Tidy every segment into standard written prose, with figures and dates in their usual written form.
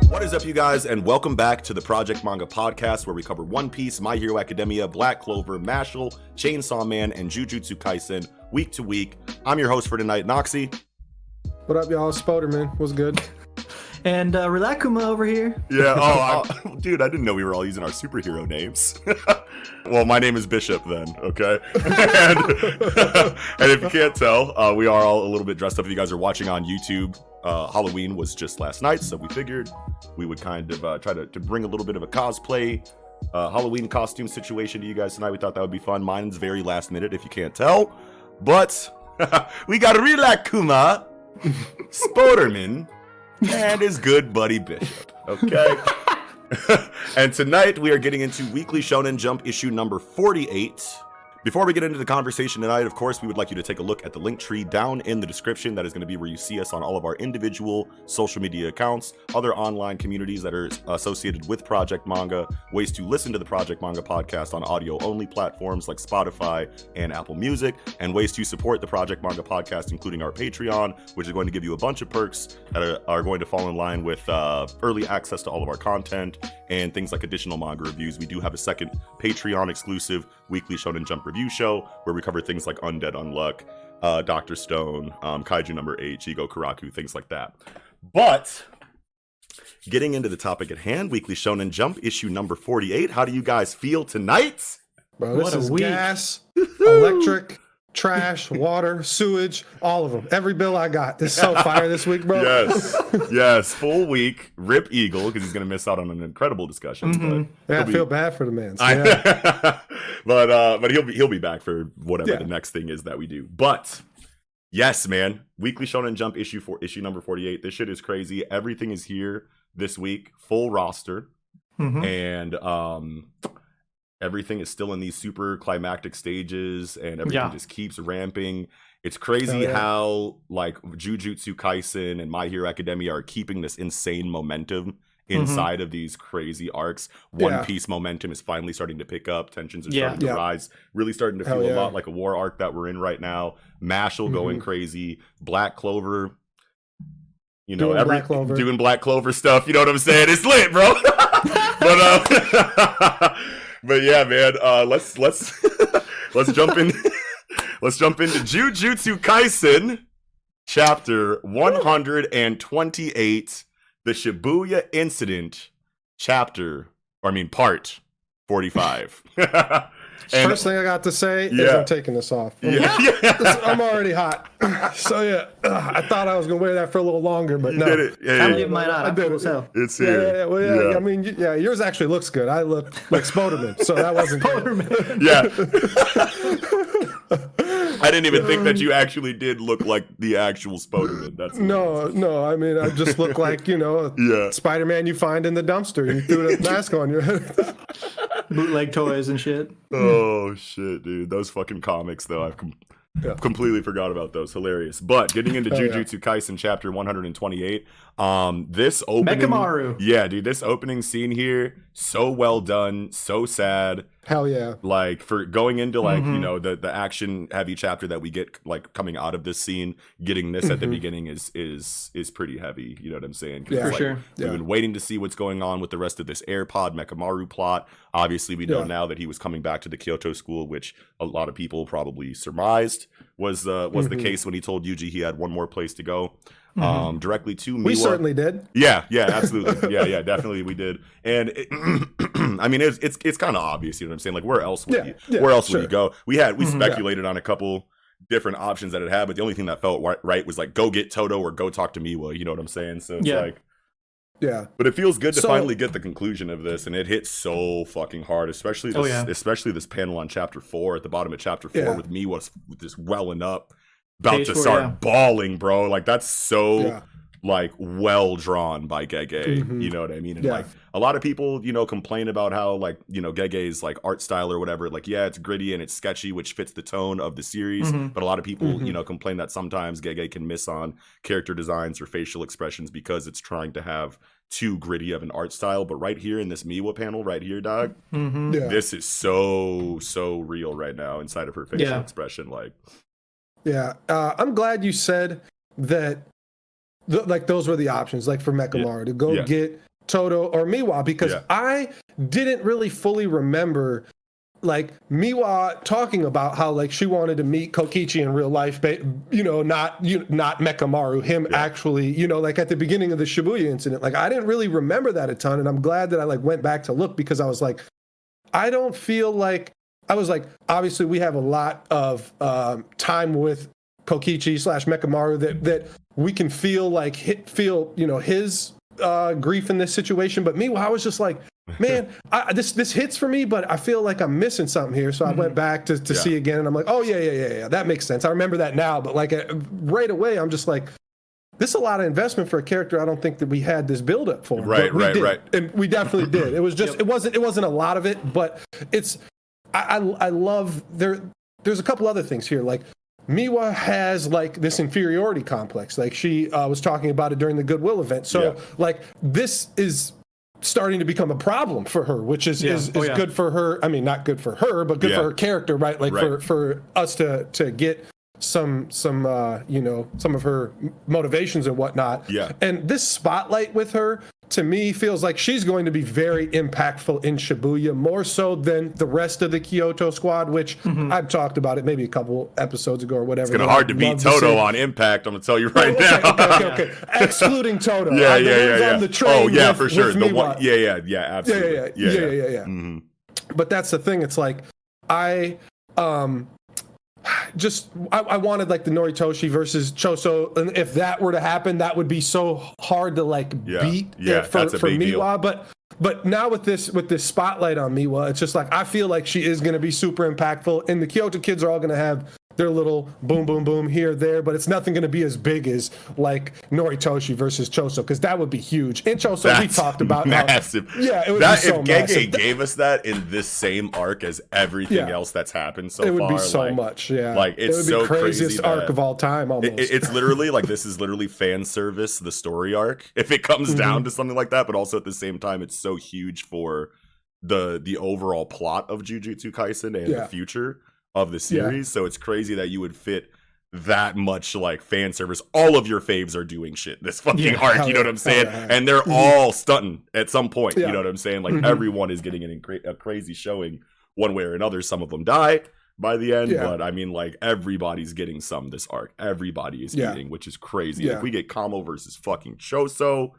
What is up, you guys, and welcome back to the Project Manga podcast, where we cover One Piece, My Hero Academia, Black Clover, Mashle, Chainsaw Man, and Jujutsu Kaisen week to week. I'm your host for tonight, Noxie. What up, y'all? Spoderman. What's good? And Rilakuma over here. Yeah, dude, I didn't know we were all using our superhero names. Well, my name is Bishop then, okay? and if you can't tell, we are all a little bit dressed up. If you guys are watching on YouTube, Halloween was just last night, so we figured we would kind of try to bring a little bit of a cosplay Halloween costume situation to you guys tonight. We thought that would be fun. Mine's very last minute, if you can't tell. But we got Rilakuma, Spoderman, and his good buddy Bishop, okay? And tonight we are getting into Weekly Shonen Jump issue number 48. Before we get into the conversation tonight, of course, we would like you to take a look at the link tree down in the description. That is going to be where you see us on all of our individual social media accounts, other online communities that are associated with Project Manga, ways to listen to the Project Manga podcast on audio-only platforms like Spotify and Apple Music, and ways to support the Project Manga podcast, including our Patreon, which is going to give you a bunch of perks that are going to fall in line with early access to all of our content and things like additional manga reviews. We do have a second Patreon exclusive Weekly Shonen Jump review show where we cover things like Undead Unluck, Dr. Stone, Kaiju number 8, Jigo Karaku, things like that. But getting into the topic at hand, Weekly Shonen Jump issue number 48. How do you guys feel tonight? Bro, this is gas, electric, trash, water, sewage, all of them. Every bill I got. This is so fire this week, bro. Yes, full week. Rip Eagle, because he's going to miss out on an incredible discussion. Mm-hmm. But I feel bad for the man. So yeah. But he'll be back for whatever the next thing is that we do. But yes, man, Weekly Shonen Jump issue number 48. This shit is crazy. Everything is here this week, full roster, and everything is still in these super climactic stages, and everything just keeps ramping. It's crazy how like Jujutsu Kaisen and My Hero Academia are keeping this insane momentum inside of these crazy arcs. One Piece momentum is finally starting to pick up. Tensions are starting to rise. Really starting to feel a lot like a war arc that we're in right now. Mashle going crazy. Black Clover, you know, doing Black Clover stuff. You know what I'm saying? It's lit, bro. But yeah, man. Let's jump in. Let's jump into Jujutsu Kaisen, chapter 128, the Shibuya Incident, part 45. First thing I got to say is I'm taking this off. I'm already hot. So I thought I was gonna wear that for a little longer, but no. I'm leaving mine out. I did it. It's here. I mean, yours actually looks good. I look like Spoderman, so that wasn't Spoderman. I didn't even think that you actually did look like the actual Spoderman. That's no. I mean, I just look like Spider-Man you find in the dumpster. You threw the mask on your head. Bootleg toys and shit. Oh shit, dude! Those fucking comics, though, I've completely forgot about those. Hilarious. But getting into Jujutsu Kaisen chapter 128, this opening, Mekamaru. Yeah, dude, this opening scene here, so well done, so sad. Hell yeah! Like for going into like the action heavy chapter that we get like coming out of this scene, getting this at the beginning is pretty heavy. You know what I'm saying? Yeah, for sure. We've been waiting to see what's going on with the rest of this AirPod Mekamaru plot. Obviously, we know now that he was coming back to the Kyoto school, which a lot of people probably surmised was the case when he told Yuji he had one more place to go. Directly to Miwa. We certainly did. Yeah, absolutely. Yeah, definitely we did. And I mean, it's kind of obvious, you know what I'm saying? Like, where else would you go? We speculated on a couple different options that it had, but the only thing that felt right was like, go get Toto or go talk to Miwa. You know what I'm saying? So it's like, but it feels good to finally get the conclusion of this, and it hits so fucking hard, especially this panel on chapter 4 at the bottom of chapter 4 with Miwa just welling up. About to start bawling, bro. Like that's so like well drawn by Gege. You know what I mean? And like a lot of people, you know, complain about how like, you know, Gege's like art style or whatever, like, yeah, it's gritty and it's sketchy, which fits the tone of the series. But a lot of people, you know, complain that sometimes Gege can miss on character designs or facial expressions because it's trying to have too gritty of an art style. But right here in this Miwa panel right here, dog, this is so real right now inside of her facial expression. Like, I'm glad you said that. Like those were the options, like for Mechamaru to go get Todo or Miwa, because I didn't really fully remember like Miwa talking about how like she wanted to meet Kokichi in real life, you know, not Mechamaru, him actually, you know, like at the beginning of the Shibuya incident. Like I didn't really remember that a ton, and I'm glad that I like went back to look, because I was like, I don't feel like, I was like, obviously we have a lot of time with Kokichi / Mechamaru that we can feel like you know his grief in this situation. But me, I was just like, man, this hits for me, but I feel like I'm missing something here. So I went back to see again, and I'm like, oh yeah, that makes sense. I remember that now. But like right away, I'm just like, this is a lot of investment for a character I don't think that we had this build up for. Right. And we definitely did. It was just it wasn't a lot of it, but it's I love there's a couple other things here, like Miwa has like this inferiority complex. Like she was talking about it during the Goodwill event. So like this is starting to become a problem for her, which is good for her. I mean, not good for her, but good for her character, right? Like for us to get some you know, some of her motivations and whatnot. And this spotlight with her, to me, feels like she's going to be very impactful in Shibuya, more so than the rest of the Kyoto squad, which I've talked about it maybe a couple episodes ago or whatever. It's going to be hard to beat Todo on Impact, I'm going to tell you right now. Okay. Excluding Todo. On the train for sure. The one, absolutely. Yeah. But that's the thing. It's like, I wanted like the Noritoshi versus Choso, and if that were to happen, that would be so hard to like beat for Miwa. But now with this spotlight on Miwa, it's just like I feel like she is going to be super impactful, and the Kyoto kids are all going to have their little boom, boom, boom here, there, but it's nothing going to be as big as like Noritoshi versus Choso, because that would be huge. And Choso, we talked about massive. It would be so if massive. Gege gave us that in this same arc as everything else that's happened so far, it would be so much. Like it's it would so be craziest crazy arc of all time. Almost. It's literally like this is literally fan service, the story arc, if it comes down to something like that. But also at the same time, it's so huge for the overall plot of Jujutsu Kaisen and the future of the series. So it's crazy that you would fit that much like fan service. All of your faves are doing shit this fucking arc, you know what I'm saying? And they're all stunting at some point, you know what I'm saying? Like everyone is getting a crazy showing one way or another. Some of them die by the end, but I mean, like everybody's getting some this arc. Everybody is eating, which is crazy. If we get Kamo versus fucking Choso,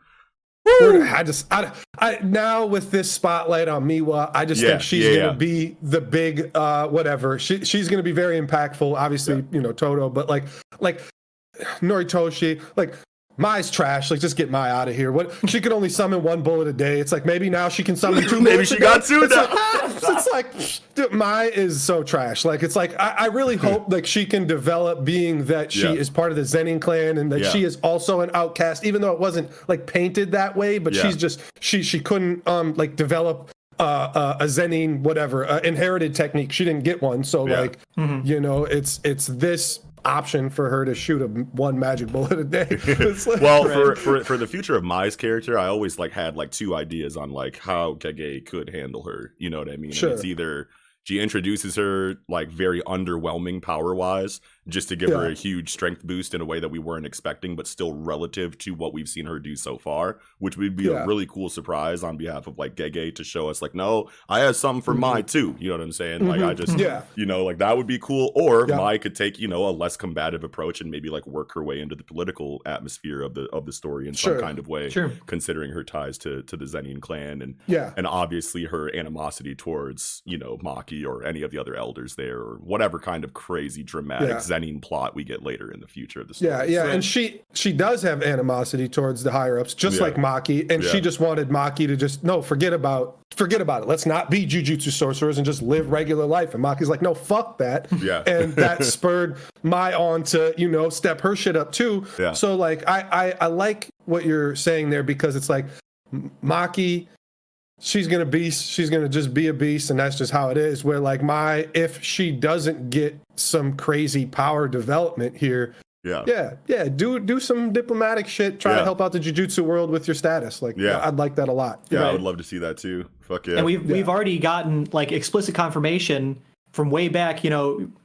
I now with this spotlight on Miwa, I just think she's gonna be the big whatever. She's gonna be very impactful. Obviously, you know, Todo, but like Noritoshi, like Mai's trash. Like, just get Mai out of here. What, she could only summon one bullet a day. It's like maybe now she can summon two. Maybe she got two now. It's like dude, Mai is so trash. Like, it's like I really hope like she can develop being that she is part of the Zenin clan and that she is also an outcast, even though it wasn't like painted that way. But she's just she couldn't like develop a Zenin whatever inherited technique. She didn't get one, so like you know, it's this option for her to shoot one magic bullet a day. Like, well, for the future of Mai's character, I always like had like two ideas on like how Gege could handle her. You know what I mean? Sure. And it's either she introduces her like very underwhelming power wise, just to give her a huge strength boost in a way that we weren't expecting, but still relative to what we've seen her do so far, which would be a really cool surprise on behalf of like Gege to show us like, no, I have something for Mai too. You know what I'm saying? Like I just, you know, like that would be cool. Or Mai could take, you know, a less combative approach and maybe like work her way into the political atmosphere of the story in some kind of way, considering her ties to the Zenin clan and obviously her animosity towards, you know, Maki or any of the other elders there, or whatever kind of crazy dramatic Zenin plot we get later in the future of the story. And she does have animosity towards the higher ups, just like Maki, and she just wanted Maki to just forget about it. Let's not be Jujutsu sorcerers and just live regular life. And Maki's like, no, fuck that. And that spurred Mai on to, you know, step her shit up too. So like I like what you're saying there, because it's like Maki, she's gonna just be a beast, and that's just how it is. Where like if she doesn't get some crazy power development here, do some diplomatic shit, try to help out the Jujutsu world with your status. Like, I'd like that a lot. Yeah, I would love to see that too. Fuck yeah. And we've already gotten like explicit confirmation from way back,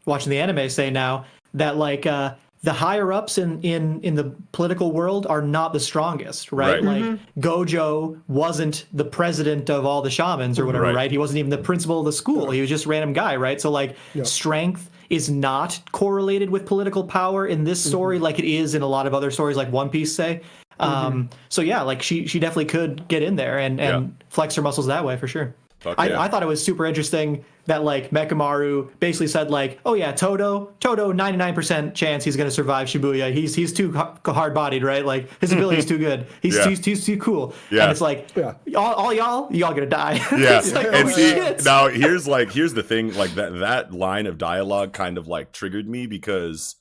watching the anime, say now that like the higher ups in the political world are not the strongest, right? Like Gojo wasn't the president of all the shamans or whatever, right? He wasn't even the principal of the school. He was just a random guy, right? So like strength is not correlated with political power in this story like it is in a lot of other stories like One Piece, say. So yeah, like she definitely could get in there and flex her muscles that way for sure. I thought it was super interesting that like Mechamaru basically said like, oh yeah, Todo 99% chance he's gonna survive Shibuya. He's too hard bodied, right? Like his ability is too good. He's too cool. Yeah. And it's like all y'all gonna die. Yeah. Like, and now here's the thing, like that line of dialogue kind of like triggered me, because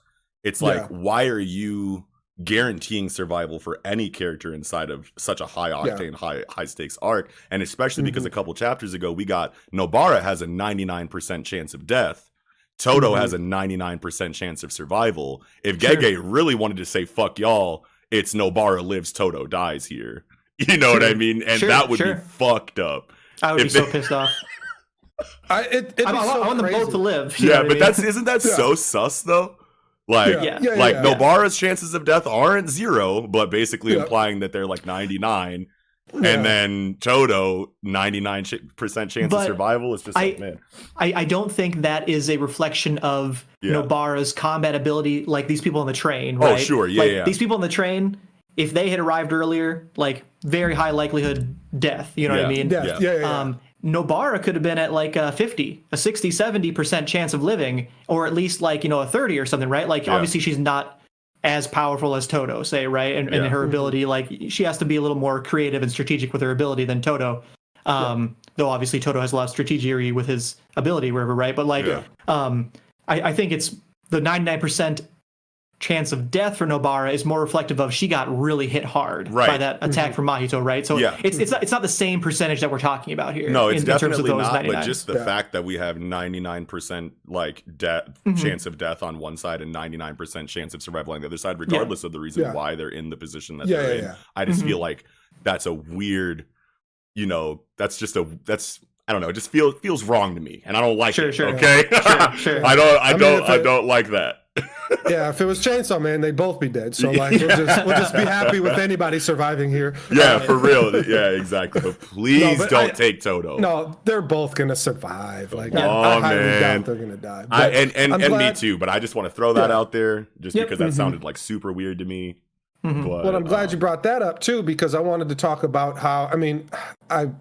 it's like, why are you guaranteeing survival for any character inside of such a high octane, high stakes arc? And especially because a couple chapters ago we got Nobara has a 99% chance of death, Todo has a 99% chance of survival. If Gege really wanted to say fuck y'all, it's Nobara lives, Todo dies here. You know what I mean? And that would be fucked up. I would be so pissed off. I want them both to live. But isn't that so sus though? Like, Nobara's chances of death aren't 0, but basically implying that they're like 99. And then Todo, 99% chance of survival. Is just like, man. I don't think that is a reflection of Nobara's combat ability, like these people on the train, right? Oh, sure, These people on the train, if they had arrived earlier, like very high likelihood death, you know what I mean? Nobara could have been at like a 60, 70% chance of living, or at least like, a 30 or something, right? Like obviously she's not as powerful as Todo, say, right? And her ability, like she has to be a little more creative and strategic with her ability than Todo. Though obviously Todo has a lot of strategy with his ability, wherever, right? But like, I think it's the 99% chance of death for Nobara is more reflective of she got really hit hard by that attack from Mahito, right? So it's not the same percentage that we're talking about here. No, it's definitely not. 99. But just the fact that we have 99% like chance of death on one side and 99% chance of survival on the other side, regardless of the reason why they're in the position that they're in. I just feel like that's a weird, that's I don't know. It just feels wrong to me, and I don't like it. Okay, I don't like that. If it was Chainsaw Man, they'd both be dead. So like, we'll just be happy with anybody surviving here. Yeah, for real. Yeah, exactly. But please don't take Todo. No, they're both gonna survive. Like, I highly doubt they're gonna die. But and me too. But I just want to throw that out there, just because that sounded like super weird to me. But, I'm glad you brought that up too, because I wanted to talk about how. I'm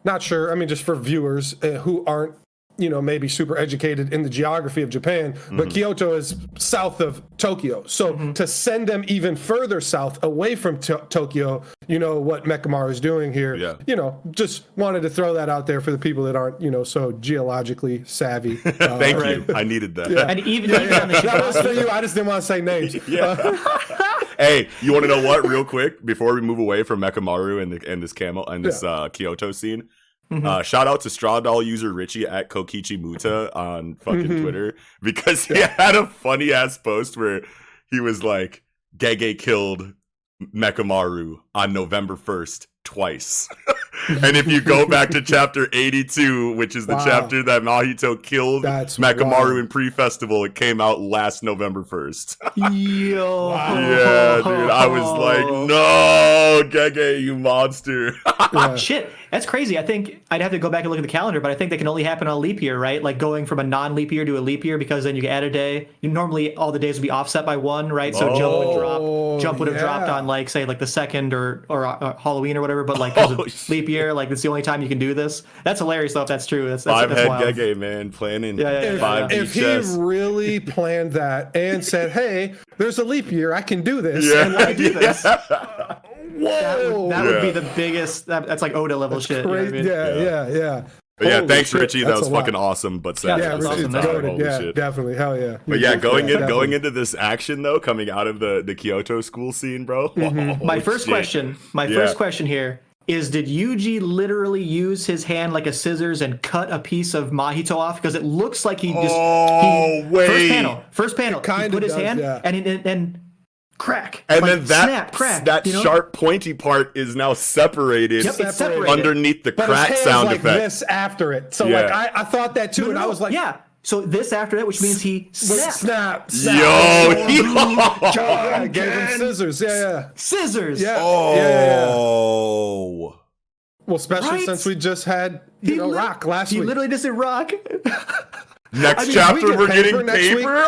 not sure. Just for viewers who aren't, maybe super educated in the geography of Japan, but Kyoto is south of Tokyo. So to send them even further south away from Tokyo, what Mechamaru is doing here, just wanted to throw that out there for the people that aren't, so geologically savvy. Thank you. I needed that. And even on the that was for you. I just didn't want to say names. Hey, you want to know what? Real quick, before we move away from Mechamaru and this Kyoto scene. Shout out to Straw Doll user Richie at Kokichi Muta on fucking Twitter, because he had a funny ass post where he was like, Gege killed Mechamaru on November 1st twice. And if you go back to chapter 82, which is the chapter that Mahito killed Mechamaru in pre-festival, it came out last November 1st. Yo. Yeah, dude. I was like, no, Gege, you monster. Shit, that's crazy. I think I'd have to go back and look at the calendar, but I think that can only happen on a leap year, right? Like going from a non-leap year to a leap year, because then you add a day. Normally all the days would be offset by one, right? So Jump would have dropped on like, say, like the 2nd or Halloween or whatever, but like leap year, like it's the only time you can do this. That's hilarious though, if that's true. That's Five-head wild. Gege, man, planning 5D If chess. he really planned that and said, hey, there's a leap year, I can do this. And I do this. Whoa. That would be the biggest. That's like Oda level shit. You know what I mean? Yeah. But yeah, Holy thanks, shit, Richie. That that's was a lot. fucking awesome. But sad. Yeah, That's Richie's awesome. goated. Holy Yeah, shit. definitely. Hell yeah. But yeah, going Definitely. into this action though, coming out of the Kyoto school scene, bro. My first question here is: did Yuji literally use his hand like a scissors and cut a piece of Mahito off? Because it looks like he just wait. first panel, he kinda put his does, hand yeah. and crack, And like, then that snap, crack, that you know? sharp pointy part is now separated, Yep, it's separated. underneath the But his crack hand's sound like effect. this after it. So Yeah. like I thought that too, and I was like, yeah. So this after that, which means he snapped. snap. Yo, Gave him scissors. Yeah. Scissors. Yeah. Oh. Well, especially Right? since we just had Rock last He week. literally just said Rock. Next we chapter, get we're getting paper next week. paper.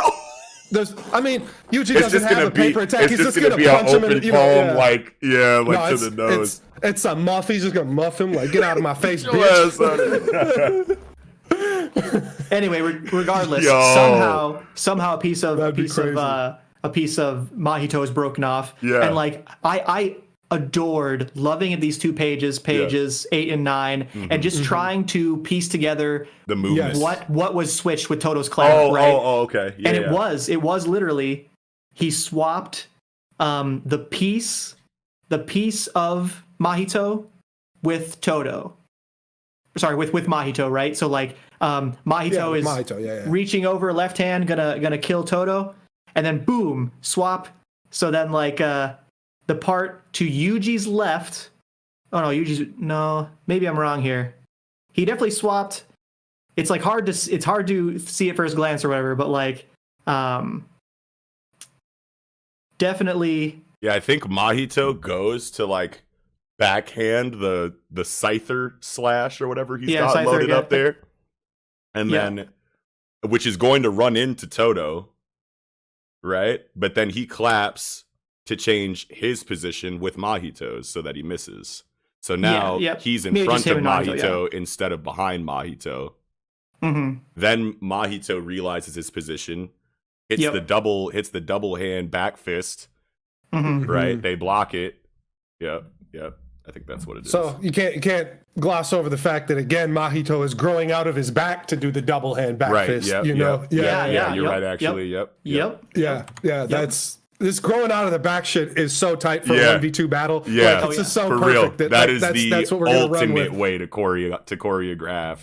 Yuji It's doesn't just have gonna a paper be. attack. It's He's just just gonna gonna be an punch him open in the palm, like to the nose. It's a muff. He's just gonna muff him, like, get out of my face, Your bitch. ass on it. Anyway, regardless, Yo. somehow a piece of Mahito is broken off. Yeah. And like I adored loving these two pages 8 and 9, and just trying to piece together The movement. what was switched with Toto's clan, right? Okay. Yeah, And yeah. it was literally he swapped the piece of Mahito with Toto. Sorry, with Mahito, right? So like Mahito is Mahito, reaching over left hand, gonna kill Toto, and then boom, swap. So then like the part to Yuji's left. Oh no, maybe I'm wrong here. He definitely swapped. It's like hard to see at first glance or whatever, but like definitely. Yeah, I think Mahito goes to like backhand the Scyther slash or whatever he's got Scyther, loaded up there. And Yeah. then which is going to run into Toto, right? But then he claps to change his position with Mahito's so that he misses. So now he's in Maybe front just of him and Mahito, Mahito instead of behind Mahito. Mm-hmm. Then Mahito realizes his position, hits the double hand back fist, Mm-hmm. right? They block it. Yep. I think that's what it is. So you can't gloss over the fact that again Mahito is growing out of his back to do the double hand back fist. Yep, you know, yeah, you're right. Actually, yep. That's this growing out of the back shit is so tight for a 1v2 battle. Yeah, like, it's just so for perfect. real. That's the what we're gonna run ultimate with. way to choreograph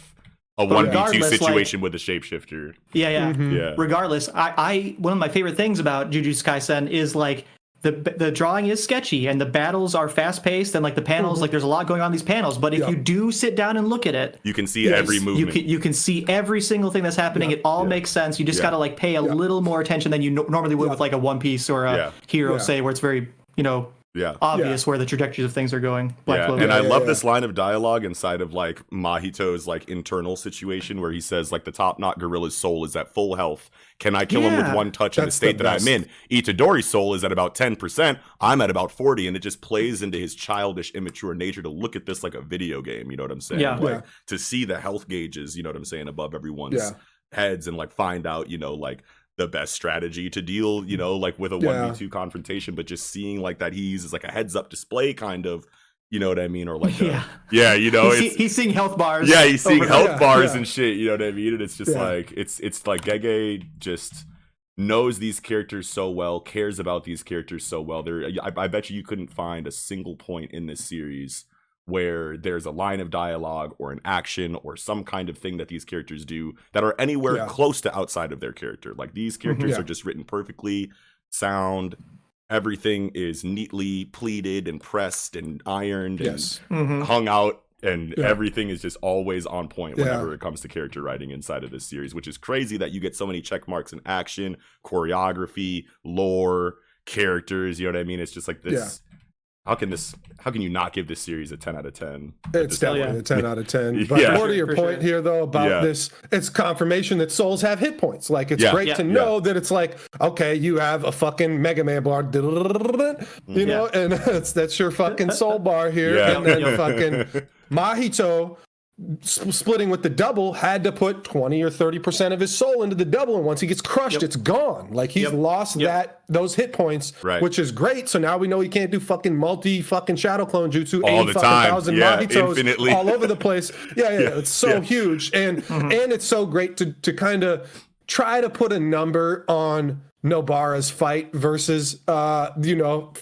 a 1v2 situation with a shapeshifter. Yeah. Yeah. Regardless, I one of my favorite things about Jujutsu Kaisen is like the drawing is sketchy and the battles are fast paced and like the panels, like there's a lot going on in these panels. But if you do sit down and look at it, you can see every movement. You can see every single thing that's happening. It all makes sense. You just gotta like pay a little more attention than you normally would with like a One Piece or a Hero, say, where it's very obvious where the trajectories of things are going. And I love this line of dialogue inside of like Mahito's like internal situation where he says like the top knot gorilla's soul is at full health. Can I kill him with one touch in the state that I'm in? Itadori's soul is at about 10%. I'm at about 40, and it just plays into his childish, immature nature to look at this like a video game. You know what I'm saying? Like to see the health gauges. You know what I'm saying? Above everyone's heads and like find out like the best strategy to deal like with a 1v2 confrontation, but just seeing like that he uses like a heads up display kind of, you know what I mean, or like he's seeing health bars. Yeah, he's seeing health bars and shit. You know what I mean? And it's just like it's like Gege just knows these characters so well, cares about these characters so well. I bet you couldn't find a single point in this series where there's a line of dialogue or an action or some kind of thing that these characters do that are anywhere close to outside of their character. Like these characters are just written perfectly, sound. Everything is neatly pleated and pressed and ironed and hung out, and everything is just always on point whenever it comes to character writing inside of this series, which is crazy that you get so many check marks in action, choreography, lore, characters. You know what I mean? It's just like this. How can you not give this series a 10 out of 10? It's definitely a 10 out of 10. But more to your point here, though, about this, it's confirmation that souls have hit points. Like, it's great to know that it's like, okay, you have a fucking Mega Man bar, you know, and that's your fucking soul bar here. And then fucking Mahito splitting with the double, had to put 20 or 30% of his soul into the double, and once he gets crushed, it's gone. Like he's lost those hit points, which is great. So now we know he can't do fucking fucking shadow clone jutsu all the time, Mahitos infinitely, all over the place. It's so huge, and it's so great to kind of try to put a number on Nobara's fight versus Mahito,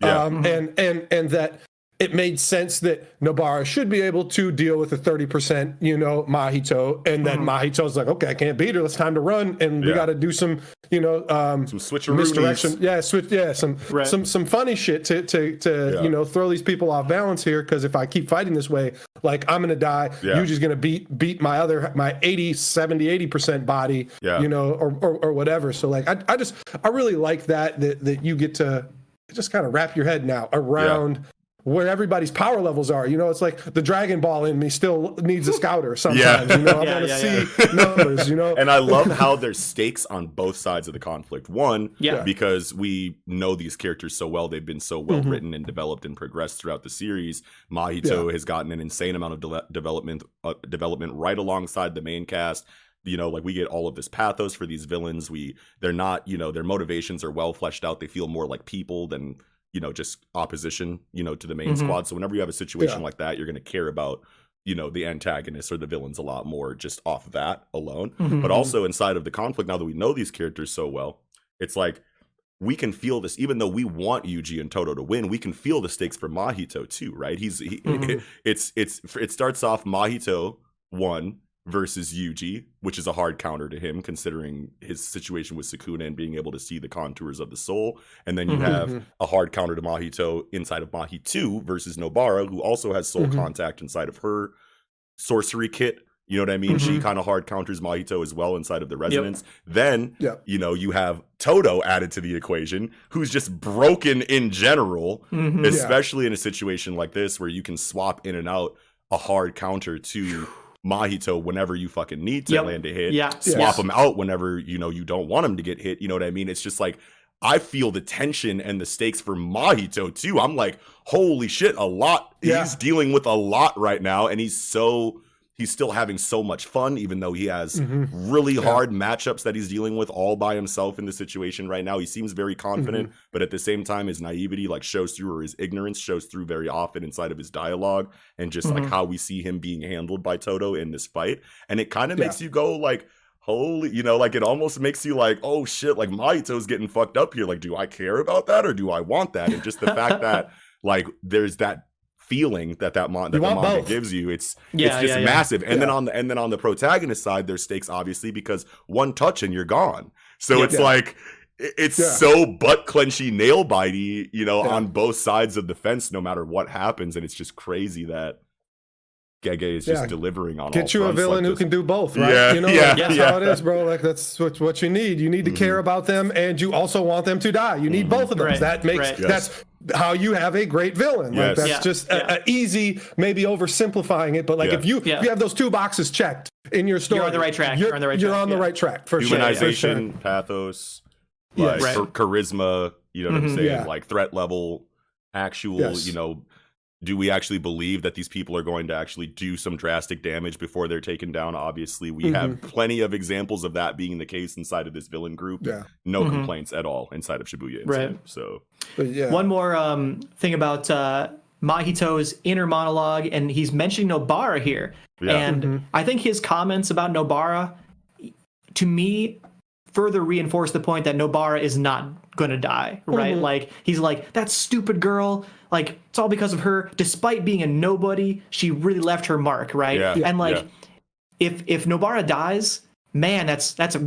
and that it made sense that Nobara should be able to deal with a 30%, Mahito, and then Mahito's like, okay, I can't beat her. It's time to run, and we got to do some, some switcheroonies. Misdirection. Some funny shit to throw these people off balance here. Because if I keep fighting this way, like I'm gonna die. Yuji's gonna beat my 80% body, or whatever. So like I really like that you get to just kind of wrap your head now around where everybody's power levels are. It's like the Dragon Ball in me still needs a scouter sometimes. I want to see numbers. And I love how there's stakes on both sides of the conflict. One, because we know these characters so well, they've been so well written and developed and progressed throughout the series. Mahito has gotten an insane amount of development right alongside the main cast. Like we get all of this pathos for these villains. They're not, their motivations are well fleshed out. They feel more like people than just opposition, to the main squad. So whenever you have a situation like that, you're going to care about, the antagonists or the villains a lot more just off that alone. But also inside of the conflict, now that we know these characters so well, it's like we can feel this, even though we want Yuji and Todo to win, we can feel the stakes for Mahito too, right? It starts off Mahito 1 versus Yuji, which is a hard counter to him considering his situation with Sukuna and being able to see the contours of the soul. And then you have a hard counter to Mahito inside of Mahi 2 versus Nobara, who also has soul contact inside of her sorcery kit. You know what I mean? She kind of hard counters Mahito as well inside of the resonance. Then, you have Todo added to the equation, who's just broken in general, especially in a situation like this where you can swap in and out a hard counter to Mahito whenever you fucking need to land a hit, swap him out whenever you don't want him to get hit. You know what I mean? It's just like I feel the tension and the stakes for Mahito too. I'm like, holy shit, a lot. He's dealing with a lot right now, and he's still having so much fun, even though he has really hard matchups that he's dealing with all by himself in the situation right now. He seems very confident, but at the same time, his naivety shows through, or his ignorance shows through very often inside of his dialogue and just like how we see him being handled by Todo in this fight. And it kind of makes you go like, holy, it almost makes you like, oh shit, like Mahito's getting fucked up here. Like, do I care about that or do I want that? And just the fact that there's that feeling that the manga gives you, it's just massive. And then on the protagonist side, there's stakes obviously because one touch and you're gone. So it's like it's so butt clenchy, nail bitey, on both sides of the fence, no matter what happens. And it's just crazy that M.A.N.G.A is just delivering on all fronts. Get you a villain who can do both, right? That's how it is, bro. Like that's what you need. You need to care about them, and you also want them to die. You need both of them. That makes that's how you have a great villain. Like that's just a easy, maybe oversimplifying it, but like if you have those two boxes checked in your story, you're on the right track. You're on the right track for humanization, pathos, charisma. You know what I'm saying? Like threat level, actual. Do we actually believe that these people are going to actually do some drastic damage before they're taken down? Obviously, we have plenty of examples of that being the case inside of this villain group. No complaints at all inside of Shibuya. Right. So, one more thing about Mahito's inner monologue, and he's mentioning Nobara here. And I think his comments about Nobara, to me, further reinforce the point that Nobara is not going to die, right? Like, he's like, that stupid girl, like, it's all because of her. Despite being a nobody, she really left her mark, right? And like, if Nobara dies, man, that's a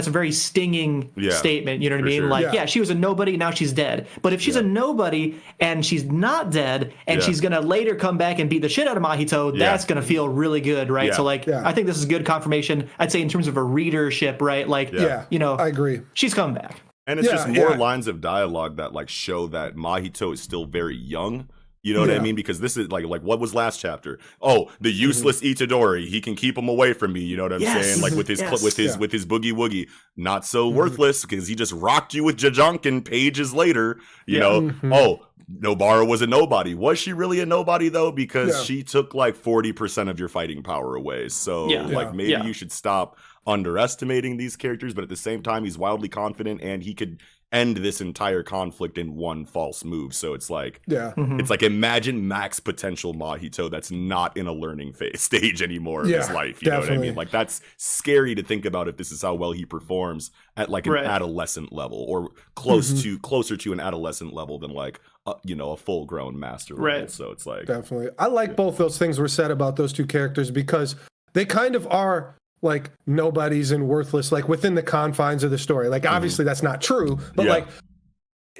very stinging statement, you know what I mean? Sure. Like, she was a nobody, now she's dead. But if she's a nobody and she's not dead and she's going to later come back and beat the shit out of Mahito, that's going to feel really good, right? So, like, I think this is good confirmation, I'd say, in terms of a readership, right? Like, I agree. She's coming back. And it's just more lines of dialogue that, like, show that Mahito is still very young. You know what I mean? Because this is like what was last chapter? Oh, the useless Itadori. He can keep him away from me. You know what I'm saying? Like with his boogie woogie, not so worthless because he just rocked you with Jajankin pages later. You know, oh, Nobara was a nobody. Was she really a nobody though? Because she took like 40% of your fighting power away. So maybe you should stop underestimating these characters, but at the same time he's wildly confident and he could end this entire conflict in one false move. So it's like it's like imagine max potential Mahito that's not in a learning phase stage anymore of his life. You know what I mean? Like that's scary to think about if this is how well he performs at like an adolescent level or closer to an adolescent level than like a full grown master level. So it's like definitely. I like both those things were said about those two characters because they kind of are like nobodies and worthless, like within the confines of the story. Like obviously that's not true, but like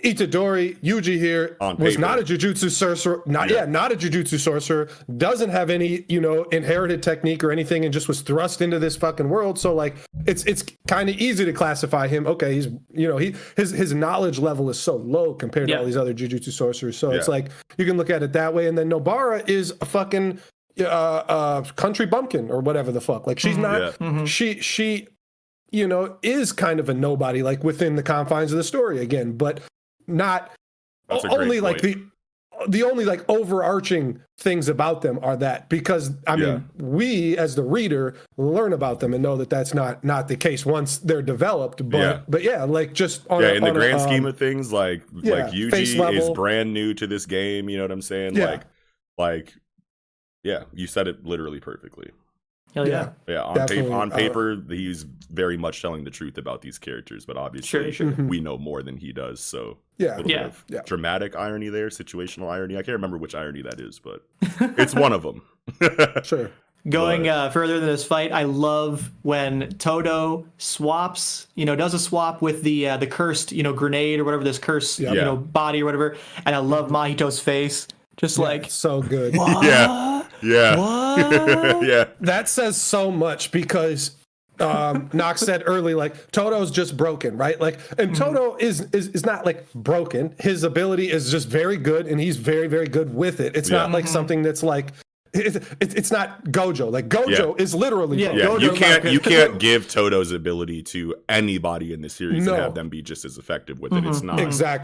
Itadori, Yuji here was not a Jujutsu sorcerer, not a Jujutsu sorcerer, doesn't have any, inherited technique or anything and just was thrust into this fucking world. So like it's kind of easy to classify him. Okay, he's his knowledge level is so low compared to all these other Jujutsu sorcerers. So it's like you can look at it that way. And then Nobara is a fucking country bumpkin or whatever the fuck. Like she's not she is kind of a nobody like within the confines of the story again, but not only like the only like overarching things about them are that because I mean we as the reader learn about them and know that that's not the case once they're developed, but like just on in the grand scheme of things like Yuji is brand new to this game, you know what I'm saying? Like you said it literally perfectly. Hell yeah. Yeah, on paper, he's very much telling the truth about these characters, but obviously we know more than he does. So a little bit of dramatic irony there, situational irony. I can't remember which irony that is, but it's one of them. Sure. Going further than this fight, I love when Todo swaps, does a swap with the cursed, grenade or whatever, this cursed, body or whatever. And I love Mahito's face. Just like so good. What? Yeah. What? That says so much because Nox said early, like Todo's just broken, right? Like, and Todo is not like broken. His ability is just very good, and he's very, very good with it. It's not like something that's like. It's not Gojo. Like Gojo is literally Gojo. You can't give Todo's ability to anybody in the series and have them be just as effective with it. It's not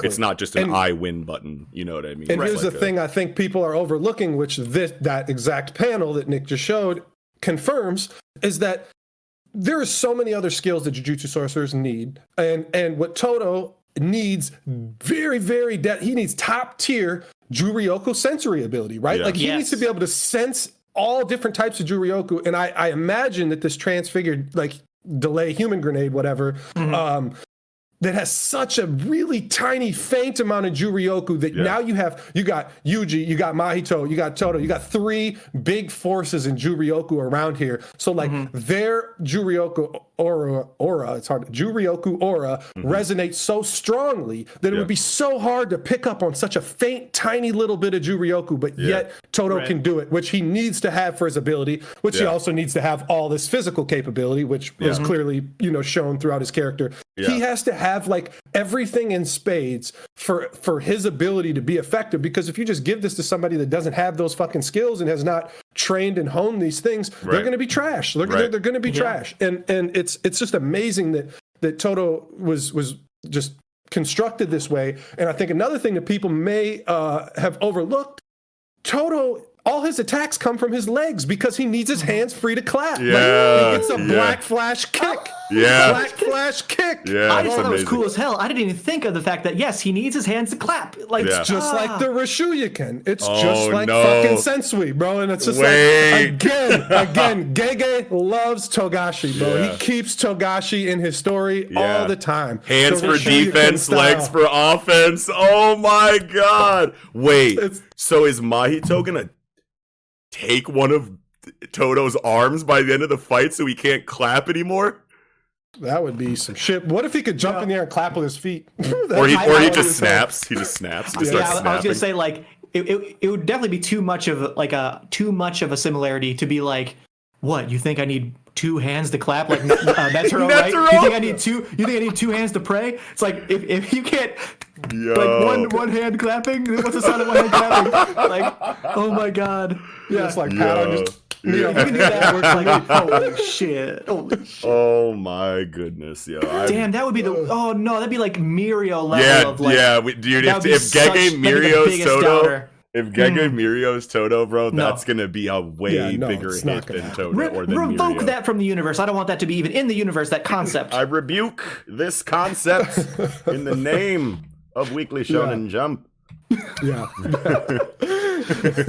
It's not just an I win button. You know what I mean? And here's the thing I think people are overlooking, which that exact panel that Nick just showed confirms, is that there are so many other skills that Jujutsu sorcerers need, and what Todo needs very, very he needs top tier Juryoku sensory ability, right? Like he needs to be able to sense all different types of Juryoku, and I imagine that this transfigured like delay human grenade, whatever, that has such a really tiny, faint amount of Juryoku that now you got Yuji, you got Mahito, you got Todo, you got three big forces in Juryoku around here. So like their Juryoku aura, it's hard. Juryoku aura resonates so strongly that it would be so hard to pick up on such a faint, tiny little bit of Juryoku, but yet Todo can do it, which he needs to have for his ability, which he also needs to have all this physical capability, which was clearly, shown throughout his character. He has to have like everything in spades for his ability to be effective, because if you just give this to somebody that doesn't have those fucking skills and has not trained and honed these things, they're going to be trash. They're going to be trash. And it's just amazing that Todo was just constructed this way. And I think another thing that people may have overlooked, Todo, all his attacks come from his legs because he needs his hands free to clap. He gets a black flash kick. Black flash kick. I just thought that was cool as hell. I didn't even think of the fact that, yes, he needs his hands to clap. Like, it's just like the Rishuyaken. It's just like fucking Sensui, bro. And it's just like, again, Gege loves Togashi, bro. He keeps Togashi in his story all the time. Hands for defense, legs for offense. Oh my God. Wait, so is Mahito gonna take one of Todo's arms by the end of the fight so he can't clap anymore? That would be some shit. What if he could jump in there and clap with his feet? or he just snaps. He just snaps. He just starts snapping. I was gonna say, like, it would definitely be too much of a similarity to be like, what, you think I need two hands to clap like Netero, right? You think I need two hands to pray? It's like if you can't like one hand clapping, what's the sound of one hand clapping? Like, oh my God. It's like pat on just You know, If you can do that, we're like, holy shit. Holy shit. Oh my goodness, yo. Damn, that would be oh no, that'd be like Mirio level of like. Dude, if Gege Mirio's Toto. Doubter. If Gege Mirio's Toto, bro, that's gonna be a way bigger hit than Toto or than revoke Mirio. that from the universe. I don't want that to be even in the universe, that concept. I rebuke this concept in the name of Weekly Shonen Jump. Yeah.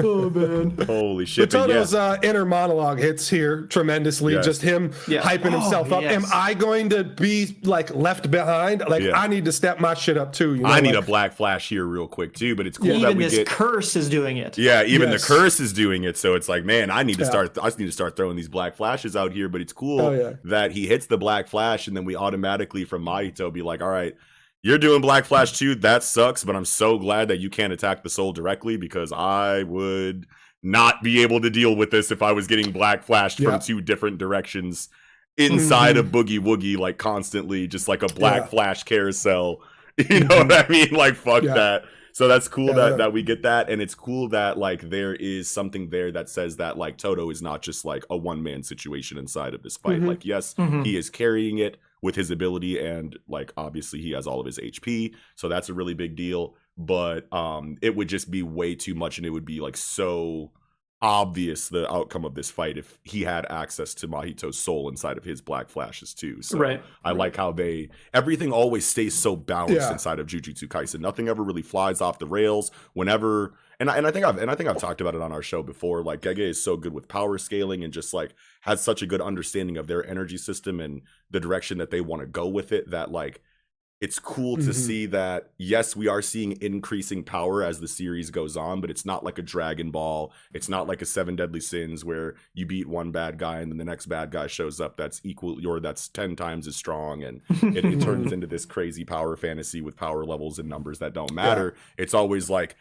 Oh man. Holy shit. But Toto's inner monologue hits here tremendously. Yes. Just him hyping himself up. Yes. Am I going to be like left behind? Like I need to step my shit up too. You know? I need a Black Flash here real quick too, but it's cool that even we this curse is doing it. Yeah, even the curse is doing it. So it's like, man, I need to start. I just need to start throwing these Black Flashes out here. But it's cool that he hits the Black Flash, and then we automatically from Mahito be like, all right, you're doing Black Flash too. That sucks, but I'm so glad that you can't attack the soul directly because I would not be able to deal with this if I was getting Black Flashed from two different directions inside of Boogie Woogie, like constantly, just like a Black Flash carousel. You know what I mean? Like, fuck that. So that's cool that we get that. And it's cool that like there is something there that says that like Toto is not just like a one-man situation inside of this fight. Like, yes, he is carrying it with his ability, and like obviously he has all of his HP, so that's a really big deal. But it would just be way too much, and it would be like so obvious the outcome of this fight if he had access to Mahito's soul inside of his Black Flashes too. So I like how everything always stays so balanced inside of Jujutsu Kaisen. Nothing ever really flies off the rails whenever. And I think I've talked about it on our show before. Like Gege is so good with power scaling and just like has such a good understanding of their energy system and the direction that they want to go with it, that like it's cool to see that, yes, we are seeing increasing power as the series goes on, but it's not like a Dragon Ball. It's not like a Seven Deadly Sins where you beat one bad guy and then the next bad guy shows up that's equal or that's 10 times as strong, and it turns into this crazy power fantasy with power levels and numbers that don't matter. It's always like,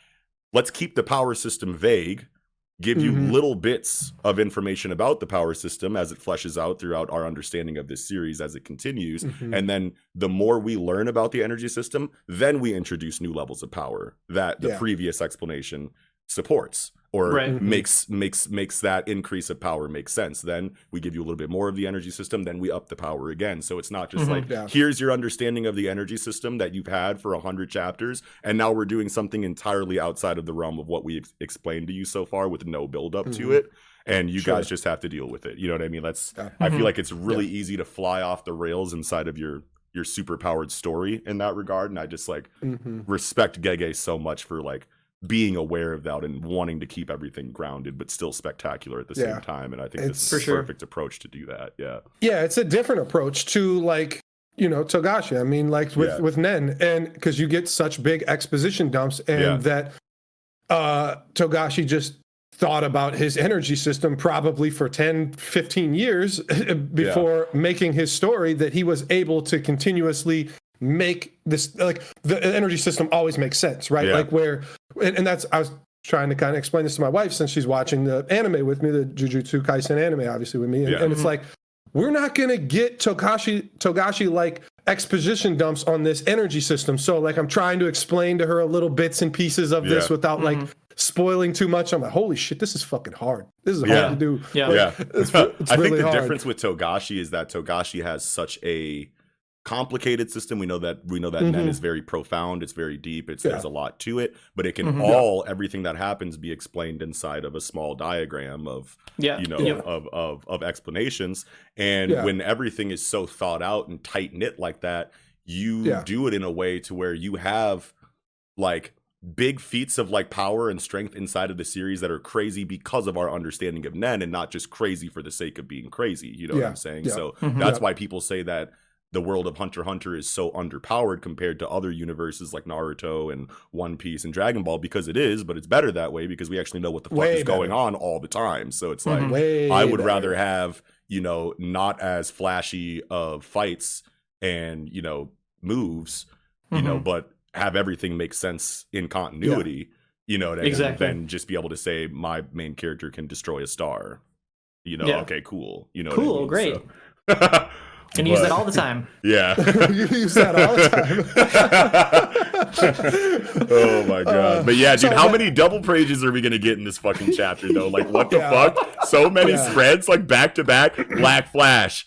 let's keep the power system vague, give you little bits of information about the power system as it fleshes out throughout our understanding of this series as it continues. And then the more we learn about the energy system, then we introduce new levels of power that the previous explanation supports or makes that increase of power make sense. Then we give you a little bit more of the energy system, then we up the power again. So it's not just like, here's your understanding of the energy system that you've had for 100 chapters, and now we're doing something entirely outside of the realm of what we explained to you so far with no build up to it. And you guys just have to deal with it. You know what I mean? I feel like it's really easy to fly off the rails inside of your super powered story in that regard. And I just like respect Gege so much for like being aware of that and wanting to keep everything grounded but still spectacular at the same time. And I think this is a perfect approach to do that. Yeah, it's a different approach to like, you know, Togashi. I mean, like with Nen, and because you get such big exposition dumps, and that Togashi just thought about his energy system probably for 10, 15 years before making his story, that he was able to continuously make this, like the energy system always makes sense, right? Like where, and that's, I was trying to kind of explain this to my wife since she's watching the anime with me, the Jujutsu Kaisen anime, obviously with me. And it's like, we're not going to get Togashi like exposition dumps on this energy system. So like, I'm trying to explain to her a little bits and pieces of this without like spoiling too much. I'm like, holy shit, this is fucking hard. This is hard to do. It's I really think the hard. difference with Togashi is that Togashi has such a complicated system. We know that Nen is very profound. It's very deep. There's a lot to it, but it can everything that happens be explained inside of a small diagram of of explanations. And when everything is so thought out and tight knit like that, you do it in a way to where you have like big feats of like power and strength inside of the series that are crazy because of our understanding of Nen, and not just crazy for the sake of being crazy. You know what I'm saying? So that's why people say that the world of Hunter x Hunter is so underpowered compared to other universes like Naruto and One Piece and Dragon Ball, because it is, but it's better that way because we actually know what the fuck is going on all the time. So it's like, I would rather have, you know, not as flashy of fights and, you know, moves, you know, but have everything make sense in continuity, you know, than just be able to say my main character can destroy a star, you know, okay, cool. You know, cool, what I mean? great. So, Can use that all the time. You use that all the time. Oh my god. But yeah, dude, how many double pages are we gonna get in this fucking chapter though? Like what the fuck? So many spreads like back to back. Black Flash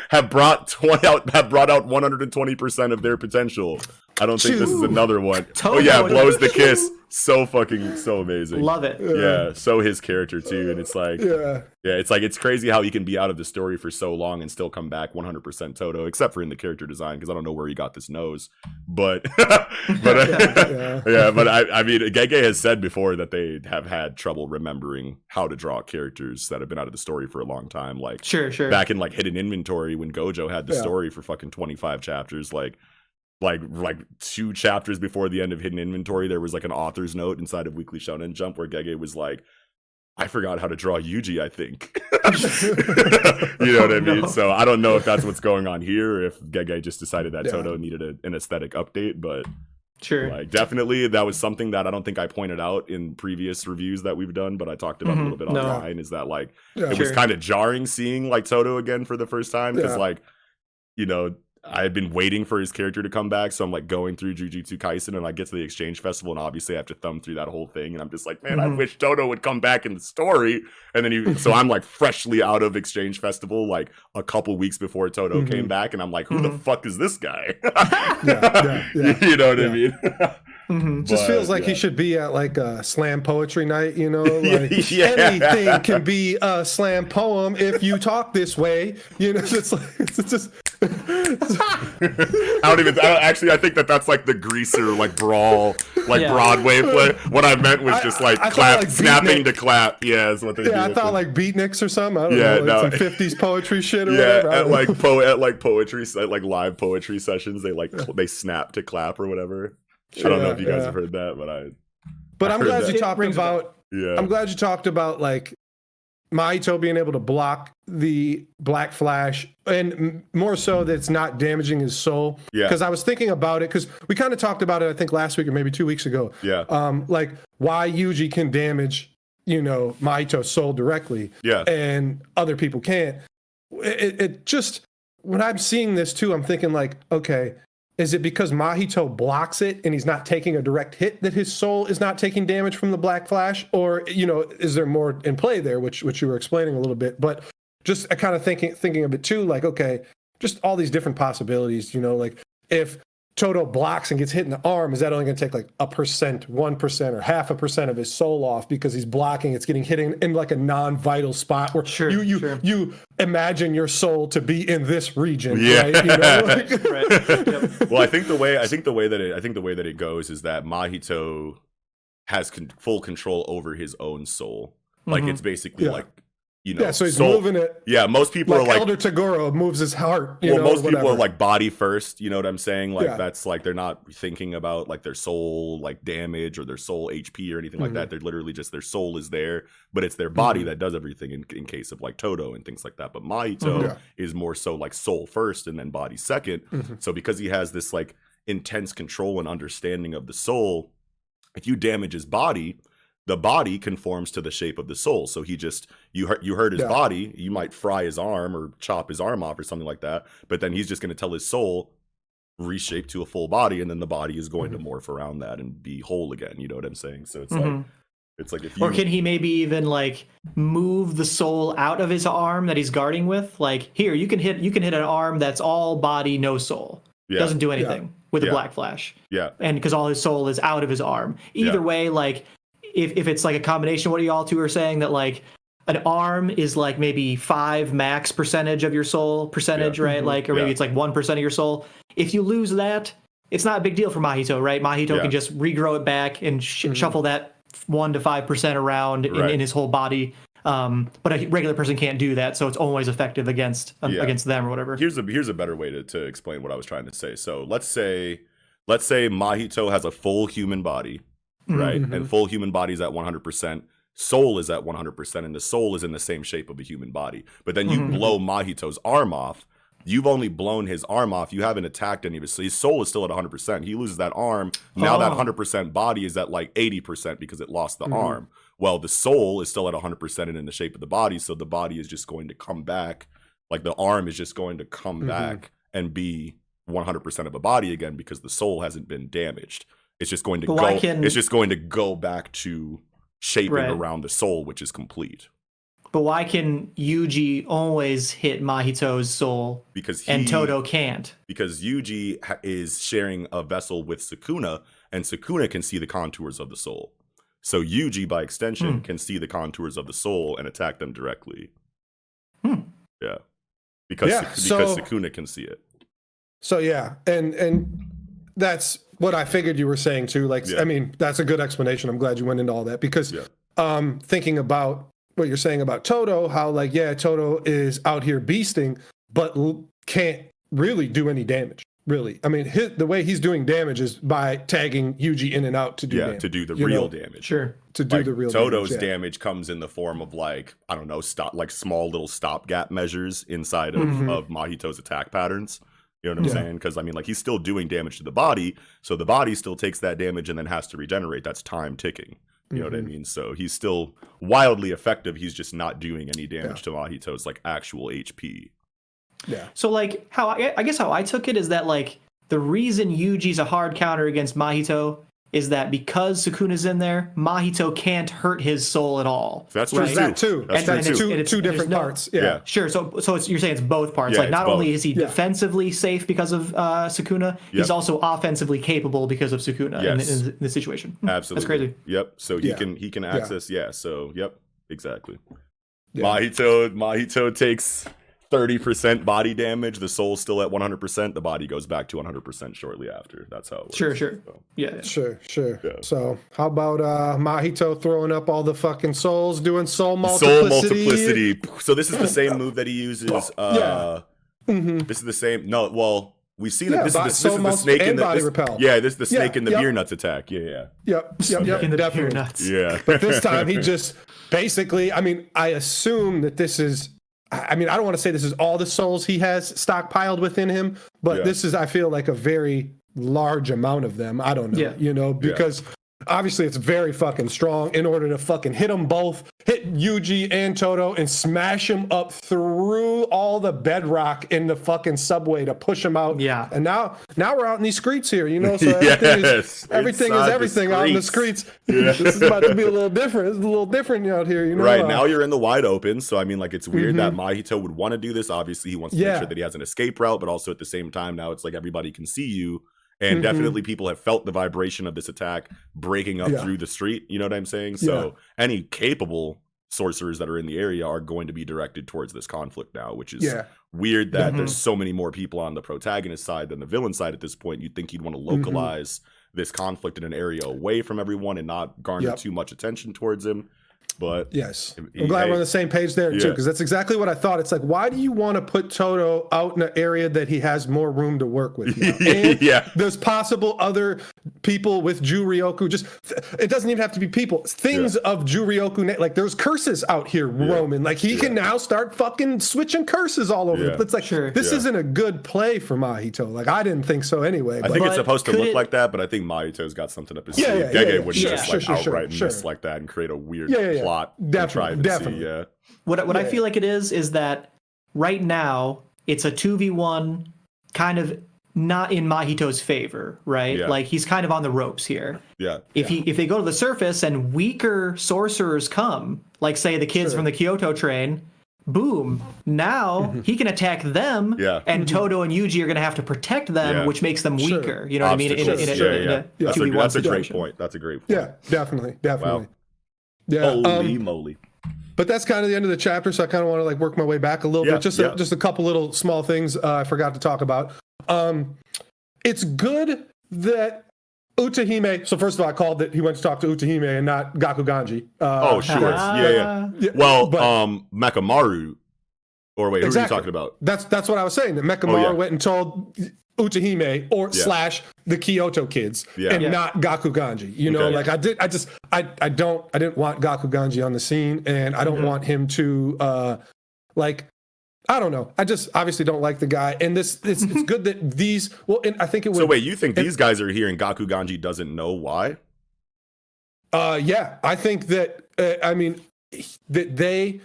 have brought out 120% of their potential. I don't think this is another one. Oh yeah, blows the kiss. So amazing. Love it. Yeah, so his character too, and it's like it's crazy how he can be out of the story for so long and still come back 100% Toto, except for in the character design, because I don't know where he got this nose, but I mean, M.A.N.G.A has said before that they have had trouble remembering how to draw characters that have been out of the story for a long time, like sure back in like Hidden Inventory when Gojo had the story for fucking 25 chapters, like 2 chapters before the end of Hidden Inventory, there was like an author's note inside of Weekly Shonen Jump where M.A.N.G.A was like, I forgot how to draw Yuji, I think. You know what I mean? No. So I don't know if that's what's going on here, if M.A.N.G.A just decided that Toto needed an aesthetic update, but sure, like definitely that was something that I don't think I pointed out in previous reviews that we've done, but I talked about a little bit online, is that like it was kind of jarring seeing like Toto again for the first time, because like, you know, I had been waiting for his character to come back, so I'm like going through Jujutsu Kaisen, and I get to the exchange festival, and obviously I have to thumb through that whole thing, and I'm just like, man, I wish Toto would come back in the story. And then so I'm like freshly out of exchange festival, like a couple weeks before Toto came back, and I'm like, who the fuck is this guy? You know what I mean? Just feels like he should be at like a slam poetry night, you know, like anything can be a slam poem if you talk this way, you know. It's like it's just I think that's like the greaser like brawl like Broadway play. What I meant was just like snapping to clap. Yeah, is what they do. I thought like beatniks or something. I don't know, like some 50s poetry shit or whatever. At like poetry, like live poetry sessions, they snap to clap or whatever. I don't know if you guys have heard that, but I'm glad you talked about. I'm glad you talked about like Mahito being able to block the Black Flash, and more so that it's not damaging his soul. Because I was thinking about it, because we kind of talked about it, I think last week or maybe 2 weeks ago. Like why Yuji can damage, you know, Mahito's soul directly. And other people can't. It just, when I'm seeing this too, I'm thinking like, okay, is it because Mahito blocks it and he's not taking a direct hit that his soul is not taking damage from the Black Flash? Or, you know, is there more in play there, which you were explaining a little bit? But just kind of thinking of it too, like, okay, just all these different possibilities, you know, like if Toto blocks and gets hit in the arm, is that only going to take like 1%, 1% or 0.5% of his soul off because he's blocking? It's getting hit in like a non-vital spot where you imagine your soul to be in this region, right? You know? Right. Well, I think the way that it goes is that Mahito has full control over his own soul. Like it's basically like, you know, so he's moving it. Yeah, most people are like Elder Tagoro moves his heart. Most people are like body first. You know what I'm saying? Like that's like they're not thinking about like their soul like damage or their soul HP or anything like that. They're literally just their soul is there, but it's their body that does everything in case of like Toto and things like that. But Mahito is more so like soul first and then body second. So because he has this like intense control and understanding of the soul, if you damage his body, the body conforms to the shape of the soul. So you hurt his body, you might fry his arm or chop his arm off or something like that. But then he's just going to tell his soul reshape to a full body, and then the body is going to morph around that and be whole again. You know what I'm saying? So it's like if you, or can he maybe even like move the soul out of his arm that he's guarding with? Like here, you can hit an arm that's all body, no soul. Doesn't do anything with the Black Flash. And because all his soul is out of his arm. Either way, like. If it's like a combination, what y'all two are saying, that like an arm is like maybe 5 max percentage of your soul percentage, right? Like, or maybe it's like 1% of your soul. If you lose that, it's not a big deal for Mahito, right? Mahito can just regrow it back and shuffle that 1 to 5% around in his whole body. But a regular person can't do that, so it's always effective against them or whatever. Here's a better way to explain what I was trying to say. So let's say Mahito has a full human body. Right, and full human body is at 100%. Soul is at 100%, and the soul is in the same shape of a human body. But then you blow Mahito's arm off. You've only blown his arm off. You haven't attacked any of his. His soul is still at 100%. He loses that arm. Now that 100% body is at like 80% because it lost the arm. Well, the soul is still at 100% and in the shape of the body. So the body is just going to come back. Like the arm is just going to come back and be 100% of a body again because the soul hasn't been damaged. It's just going to it's just going to go back to shaping around the soul, which is complete. But why can Yuji always hit Mahito's soul and Todo can't? Because Yuji is sharing a vessel with Sukuna, and Sukuna can see the contours of the soul. So Yuji, by extension, can see the contours of the soul and attack them directly. Yeah. Because Sukuna can see it. So yeah, and that's what I figured you were saying too. Like, I mean, that's a good explanation. I'm glad you went into all that because thinking about what you're saying about Todo, how like, Todo is out here beasting, but can't really do any damage. Really, I mean, the way he's doing damage is by tagging Yuji in and out to do damage. To do the real damage. Sure, to do the real Todo's damage comes in the form of like, I don't know, small little stopgap measures inside of Mahito's attack patterns. You know what I'm saying? Because I mean, like he's still doing damage to the body, so the body still takes that damage and then has to regenerate. That's time ticking. You know what I mean? So he's still wildly effective. He's just not doing any damage to Mahito's like actual HP. Yeah. So like how I guess how I took it is that like the reason Yuji's a hard counter against Mahito is that because Sukuna's in there, Mahito can't hurt his soul at all. That's true. That too. That's two different parts. Yeah. Sure. So you're saying it's both parts. Yeah, like not only is he defensively safe because of Sukuna, he's also offensively capable because of Sukuna in this situation. Absolutely. That's crazy. Yep. So he can access. So exactly. Yeah. Mahito takes 30% body damage. The soul's still at 100%. The body goes back to 100% shortly after. That's how it works. Sure. So. Yeah. Sure. Yeah. So how about Mahito throwing up all the fucking souls, doing soul multiplicity? So this is the same move that he uses. This is the same. No, well, we've seen it. This is the snake in the body repel. Yeah, this is the snake in the beer nuts attack. Yep. In the definitely. beer nuts. Yeah. But this time he just basically. I mean, I assume that this is. I mean, I don't want to say this is all the souls he has stockpiled within him, but this is, I feel like, a very large amount of them. I don't know, because obviously it's very fucking strong in order to fucking hit them both, hit Yuji and Todo and smash them up through all the bedrock in the fucking subway to push them out. Yeah. And now we're out in these streets here, so everything is everything out in the streets. This is about to be a little different. It's a little different out here, Right, now you're in the wide open, so I mean, like, it's weird that Mahito would want to do this. Obviously, he wants to make sure that he has an escape route, but also at the same time, now it's like everybody can see you. And definitely people have felt the vibration of this attack breaking up through the street. You know what I'm saying? So any capable sorcerers that are in the area are going to be directed towards this conflict now, which is weird that there's so many more people on the protagonist side than the villain side at this point. You'd think he'd want to localize this conflict in an area away from everyone and not garner too much attention towards him. But yes, I'm glad we're on the same page there too, because that's exactly what I thought. It's like, why do you want to put Todo out in an area that he has more room to work with now? And there's possible other people with Juryoku. Just it doesn't even have to be people. Things of Juryoku, like there's curses out here roaming. Like he can now start fucking switching curses all over. It's like this isn't a good play for Mahito. Like I didn't think so anyway. I think it's supposed to look like that, but I think Mahito's got something up his sleeve. Gege wouldn't just outright miss like that and create a weird plot. Definitely. What I feel like it is that right now it's a 2v1 kind of not in Mahito's favor, right? Like he's kind of on the ropes here. If they go to the surface and weaker sorcerers come, like say the kids from the Kyoto train, boom, now he can attack them, and Todo and Yuji are going to have to protect them, which makes them weaker. You know what I mean? That's a great point. That's a great point. Yeah, definitely. Wow. Yeah. Holy moly. But that's kind of the end of the chapter, so I kind of want to like work my way back a little bit. Just a couple little small things I forgot to talk about. It's good that Utahime. So first of all, I called that he went to talk to Utahime and not Gakuganji. Oh sure, yeah. Well, Mekamaru. Or wait, who are you talking about? That's what I was saying. That Mekamaru went and told Utahime / the Kyoto kids and not Gakuganji. Like I didn't want Gakuganji on the scene, and I don't want him to I don't know. I just obviously don't like the guy, and it's good that these. Well, and I think it would. So wait, you think these guys are here and Gakuganji doesn't know why? Yeah, I think that. I mean, that they.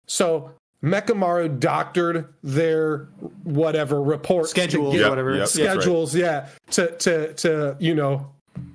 So Mekamaru doctored their whatever reports, schedules, or whatever schedules, to you know,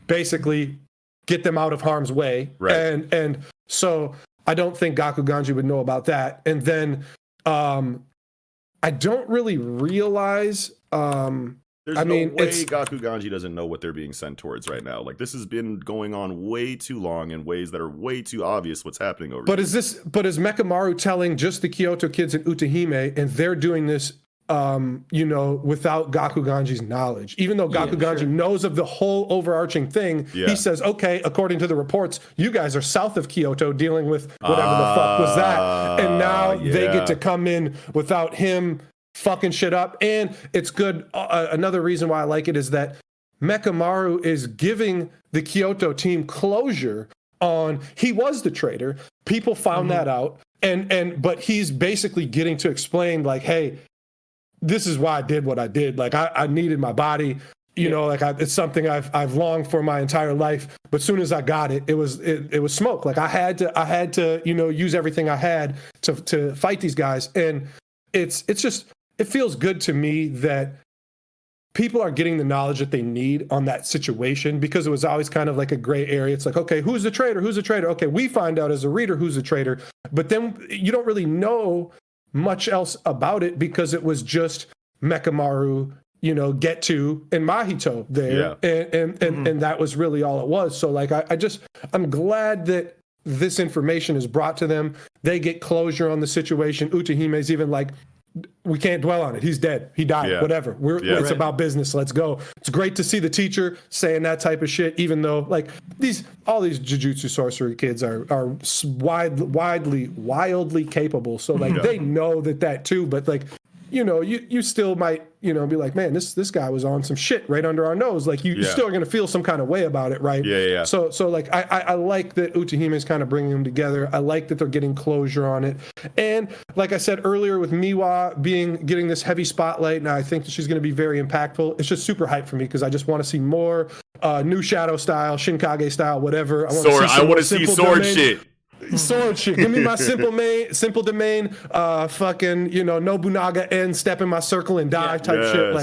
basically get them out of harm's way, right? And so I don't think Gakuganji would know about that. And then I don't really realize. There's no way Gakuganji doesn't know what they're being sent towards right now. Like, this has been going on way too long in ways that are way too obvious what's happening over here. Is Mekamaru telling just the Kyoto kids in Utahime, and they're doing this, you know, without Gakuganji's knowledge? Even though Gakuganji knows of the whole overarching thing, he says, okay, according to the reports, you guys are south of Kyoto dealing with whatever the fuck was that. And now they get to come in without him fucking shit up. And it's good. Another reason why I like it is that Mekamaru is giving the Kyoto team closure on he was the traitor. People found that out, but he's basically getting to explain, like, hey, this is why I did what I did. Like, I needed my body, you know, like it's something I've longed for my entire life. But soon as I got it, it was smoke. Like I had to, you know, use everything I had to fight these guys. And it's just, it feels good to me that people are getting the knowledge that they need on that situation, because it was always kind of like a gray area. It's like, okay, who's the traitor? Who's the traitor? Okay, we find out as a reader who's the traitor, but then you don't really know much else about it because it was just Mekamaru, you know, Getu and Mahito there. And that was really all it was. So like, I'm glad that this information is brought to them. They get closure on the situation. Utahime's even like, we can't dwell on it. He's dead. He died. Whatever. It's about business. Let's go. It's great to see the teacher saying that type of shit, even though like all these Jujutsu sorcery kids are wildly capable. So like they know that too, but like, you know, you still might, you know, be like, man, this guy was on some shit right under our nose. Like you still are going to feel some kind of way about it, right? Yeah. So like I like that Utahime is kind of bringing them together. I like that they're getting closure on it. And like I said earlier, with Miwa getting this heavy spotlight, and I think that she's going to be very impactful. It's just super hype for me because I just want to see more new Shadow style, Shinkage style, whatever. I want to see sword shit. Sword shit. Give me my simple domain, fucking, you know, Nobunaga and step in my circle and die type shit.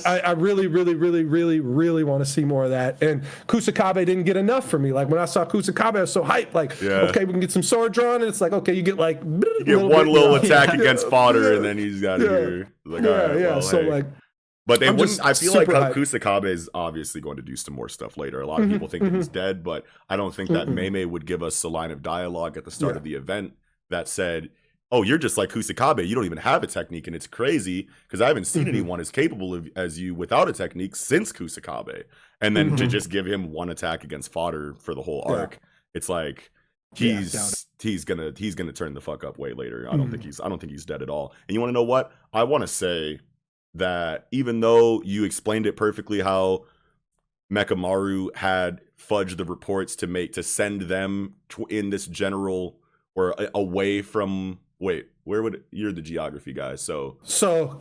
I really, really, really, really, really want to see more of that. And Kusakabe didn't get enough for me. Like when I saw Kusakabe, I was so hyped. Like, okay, we can get some sword drawn, and it's like, okay, you get like one little attack against fodder, and then he's got here. Like, so like. But they wouldn't. I feel like Kusakabe is obviously going to do some more stuff later. A lot of people think that he's dead, but I don't think that M.A.N.G.A would give us a line of dialogue at the start of the event that said, "Oh, you're just like Kusakabe. You don't even have a technique, and it's crazy because I haven't seen anyone as capable as you without a technique since Kusakabe." And then to just give him one attack against fodder for the whole arc, it's like he's gonna turn the fuck up way later. I don't think he's dead at all. And you want to know what? I want to say that even though you explained it perfectly how Mekamaru had fudged the reports to send them in this general or away from you're the geography guy, so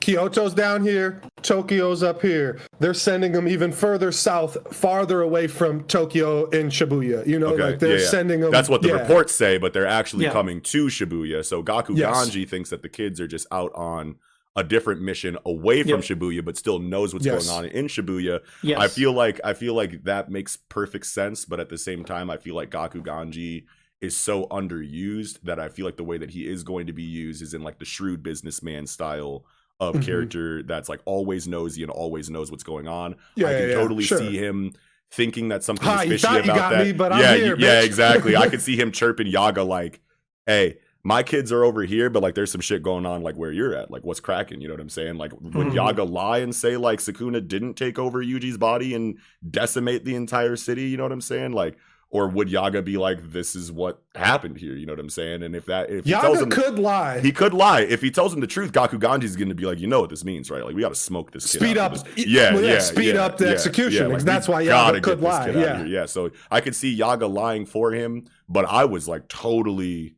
Kyoto's down here, Tokyo's up here. They're sending them even further south, farther away from Tokyo and Shibuya. You know, like they're sending them. That's what the reports say, but they're actually coming to Shibuya. So Gakuganji thinks that the kids are just out on a different mission away from Shibuya, but still knows what's going on in Shibuya. I feel like that makes perfect sense, but at the same time, I feel like Gakuganji is so underused that I feel like the way that he is going to be used is in like the shrewd businessman style of character that's like always nosy and always knows what's going on. I can totally see him thinking that something is fishy about that. Me, but I'm here, exactly. I could see him chirping Yaga like, hey, my kids are over here, but like there's some shit going on like where you're at, like what's cracking, you know what I'm saying? Like would Yaga lie and say like Sukuna didn't take over Yuji's body and decimate the entire city, you know what I'm saying? Like, or would Yaga be like, this is what happened here, you know what I'm saying? And if Yaga he tells him, could lie. He could lie. If he tells him the truth, Gakuganji's gonna be like, you know what this means, right? Like we gotta smoke this kid. Speed up up the execution. Like, that's why Yaga could lie. So I could see Yaga lying for him, but I was like totally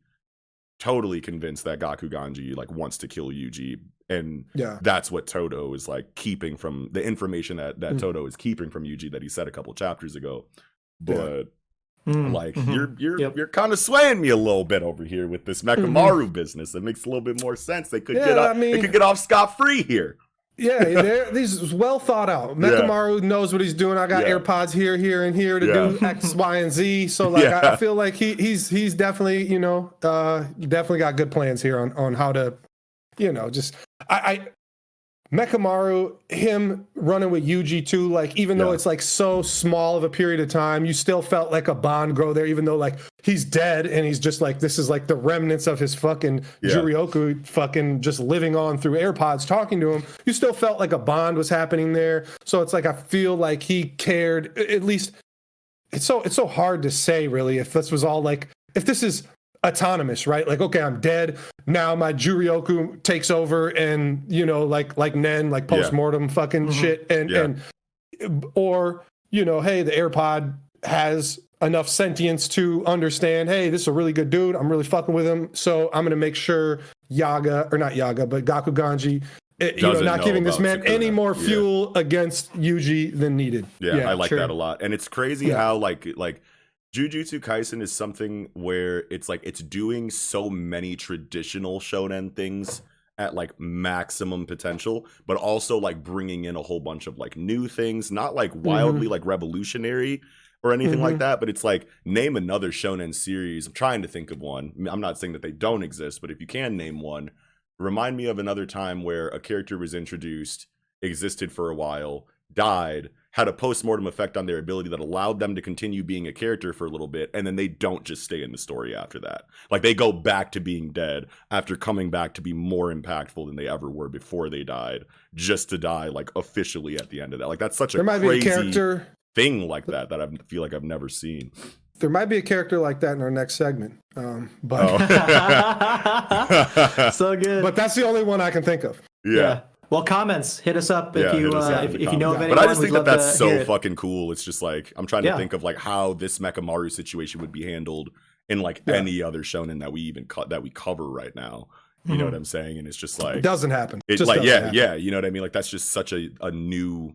convinced that Gakuganji like wants to kill Yuji, and that's what Todo is like keeping from the information that Todo is keeping from Yuji that he said a couple chapters ago. But Like you're kind of swaying me a little bit over here with this Mechamaru business. It makes a little bit more sense. They could they could get off scot-free here. Yeah, these is well thought out. Mechamaru knows what he's doing. I got AirPods here, and here to do X, Y, and Z. So like I feel like he's definitely, definitely got good plans here on how to, just Mechamaru, him running with Yuji too, like even though it's like so small of a period of time, you still felt like a bond grow there, even though like he's dead and he's just like, this is like the remnants of his fucking Juryoku fucking just living on through AirPods talking to him. You still felt like a bond was happening there. So it's like, I feel like he cared, at least it's so hard to say really if this was all like, if this is autonomous, right? Like, okay, I'm dead. Now my Juryoku takes over and, like Nen, like post-mortem fucking shit. Or, hey, the AirPod has enough sentience to understand, hey, this is a really good dude. I'm really fucking with him. So I'm going to make sure Gaku Ganji, not giving this man any more fuel against Yuji than needed. Yeah, I like that a lot. And it's crazy how like Jujutsu Kaisen is something where it's like it's doing so many traditional shonen things at like maximum potential, but also like bringing in a whole bunch of like new things, not like wildly like revolutionary or anything like that, but it's like name another shonen series. I'm trying to think of one. I'm not saying that they don't exist, but if you can name one, remind me of another time where a character was introduced, existed for a while, died, had a post-mortem effect on their ability that allowed them to continue being a character for a little bit, and then they don't just stay in the story after that. Like, they go back to being dead after coming back to be more impactful than they ever were before they died, just to die, like, officially at the end of that. Like, that's such a crazy thing like that I feel like I've never seen. There might be a character like that in our next segment, so good. But that's the only one I can think of. Yeah. Well, comments, hit us up if you know of anyone. But I just think that's so fucking cool. It's just like I'm trying to think of like how this Mechamaru situation would be handled in like any other shonen that we even that we cover right now. You know what I'm saying? And it's just like it doesn't happen. It's like happen. You know what I mean? Like that's just such a new.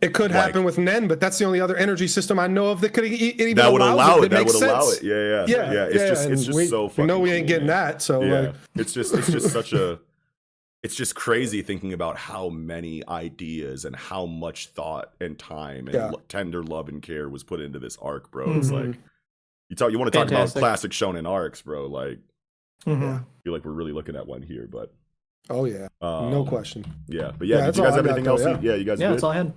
It could happen with Nen, but that's the only other energy system I know of that could even that would allow it. That would allow it. Yeah. It's just so fucking. We ain't getting that. So like, it's just such a. It's just crazy thinking about how many ideas and how much thought and time and tender love and care was put into this arc, bro. It's like you want to talk about classic shonen arcs, bro. Like, I feel like we're really looking at one here, but no question. Yeah, but did you guys have anything else? You guys. Yeah, that's all I had.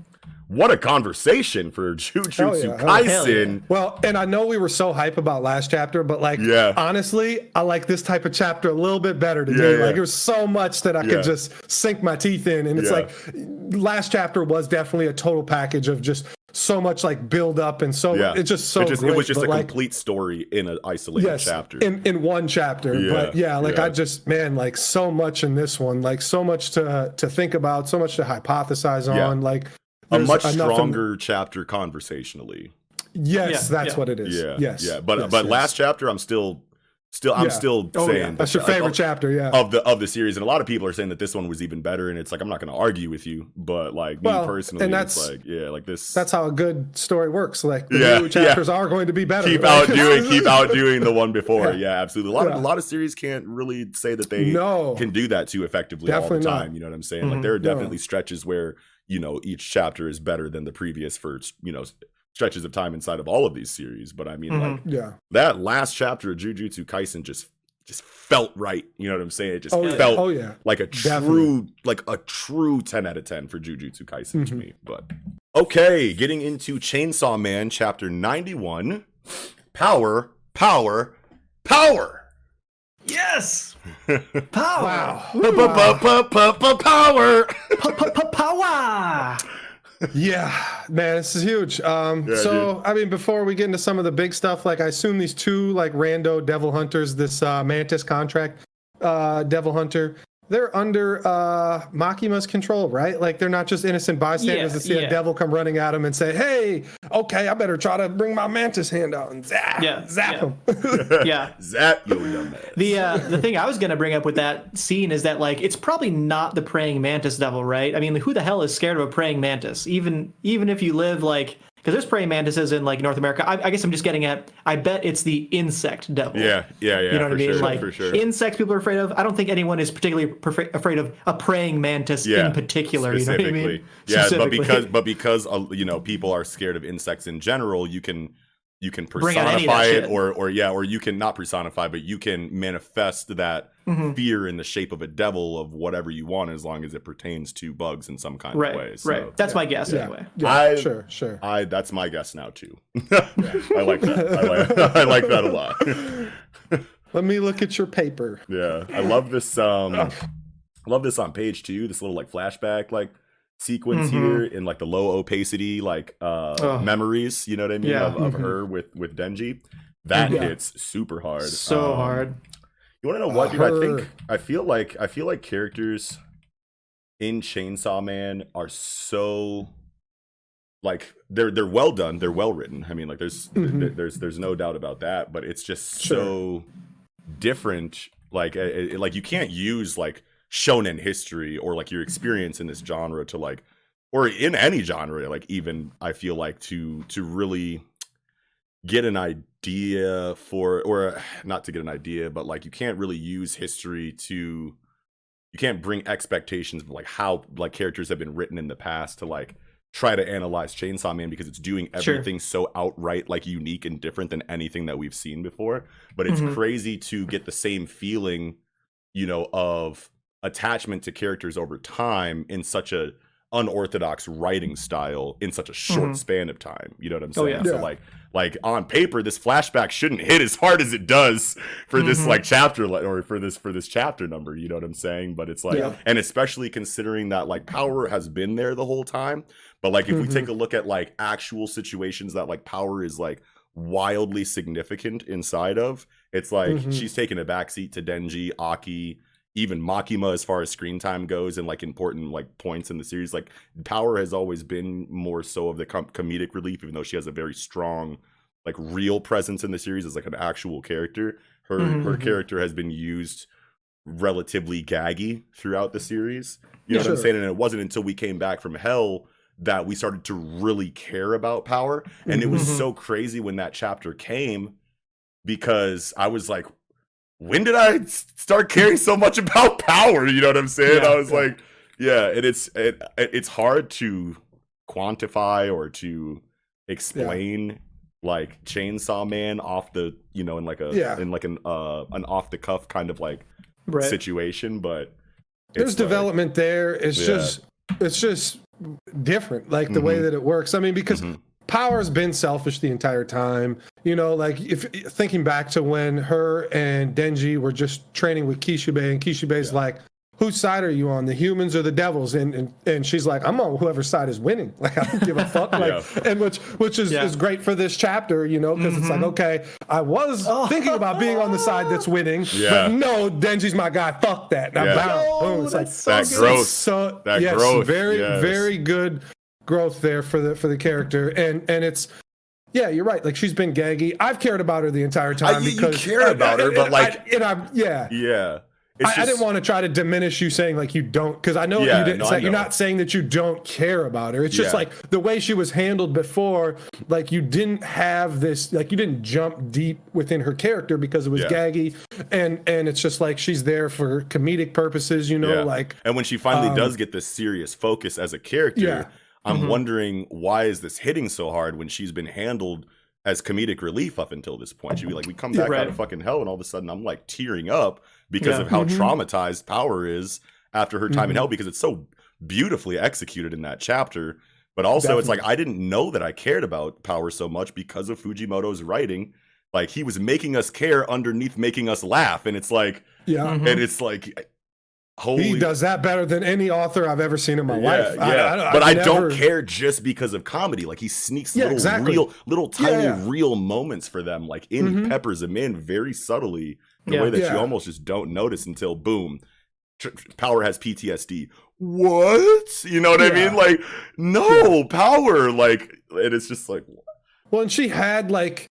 What a conversation for Jujutsu Kaisen. Well, and I know we were so hype about last chapter, but like, honestly, I like this type of chapter a little bit better to do. Like, there's so much that I could just sink my teeth in. And it's like, last chapter was definitely a total package of just so much like build up and so it's just so great. It was just a complete story in an isolated chapter. In one chapter. I just, man, like so much in this one, like so much to think about, so much to hypothesize on. Like, a much stronger chapter conversationally. Yes, that's what it is. But last chapter, I'm still saying that's your favorite chapter, of the series, and a lot of people are saying that this one was even better. And it's like I'm not going to argue with you, but like me personally, and that's, it's like like this. That's how a good story works. Like the new chapters are going to be better. Keep outdoing the one before. Yeah, absolutely. A lot of series can't really say that they can do that too effectively all the time. You know what I'm saying? Like there are definitely stretches where each chapter is better than the previous for stretches of time inside of all of these series. But I mean, that last chapter of Jujutsu Kaisen just felt right. You know what I'm saying? It just felt like a true 10 out of 10 for Jujutsu Kaisen to me. But okay, getting into Chainsaw Man chapter 91, power. Yes. Power. Power. Power. Yeah, man, this is huge. Dude. I mean, before we get into some of the big stuff, like I assume these two like rando devil hunters, this Mantis contract devil hunter, they're under Makima's control, right? Like they're not just innocent bystanders that see a devil come running at them and say, "Hey, okay, I better try to bring my Mantis hand out and zap him." Zap you, dumb man. The thing I was gonna bring up with that scene is that like it's probably not the praying mantis devil, right? I mean, who the hell is scared of a praying mantis? Even if you live like, because there's praying mantises in like North America. I guess I'm just getting at. I bet it's the insect devil. Yeah. You know what I mean? Sure, like for sure. Insects people are afraid of. I don't think anyone is particularly afraid of a praying mantis in particular. You know what I mean? Yeah, but because you know, people are scared of insects in general, you can personify it or you can not personify, but you can manifest that fear in the shape of a devil of whatever you want, as long as it pertains to bugs in some kind of way. So, right. That's my guess anyway. Yeah, sure. That's my guess now too. I like that. I like that a lot. Let me look at your paper. Yeah, I love this. I love this on page 2. This little like flashback like sequence here in like the low opacity like memories. You know what I mean of her with Denji. That hits super hard. So hard. You want to know what, dude? I feel like characters in Chainsaw Man are so like they're well done, they're well written. I mean, like there's no doubt about that. But it's just so different. Like like you can't use like shonen history or like your experience in this genre to like, or in any genre, like even I feel like to really get an idea for, or not to get an idea, but like you can't really use history to, you can't bring expectations of like how like characters have been written in the past to like try to analyze Chainsaw Man, because it's doing everything so outright like unique and different than anything that we've seen before. But it's crazy to get the same feeling, you know, of attachment to characters over time in such a unorthodox writing style in such a short span of time. You know what I'm saying? So like on paper, this flashback shouldn't hit as hard as it does for this like chapter or for this chapter number. You know what I'm saying? But it's like, and especially considering that like Power has been there the whole time. But like if we take a look at like actual situations that like Power is like wildly significant inside of, it's like she's taking a backseat to Denji, Aki, even Makima as far as screen time goes and like important like points in the series. Like Power has always been more so of the comedic relief, even though she has a very strong like real presence in the series as like an actual character. Her character has been used relatively gaggy throughout the series. You know what I'm saying? And it wasn't until we came back from Hell that we started to really care about Power. And it was so crazy when that chapter came, because I was like, when did I start caring so much about Power? You know what I'm saying? I was like, and it's hard to quantify or to explain like Chainsaw Man off the, you know, in like a in like an off the cuff kind of like situation, but there's development there. It's just different, like the way that it works. I mean, because Power's been selfish the entire time, you know, like if thinking back to when her and Denji were just training with Kishibe, and Kishibe's like, whose side are you on, the humans or the devils? And she's like, I'm on whoever's side is winning. Like, I don't give a fuck. Like, and which is great for this chapter, you know, because it's like, okay, I was thinking about being on the side that's winning, but no, Denji's my guy. Fuck that. And I'm out. Boom. It's like that growth. So growth. Very good growth there for the character, and it's you're right, like she's been gaggy. I've cared about her the entire time because you care about her, but like I didn't want to try to diminish you saying like you don't, because I know you didn't. No, you're not saying that you don't care about her. It's just like the way she was handled before. Like you didn't have this, like you didn't jump deep within her character because it was gaggy, and it's just like she's there for comedic purposes, you know. Like, and when she finally does get this serious focus as a character, I'm wondering, why is this hitting so hard when she's been handled as comedic relief up until this point? She'd be like, we come back out of fucking Hell, and all of a sudden I'm like tearing up because of how traumatized Power is after her time in Hell, because it's so beautifully executed in that chapter. But also it's like, I didn't know that I cared about Power so much because of Fujimoto's writing. Like, he was making us care underneath making us laugh. And it's like, and it's like, he does that better than any author I've ever seen in my life. I don't care just because of comedy. Like, he sneaks little tiny real moments for them, like he peppers them in very subtly in a way that you almost just don't notice until boom, Power has PTSD. What? You know what I mean? Like, no, Power, like, and it's just like, well, and she had like,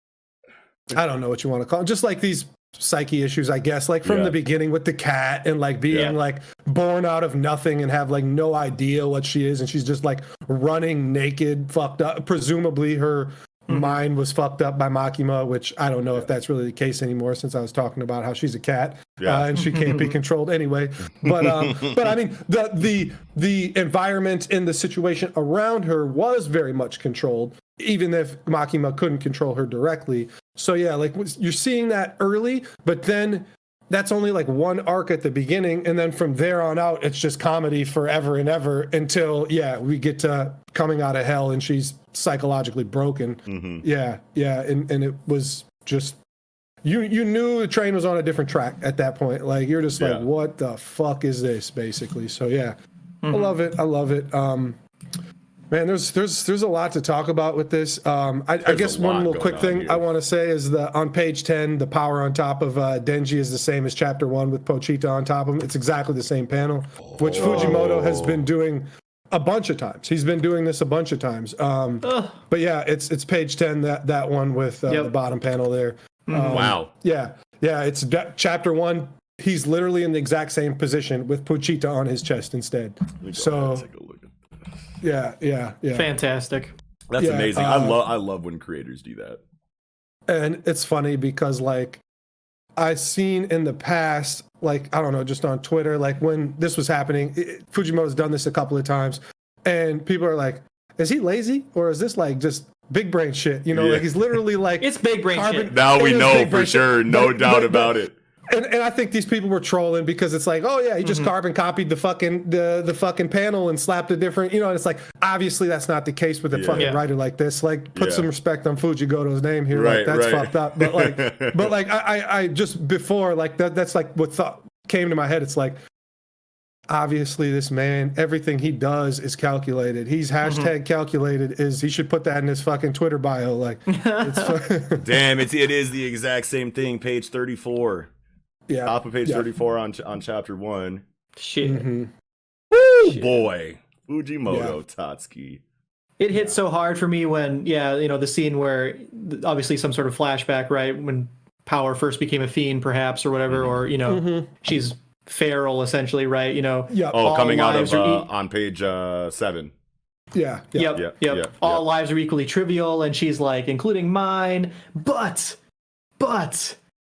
I don't know what you want to call it, just like these psyche issues, I guess, like from the beginning with the cat and like being like born out of nothing and have like no idea what she is, and she's just like running naked, fucked up. Presumably her mind was fucked up by Makima, which I don't know if that's really the case anymore, since I was talking about how she's a cat and she can't be controlled anyway. But I mean, the environment and the situation around her was very much controlled, even if Makima couldn't control her directly. So yeah, like you're seeing that early, but then that's only like one arc at the beginning, and then from there on out, it's just comedy forever and ever until we get to coming out of hell and she's psychologically broken. And it was just you knew the train was on a different track at that point. Like you're just like, what the fuck is this, basically? So I love it. Man, there's a lot to talk about with this. I guess one little quick thing I want to say is on page 10, the power on top of Denji is the same as chapter 1 with Pochita on top of him. It's exactly the same panel, which Fujimoto has been doing a bunch of times. He's been doing this a bunch of times. But yeah, it's page 10, that one with the bottom panel there. Wow. Yeah, it's chapter 1. He's literally in the exact same position with Pochita on his chest instead. So take a look at Yeah. Fantastic. That's amazing. I love when creators do that. And it's funny because like I've seen in the past, like I don't know, just on Twitter, like when this was happening, Fujimoto's done this a couple of times, and people are like, "Is he lazy or is this like just big brain shit?" You know, like he's literally like, "It's big brain shit." Now we know for sure, no doubt about it. And I think these people were trolling because it's like, oh yeah, he just carbon copied the fucking panel and slapped a different, and it's like, obviously that's not the case with a fucking writer like this. Like, put some respect on Fujigoto's name here. Right, like, that's fucked up. But like, I just before, like that's like what thought came to my head. It's like, obviously this man, everything he does is calculated. He's hashtag calculated. He should put that in his fucking Twitter bio. Like, it's damn, it is the exact same thing. Page 34. Yeah. Top of page 34 on chapter 1. Shit. Woo, boy. Fujimoto Tatsuki. It hit so hard for me when, the scene where obviously some sort of flashback, right? When Power first became a fiend, perhaps, or whatever, or, she's feral, essentially, right? Coming out of on page 7. Yeah. All lives are equally trivial, and she's like, including mine, but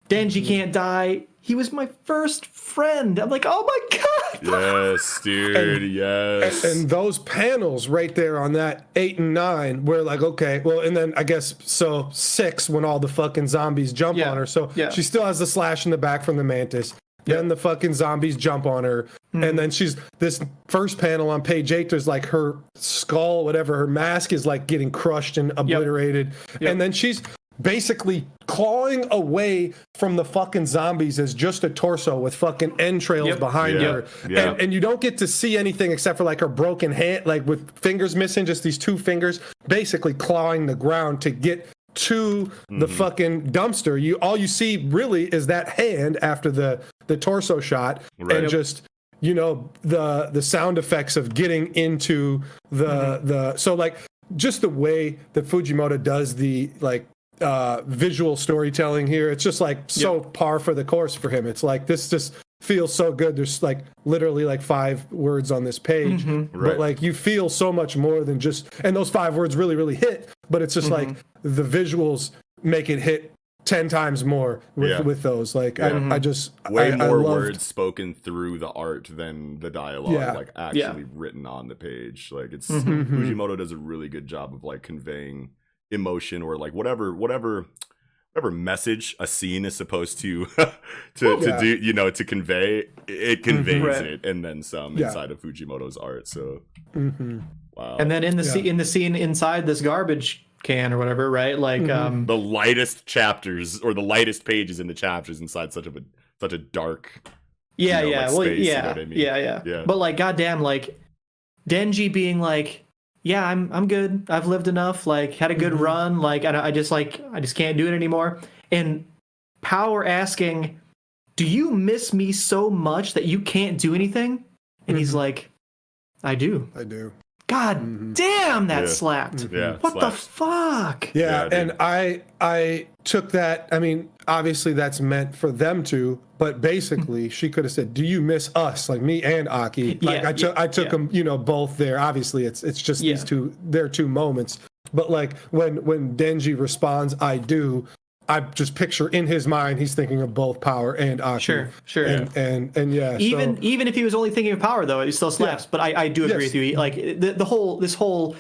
Denji can't die. He was my first friend. I'm like, oh my god. Yes, dude. Yes. And those panels right there on that 8 and 9, we're like, okay, well, and then I guess 6 when all the fucking zombies jump on her. So she still has the slash in the back from the mantis. Then the fucking zombies jump on her. And then this first panel on page 8, there's like her skull, whatever, her mask is like getting crushed and obliterated. And then she's basically clawing away from the fucking zombies as just a torso with fucking entrails behind her. And you don't get to see anything except for like her broken hand, like with fingers missing, just these 2 fingers basically clawing the ground to get to the fucking dumpster. All you see really is that hand after the torso shot, and just the sound effects of getting into the so like just the way that Fujimoto does the like visual storytelling here, it's just like so par for the course for him. It's like this just feels so good. There's like literally like 5 words on this page, but like you feel so much more than just, and those 5 words really hit, but it's just like the visuals make it hit 10 times more with those. Like I just way more words spoken through the art than the dialogue like actually written on the page. Like it's Fujimoto does a really good job of like conveying emotion or like whatever message a scene is supposed to do, to convey. It conveys it and then some inside of Fujimoto's art. So wow. And then in the scene inside this garbage can or whatever, right? Like the lightest chapters or the lightest pages in the chapters inside such a dark space, you know what I mean? Yeah. But like goddamn, like Denji being like, yeah, I'm good. I've lived enough. Like, had a good run. Like, I just can't do it anymore. And Power asking, "Do you miss me so much that you can't do anything?" And he's like, "I do. I do." God damn, that slapped. Yeah, what the fuck? Yeah, and I took that. I mean, obviously that's meant for them to, but basically she could have said, "Do you miss us?" Like me and Aki. Like I took them, both there. Obviously, it's just these two. Their two moments. But like when Denji responds, "I do." I just picture in his mind he's thinking of both Power and Aki. Sure. And yeah. Even if he was only thinking of Power, though, it still slaps. But I do agree with you. Like this whole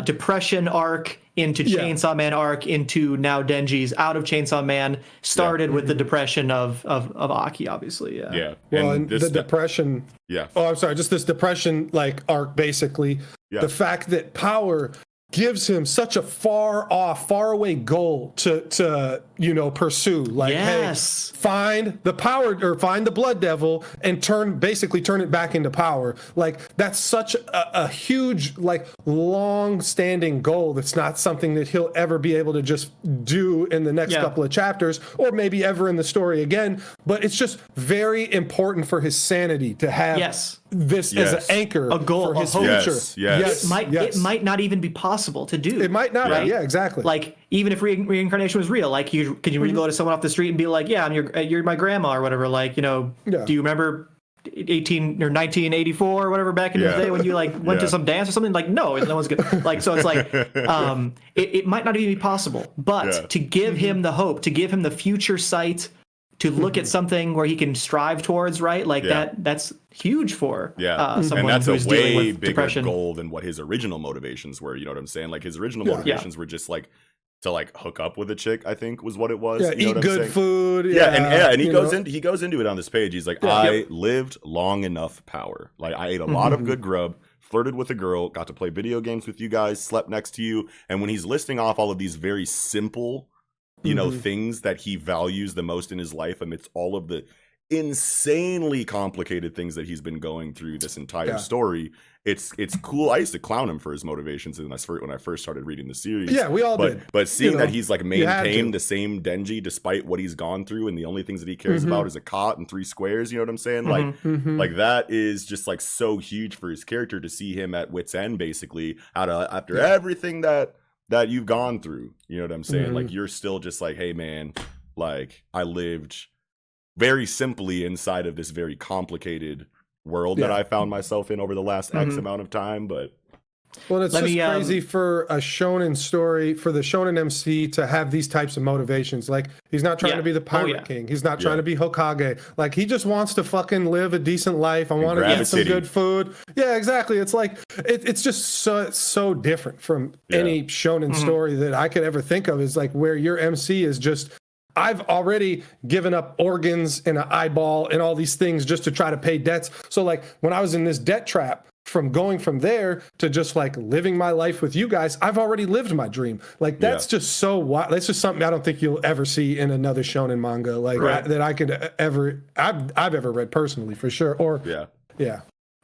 depression arc into Chainsaw Man arc into now Denji's out of Chainsaw Man started with the depression of Aki, obviously. Yeah. Well, and the depression. Yeah. Oh, I'm sorry. Just this depression like arc, basically. Yeah. The fact that Power gives him such a far away goal to pursue. Like, hey, find the power or find the blood devil and turn it back into power. Like, that's such a huge, like, long-standing goal. That's not something that he'll ever be able to just do in the next couple of chapters, or maybe ever in the story again. But it's just very important for his sanity to have this as an anchor, a goal, for his future. It might not even be possible to do. It might not. Right? Yeah, exactly. Like, even if reincarnation was real, like, could you go to someone off the street and be like, "Yeah, you're my grandma," or whatever. Like, do you remember 1984 or whatever back in the day when you like went to some dance or something? Like, no one's good. Like, so it's like, it might not even be possible, but to give him the hope, to give him the future sight, to look at something where he can strive towards, right? Like that's huge for someone and that's who's a way dealing with bigger depression. Goal than what his original motivations were. You know what I'm saying? Like, his original motivations were just like to like hook up with a chick, I think was what it was. Yeah, you know eat good food. And he goes into it on this page. He's like, I lived long enough, Power. Like, I ate a lot of good grub, flirted with a girl, got to play video games with you guys, slept next to you. And when he's listing off all of these very simple things that he values the most in his life amidst all of the insanely complicated things that he's been going through this entire story, it's cool. I used to clown him for his motivations when I first started reading the series. Yeah, we all did. But seeing that he's like maintained the same Denji despite what he's gone through, and the only things that he cares about is a cot and 3 squares, you know what I'm saying? Like that is just like so huge for his character, to see him at wit's end basically after everything that you've gone through, you know what I'm saying? Like, you're still just like, hey man, like, I lived very simply inside of this very complicated world that I found myself in over the last X amount of time. But well, it's crazy for a shonen story, for the shonen MC to have these types of motivations. Like, he's not trying to be the pirate king. He's not trying to be Hokage. Like, he just wants to fucking live a decent life. I want to eat some good food. Yeah, exactly. It's like, it's just so different from any shonen story that I could ever think of, is like where your MC is just, I've already given up organs and an eyeball and all these things just to try to pay debts. So like, when I was in this debt trap, from going from there to just like living my life with you guys, I've already lived my dream. Like, that's just so wild. That's just something I don't think you'll ever see in another shonen manga, like that I could I've ever read personally, for sure. Or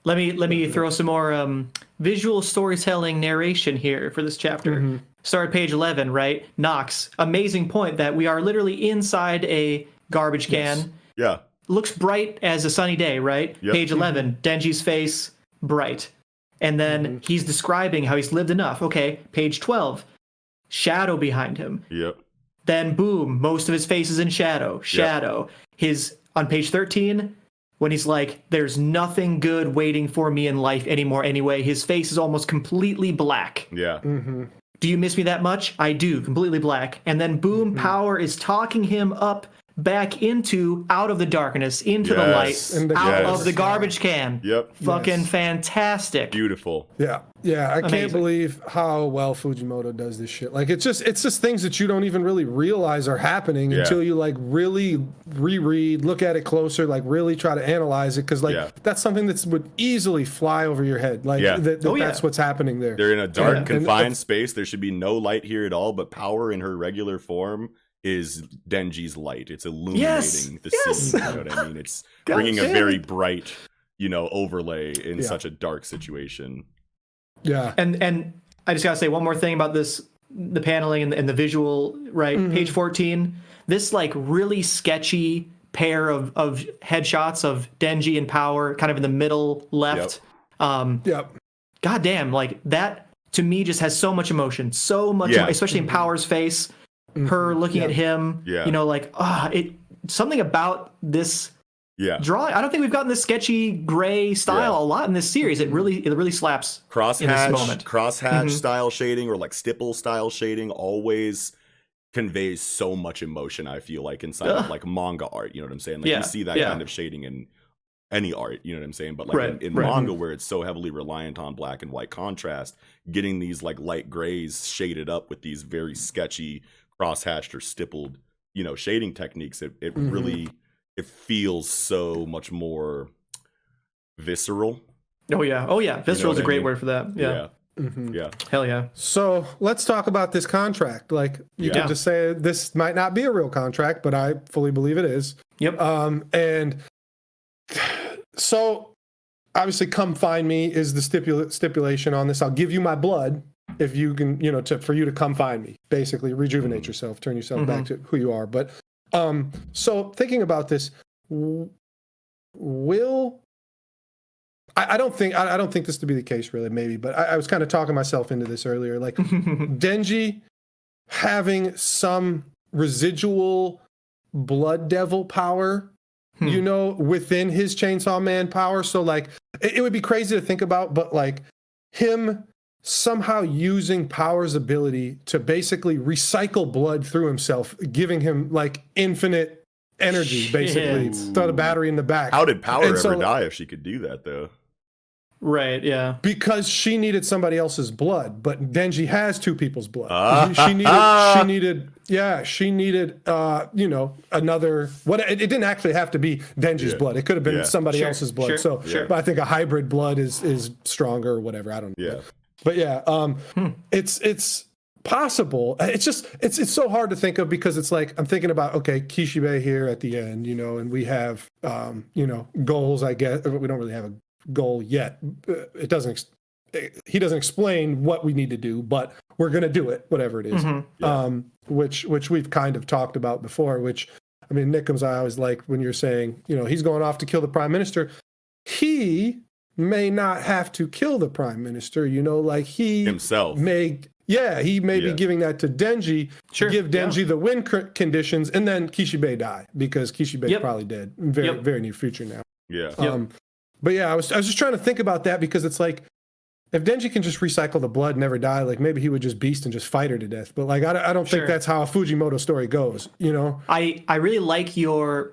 Let me throw some more visual storytelling narration here for this chapter. Start at page 11, right? Nox, amazing point that we are literally inside a garbage can. Yeah. Looks bright as a sunny day, right? Yep. Page 11, Denji's face, bright. And then he's describing how he's lived enough. Okay, page 12, shadow behind him. Yep. Then boom, most of his face is in shadow. His, on page 13, when he's like, there's nothing good waiting for me in life anymore anyway, his face is almost completely black. Yeah. Do you miss me that much? I do, completely black. And then boom, Power is talking him up back out of the darkness, into the light, out of the garbage can. Yep. Fucking fantastic. Beautiful. Yeah. I can't believe how well Fujimoto does this shit. Like, it's just things that you don't even really realize are happening until you like really reread, look at it closer, like really try to analyze it, because like that's something that would easily fly over your head. Like that's what's happening there. They're in a dark, confined space. There should be no light here at all, but Power in her regular form is Denji's light. It's illuminating the scene. You know what I mean? It's bringing a very bright, overlay in such a dark situation. Yeah. And I just gotta say one more thing about this, the paneling and the visual, right? Page 14, this like really sketchy pair of headshots of Denji and Power kind of in the middle left. goddamn, like that to me just has so much emotion, especially in Power's face, her looking at him, like something about this drawing. I don't think we've gotten this sketchy gray style a lot in this series. It really slaps. Crosshatch style shading or like stipple style shading always conveys so much emotion, I feel like, inside of like manga art. You know what I'm saying? Like you see that kind of shading in any art, you know what I'm saying? But like in manga, where it's so heavily reliant on black and white contrast, getting these like light grays shaded up with these very sketchy crosshatched or stippled, shading techniques, it really, it feels so much more visceral. Oh yeah, visceral is a great word for that. Yeah. Hell yeah. So let's talk about this contract. Like you could just say this might not be a real contract, but I fully believe it is. Yep. And so obviously come find me is the stipulation on this. I'll give you my blood if you can, for you to come find me, basically rejuvenate yourself, turn yourself back to who you are. But so thinking about this, I don't think this to be the case, really, maybe, but I was kind of talking myself into this earlier. Like Denji having some residual blood devil power, within his Chainsaw Man power. So like it would be crazy to think about, but like him somehow using Power's ability to basically recycle blood through himself, giving him like infinite energy, basically. Throw the battery in the back. How did Power ever die if she could do that, though? Right, yeah. Because she needed somebody else's blood, but Denji has two people's blood. She needed another. It didn't actually have to be Denji's blood. It could have been somebody else's blood. But I think a hybrid blood is stronger or whatever. I don't know. Yeah. But it's possible. It's so hard to think of, because it's like I'm thinking about, okay, Kishibe here at the end, and we have goals, I guess. We don't really have a goal yet. He doesn't explain what we need to do, but we're going to do it, whatever it is. Which we've kind of talked about before, which, I mean, Nickums, I always like when you're saying, he's going off to kill the prime minister. He may not have to kill the prime minister, like he himself he may be giving that to Denji, give Denji the win conditions, and then Kishibe die, because Kishibe's probably dead in very near future now. But I was just trying to think about that, because it's like, if Denji can just recycle the blood and never die, like maybe he would just beast and just fight her to death. But like I don't think that's how a Fujimoto story goes, I really like your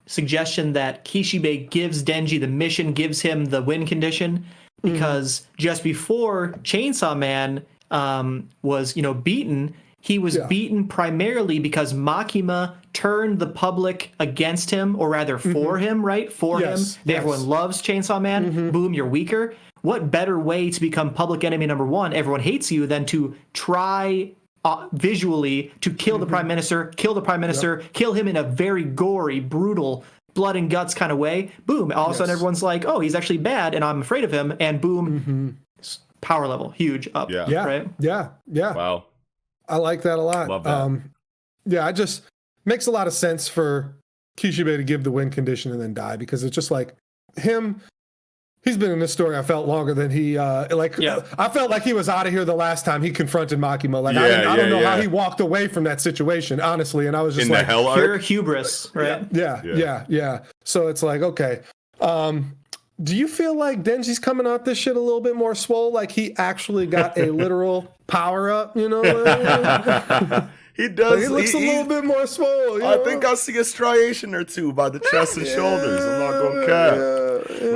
suggestion that Kishibe gives Denji the mission, gives him the win condition, because just before Chainsaw Man was beaten, he was beaten primarily because Makima turned the public against him, or rather for him, right? For him. Everyone loves Chainsaw Man. Boom, you're weaker. What better way to become public enemy number one, everyone hates you, than to try visually to kill the prime minister, kill him in a very gory, brutal, blood and guts kind of way. Boom, all of a sudden everyone's like, oh, he's actually bad and I'm afraid of him, and boom, power level huge up. Right? Yeah. Wow. I like that a lot. Love that. It just makes a lot of sense for Kishibe to give the win condition and then die, because it's just like him. He's been in this story, I felt, longer than he, I felt like he was out of here the last time he confronted Makima. Like, I don't know how he walked away from that situation, honestly. And I was just like, pure hubris, right? Yeah. So it's like, okay. Do you feel like Denji's coming out this shit a little bit more swole? Like he actually got a literal power up, He does. Like he looks a little bit more swole. I think I see a striation or two by the chest and shoulders. I'm not going to cap.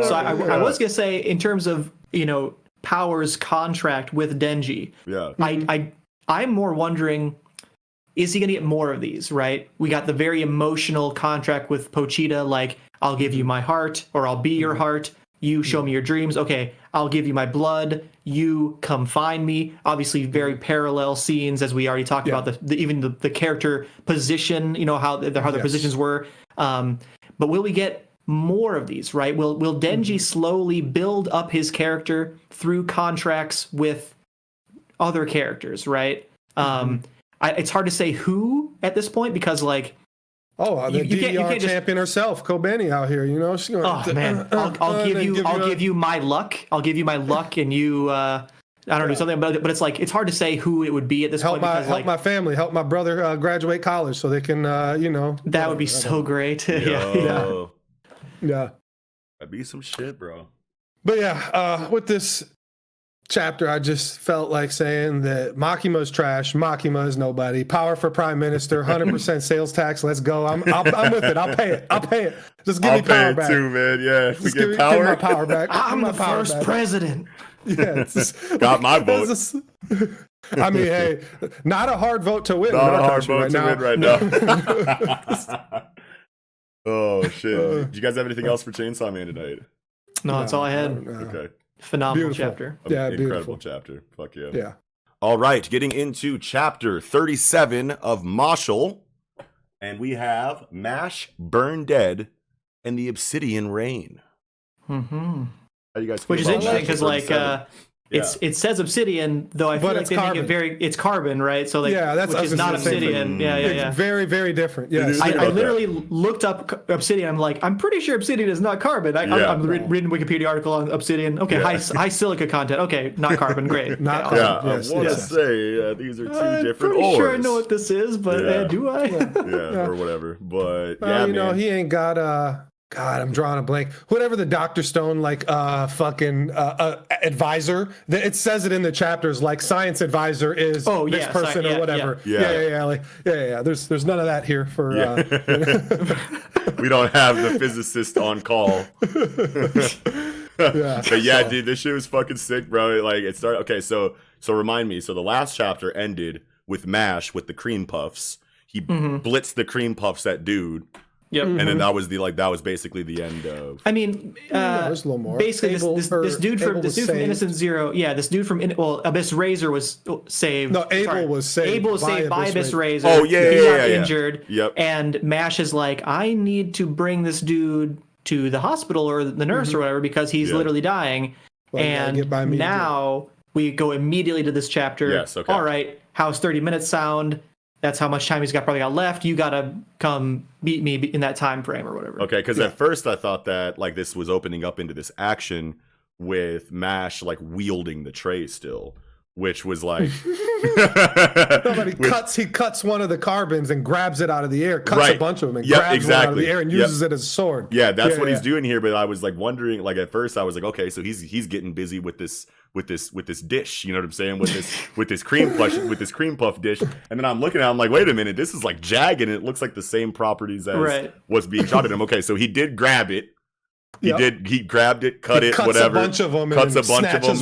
So I was going to say, in terms of, Power's contract with Denji, I'm more wondering, is he going to get more of these, right? We got the very emotional contract with Pochita, like, I'll give you my heart, or I'll be your heart. You show me your dreams. Okay, I'll give you my blood. You come find me. Obviously, very parallel scenes, as we already talked about. Even the character position, how their positions were. But will we get more of these? Right? Will Denji slowly build up his character through contracts with other characters? Right? It's hard to say who at this point, because like Oh, the DDR champion herself, Kobeni out here. You know, she's going. Oh man, I'll give you my luck. I'll give you my luck, and you. I don't do something, but it's like it's hard to say who it would be at this point. Help my family, help my brother graduate college so they can, you know. That would be so great. Yeah. That'd be some shit, bro. But yeah, with this chapter, I just felt like saying that Makima's trash. Makima is nobody. Power for prime minister. 100% sales tax. Let's go. I'm with it. I'll pay it. Just give me power back. I'll pay it too, man. Yeah, just give me my power back. I'm the first president. Yeah, got my vote. I mean, hey, not a hard vote to win. Not a hard vote to win right now. Oh shit! Did you guys have anything else for Chainsaw Man tonight? No, that's all I had. Okay. Phenomenal chapter. Yeah, incredible chapter. Fuck yeah. Yeah. All right, getting into chapter 37 of Mashle, and we have Mash, Burn Dead, and the Obsidian Rain. Mm-hmm. How you guys feel? Which is about interesting because because it says obsidian, though I feel like they make it it's carbon, right? So like that's which is not obsidian. Yeah. Very, very different. Yeah. I literally looked up obsidian. I'm like, I'm pretty sure obsidian is not carbon. I'm reading a Wikipedia article on obsidian. Okay, high silica content. Okay, not carbon. Great. Not carbon. I want to say these are two different pretty ores. sure I know what this is, but do I? Or whatever. But yeah, you know, he ain't got God, I'm drawing a blank. Whatever the Dr. Stone fucking advisor. It says it in the chapters, like science advisor is this person or whatever. Yeah. There's none of that here for. We don't have the physicist on call. But yeah, dude, this shit was fucking sick, bro. Like it started. Okay, so remind me. So the last chapter ended with Mash with the cream puffs. He blitzed the cream puffs at dude. Yep. And then that was basically the end of. I mean, there's a little more. Basically, this dude from Innocent Zero, this dude from Abyss Razor was saved. No, Abel was saved. Abel was saved by Abyss Razor. Oh yeah, he got injured. Yep. And Mash is like, I need to bring this dude to the hospital or the nurse or whatever because he's literally dying. Well, and now we go immediately to this chapter. Yes. Okay. All right. How's 30 minutes sound? That's how much time he's probably got left. You gotta come beat me in that time frame or whatever. Okay, because at first I thought that like this was opening up into this action with Mash like wielding the tray still, which was like he cuts one of the carbons and grabs it out of the air, cuts a bunch of them and grabs one out of the air and uses it as a sword. Yeah, that's what he's doing here. But I was like wondering, like at first I was like, okay, so he's getting busy with this dish, you know what I'm saying? With this cream puff dish. And then I'm looking at it, I'm like, wait a minute, this is like jagged and it looks like the same properties as what's being shot at him. Okay, so he did grab it. He grabbed it, cut it, whatever. Cuts a bunch of them, snatches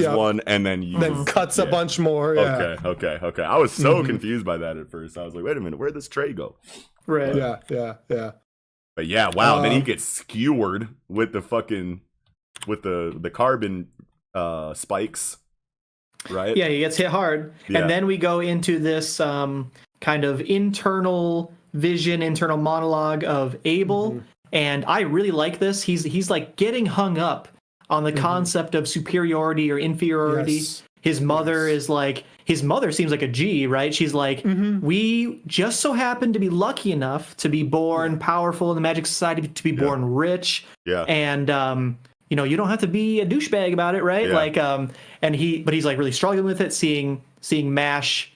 one, and then cuts a bunch more. Yeah. Okay. I was so confused by that at first. I was like, wait a minute, where'd this tray go? Right. Yeah. But yeah, wow. Then he gets skewered with the fucking the carbon spikes. Right. Yeah, he gets hit hard, and then we go into this kind of internal monologue of Abel. And I really like this. He's like getting hung up on the concept of superiority or inferiority. Yes. His mother seems like a G, right? She's like, we just so happen to be lucky enough to be born powerful in the Magic Society, to be born rich. Yeah. And you don't have to be a douchebag about it, right? Yeah. But he's like really struggling with it, seeing Mash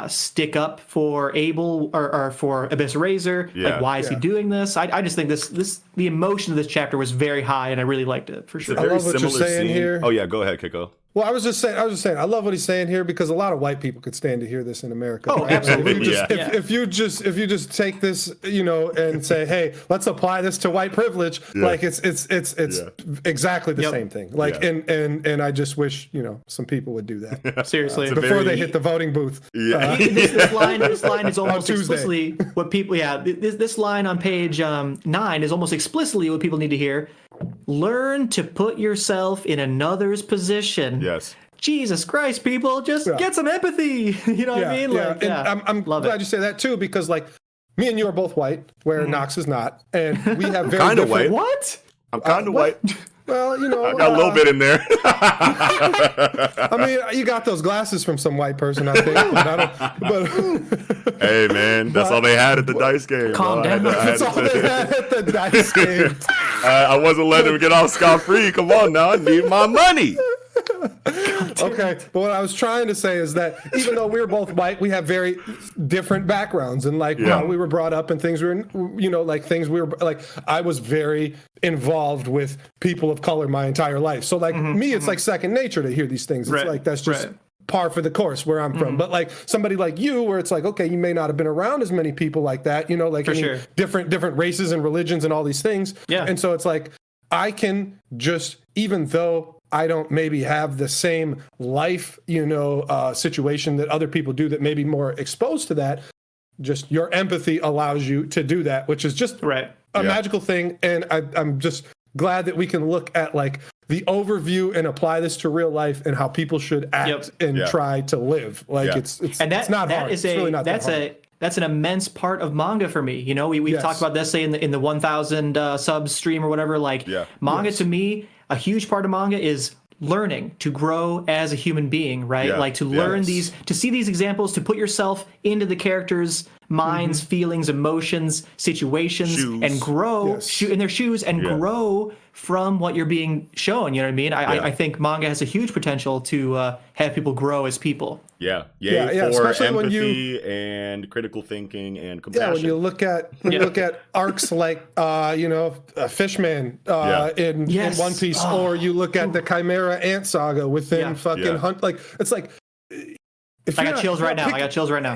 stick up for Abel or for Abyss Razor. Like, why is he doing this? I just think the emotion of this chapter was very high, and I really liked it for sure. I love what you're saying here. Oh yeah, go ahead, Kiko. Well, I was just saying, I love what he's saying here because a lot of white people could stand to hear this in America. Oh, absolutely. If you just take this, and say, hey, let's apply this to white privilege, like it's exactly the same thing. Like, and I just wish, some people would do that. Seriously. Before they hit the voting booth. Yeah. This line is almost explicitly what people, this line on page 9 is almost explicitly what people need to hear. Learn to put yourself in another's position. Yes. Jesus Christ, people, just get some empathy. You know what I mean? Like, I'm glad you say that too, because like me and you are both white, where Knox is not, and we have very kind of different. white. What? I'm kind of white. Well, you know, I got a little bit in there. I mean, you got those glasses from some white person, I think. But hey, man, that's all they had at the dice game. Calm down. that's all they had at the dice game. I wasn't letting him get off scot-free. Come on now, I need my money. Okay, but what I was trying to say is that even though we're both white, we have very different backgrounds and like how we were brought up and things we were, you know, like things we were like. I was very involved with people of color my entire life, so like me, it's like second nature to hear these things. It's like that's just par for the course where I'm from. But like somebody like you, where it's like, okay, you may not have been around as many people like that, you know, like different races and religions and all these things. Yeah, and so it's like I can just, even though I don't maybe have the same life, you know, situation that other people do that may be more exposed to that. Just your empathy allows you to do that, which is just a magical thing. And I'm just glad that we can look at like the overview and apply this to real life and how people should act and try to live. Like it's not hard. It's really not that hard. That's an immense part of manga for me. You know, we've talked about this, say in the 1,000 subs stream or whatever. Like manga to me, a huge part of manga is learning to grow as a human being, right? Like to learn these, to see these examples, to put yourself into the characters' minds, feelings, emotions, situations, and grow in their shoes and grow from what you're being shown. You know what I mean? I think manga has a huge potential to have people grow as people. For especially empathy when and critical thinking and compassion. Yeah, when you look at arcs like Fishman in One Piece, or you look at the Chimera Ant Saga within fucking Hunt. Like it's like. I got chills right now.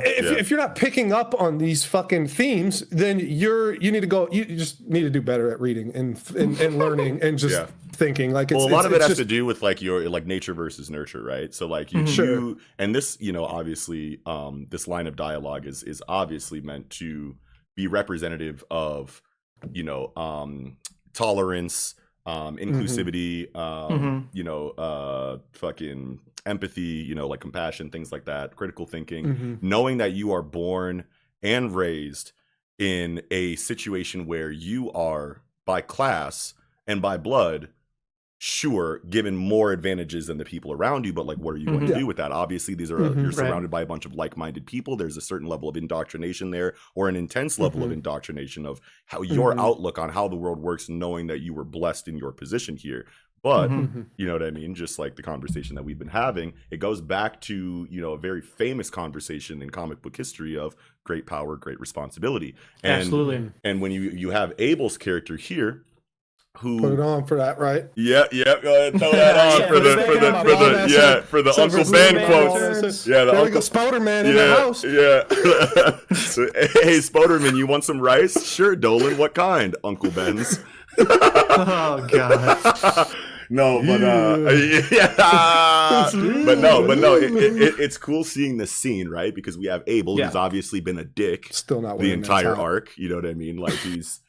If you're not picking up on these fucking themes, then you need to go. You just need to do better at reading and learning and just thinking. Like it's, a lot of it has to do with like your like nature versus nurture, right? So like you and this, you know, obviously, this line of dialogue is obviously meant to be representative of, you know, tolerance, inclusivity, you know, fucking empathy, you know, like compassion, things like that, critical thinking, knowing that you are born and raised in a situation where you are by class and by blood, sure, given more advantages than the people around you, but like, what are you going to do with that? Obviously, these are you're surrounded by a bunch of like-minded people. There's a certain level of indoctrination there, or an intense level of indoctrination of how your outlook on how the world works, knowing that you were blessed in your position here. But, you know what I mean? Just like the conversation that we've been having, it goes back to, you know, a very famous conversation in comic book history of great power, great responsibility. And, absolutely. And when you have Abel's character here, who put it on for that, right? Yeah, go ahead, throw that on for the Uncle Ben quotes. Yeah, the Uncle Spoderman in the house. Yeah. So, hey, Spoderman, you want some rice? Sure, Dolan. What kind? Uncle Ben's. Oh God. No, but it's cool seeing this scene, right? Because we have Abel, who's obviously been a dick still not the entire arc. You know what I mean? Like he's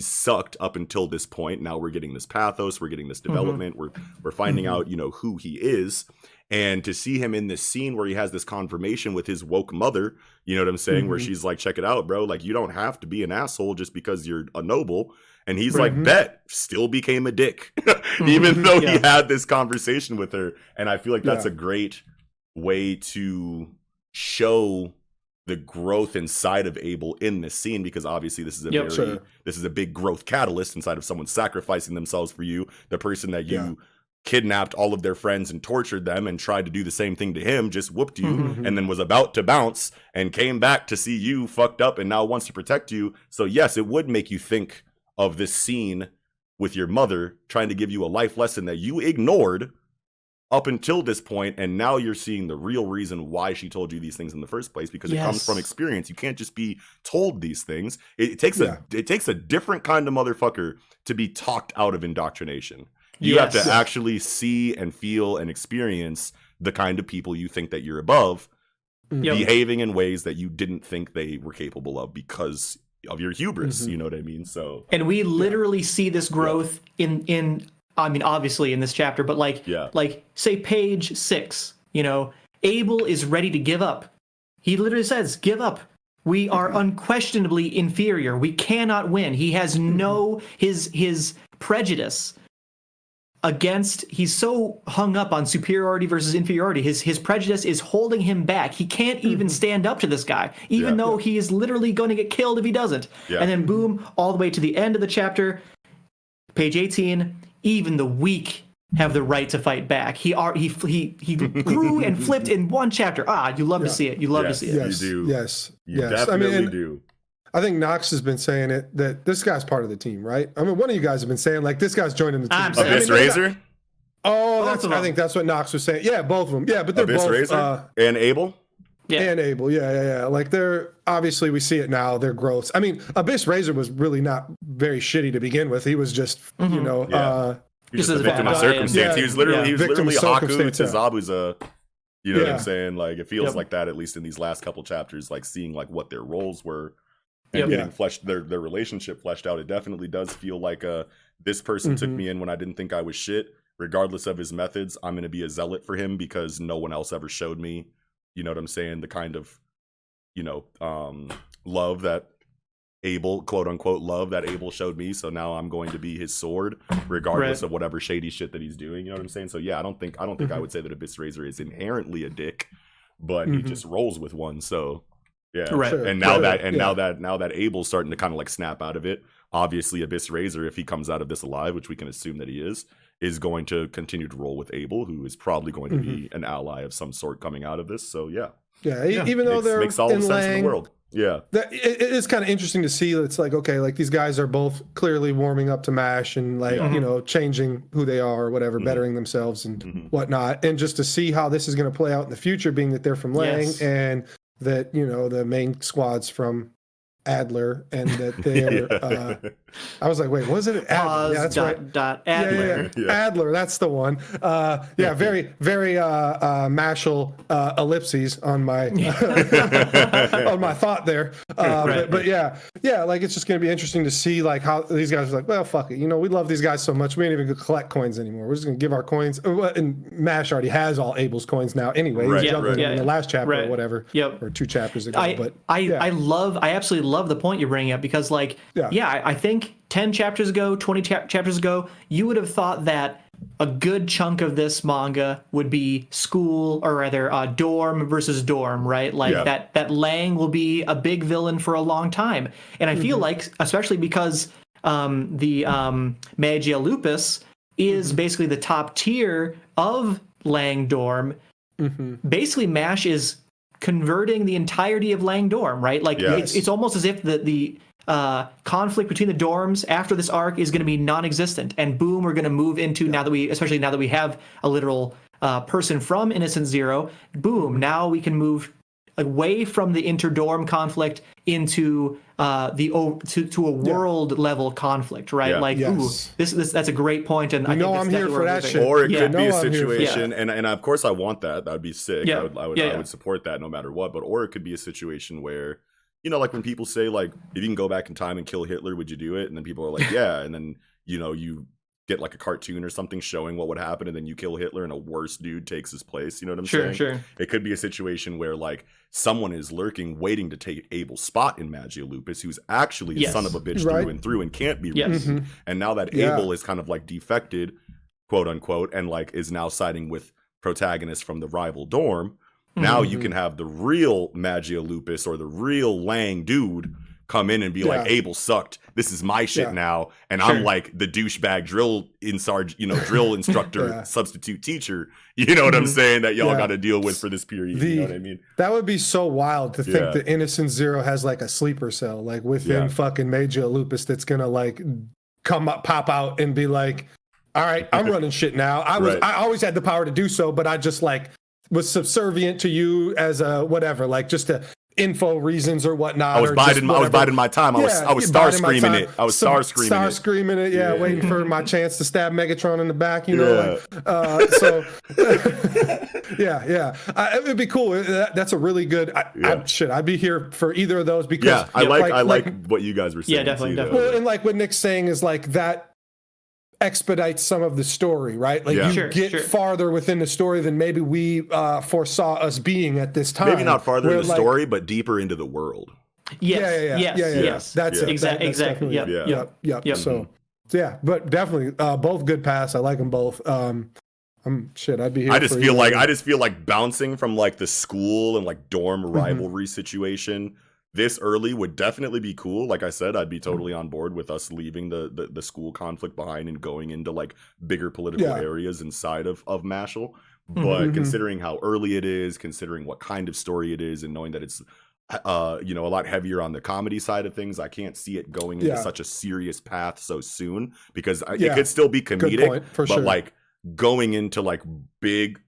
sucked up until this point. Now we're getting this pathos, we're getting this development, we're finding out, you know, who he is. And to see him in this scene where he has this confirmation with his woke mother, you know what I'm saying? Where she's like, check it out, bro. Like, you don't have to be an asshole just because you're a noble. And he's like, bet, still became a dick, even though he had this conversation with her. And I feel like that's a great way to show the growth inside of Abel in this scene, because obviously this is this is a big growth catalyst inside of someone sacrificing themselves for you, the person that you kidnapped all of their friends and tortured them and tried to do the same thing to him, just whooped you and then was about to bounce and came back to see you fucked up and now wants to protect you. So yes, it would make you think of this scene with your mother trying to give you a life lesson that you ignored up until this point, and now you're seeing the real reason why she told you these things in the first place, because it comes from experience. You can't just be told these things. It takes a different kind of motherfucker to be talked out of indoctrination. You have to actually see and feel and experience the kind of people you think that you're above behaving in ways that you didn't think they were capable of because of your hubris. You know what I mean? So, and we literally see this growth in I mean, obviously in this chapter, but like say page 6, you know, Abel is ready to give up. He literally says, give up. We are unquestionably inferior. We cannot win. He has no his prejudice against. He's so hung up on superiority versus inferiority. His prejudice is holding him back. He can't even stand up to this guy, even though he is literally going to get killed if he doesn't. Yeah. And then boom, all the way to the end of the chapter, page 18. Even the weak have the right to fight back. He grew and flipped in one chapter. You love to see it. You love to see it. Yes, you do. Yes, you definitely do. I think Nox has been saying it, that this guy's part of the team, right? I mean, one of you guys have been saying, like, this guy's joining the team. Abyss Razor? I think that's what Nox was saying. Yeah, both of them. Yeah, but they're Abyss both. Razor? And Abel? Yeah. And Abel, yeah. Like, they're, obviously, we see it now, their growths. I mean, Abyss Razor was really not very shitty to begin with. He was just, you know... He's just a victim of circumstance. Yeah. He was literally Haku to Zabuza. You know what I'm saying? Like, it feels like that, at least in these last couple chapters, like seeing like what their roles were and getting fleshed, their relationship fleshed out. It definitely does feel like this person took me in when I didn't think I was shit. Regardless of his methods, I'm going to be a zealot for him because no one else ever showed me, you know what I'm saying, the kind of, you know, love that Abel, quote unquote, love that Abel showed me. So now I'm going to be his sword, regardless of whatever shady shit that he's doing. You know what I'm saying? So yeah, I don't think I would say that Abyss Razor is inherently a dick, but he just rolls with one. So yeah, right. And now now that Abel's starting to kind of like snap out of it, obviously Abyss Razor, if he comes out of this alive, which we can assume that he is going to continue to roll with Abel, who is probably going to be an ally of some sort coming out of this. So yeah, even though they're makes all the sense in the world. Yeah, it is kind of interesting to see that it's like, okay, like these guys are both clearly warming up to MASH and like, you know, changing who they are or whatever, bettering themselves and whatnot. And just to see how this is going to play out in the future, being that they're from Lang and that, you know, the main squad's from Adler and that they're I was like, wait, was it Adler? Yeah, that's right. Adler. Adler, that's the one. Very Mashle ellipses on my on my thought there. But yeah, like it's just gonna be interesting to see like how these guys are like, well, fuck it, you know, we love these guys so much, we ain't even gonna collect coins anymore. We're just gonna give our coins. And Mash already has all Abel's coins now anyway. He's jumping in the last chapter or whatever, or 2 chapters ago. I absolutely love the point you're bringing up because like I think 10 chapters ago, 20 chapters ago, you would have thought that a good chunk of this manga would be school, or rather dorm versus dorm, right? Like that Lang will be a big villain for a long time. And I feel like, especially because the M.A.N.G.A lupus is basically the top tier of Lang dorm, basically MASH is converting the entirety of Lang dorm, right? Like it's almost as if the conflict between the dorms after this arc is going to be non-existent, and boom, we're going to move into now that we have a literal person from Innocent Zero. Boom, now we can move away from the interdorm conflict into to a world level conflict, right? Like, that's a great point, and I think I'm here for that shit. Or it could be a situation, and of course I want that. That would be sick. I would support that no matter what. But or it could be a situation where, you know, like when people say like, if you can go back in time and kill Hitler, would you do it? And then people are like, yeah. And then, you know, you get like a cartoon or something showing what would happen, and then you kill Hitler and a worse dude takes his place. You know what I'm saying? Sure. It could be a situation where like someone is lurking, waiting to take Abel's spot in M.A.N.G.A lupus, who's actually a son of a bitch through and through and can't be removed. And now that Abel is kind of like defected, quote unquote, and like is now siding with protagonists from the rival dorm, now you can have the real M.A.N.G.A lupus or the real Lang dude come in and be like, Abel sucked. This is my shit now, and I'm like the douchebag drill instructor, substitute teacher. You know what I'm saying? That y'all got to deal with for this period. You know what I mean? That would be so wild to think that Innocent Zero has like a sleeper cell, like within fucking M.A.N.G.A lupus, that's gonna like pop out and be like, all right, I'm running shit now. I always had the power to do so, but I just like was subservient to you as a whatever, like just to info reasons or whatnot. I was biding my time. I was star screaming it. I was star screaming it. Waiting for my chance to stab Megatron in the back. You know, so it would be cool. That's a really good. I'd be here for either of those because I like what you guys were saying. Yeah, definitely. Well, and like what Nick's saying is like that expedites some of the story, right? Like you get farther within the story than maybe we foresaw us being at this time. Maybe not farther in the story, but deeper into the world. Yes. That's it. Exactly. Yep. So yeah, but definitely both good pass. I like them both. I'd be here. I just feel like bouncing from like the school and like dorm rivalry situation this early would definitely be cool. Like I said, I'd be totally on board with us leaving the school conflict behind and going into like bigger political areas inside of Mashle. But considering how early it is, considering what kind of story it is, and knowing that it's a lot heavier on the comedy side of things, I can't see it going into such a serious path so soon, because it could still be comedic, but like going into like big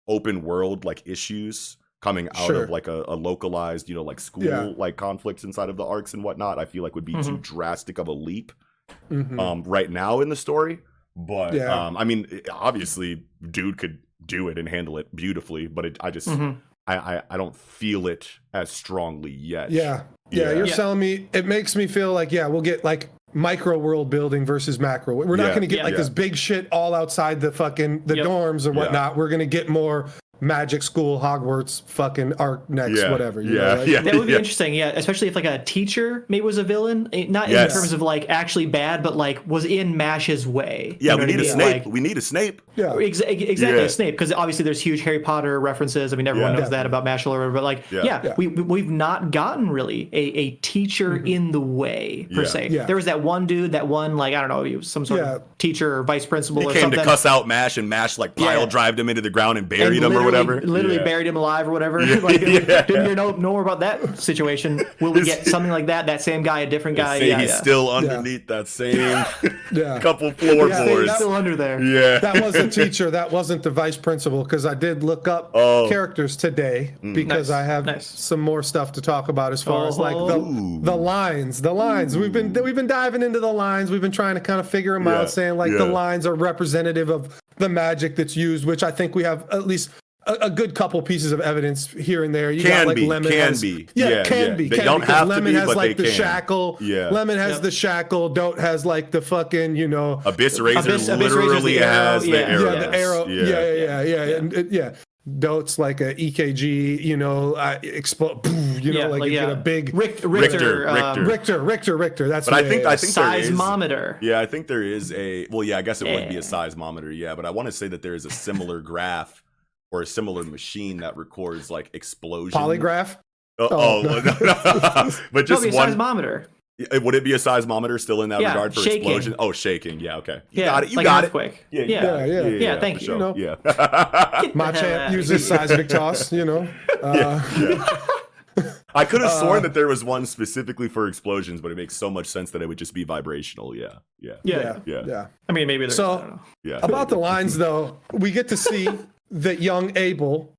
open world like issues coming out of like a localized, like school like conflicts inside of the arcs and whatnot, I feel like would be too drastic of a leap right now in the story. But I mean, obviously dude could do it and handle it beautifully, but I just I don't feel it as strongly yet. You're telling me, it makes me feel like we'll get like micro world building versus macro. We're not going to get like this big shit all outside the fucking dorms or whatnot. We're going to get more magic school, Hogwarts, fucking arc next, whatever. That would be interesting. Especially if like a teacher maybe was a villain, not in terms of like actually bad, but like was in Mash's way. We need a Snape. Like, we need a Snape. Exactly, a Snape, because obviously there's huge Harry Potter references. I mean, everyone knows that about Mashle or whatever. But like, we've not gotten really a teacher in the way per se. There was that one dude, like I don't know, he was some sort of teacher or vice principal. He or came something. to cuss out Mash, and Mash like pile drived him into the ground and buried him or whatever. Literally buried him alive or whatever. Didn't hear no more about that situation. Will we get something like that? That same guy, a different guy? He's still underneath that same couple floorboards. He's still under there. That was a teacher. That wasn't the vice principal, because I did look up characters today because I have some more stuff to talk about as far as like the lines. The lines. We've been diving into the lines. We've been trying to kind of figure them out, saying like the lines are representative of the magic that's used, which I think we have at least a good couple pieces of evidence here and there. Lemon can be. They don't have to be, but like the shackle. Lemon has the shackle. Dote has like the fucking, Abyss Razor literally has the arrow. The arrow. Dote's like a EKG, explode. You get a big Richter. That's. But I think seismometer. I think there is a. Well, I guess it would be a seismometer. But I want to say that there is a similar graph or a similar machine that records like explosion. Polygraph. No. But just one seismometer. Would it be a seismometer still in that regard for shaking. Explosion? Oh, shaking. Yeah, okay. You got it. You like got it. Earthquake. Yeah. Thank you. Sure. My champ uses seismic toss. I could have sworn that there was one specifically for explosions, but it makes so much sense that it would just be vibrational. Yeah. I mean, maybe there's. So about the lines though, we get to see that young Abel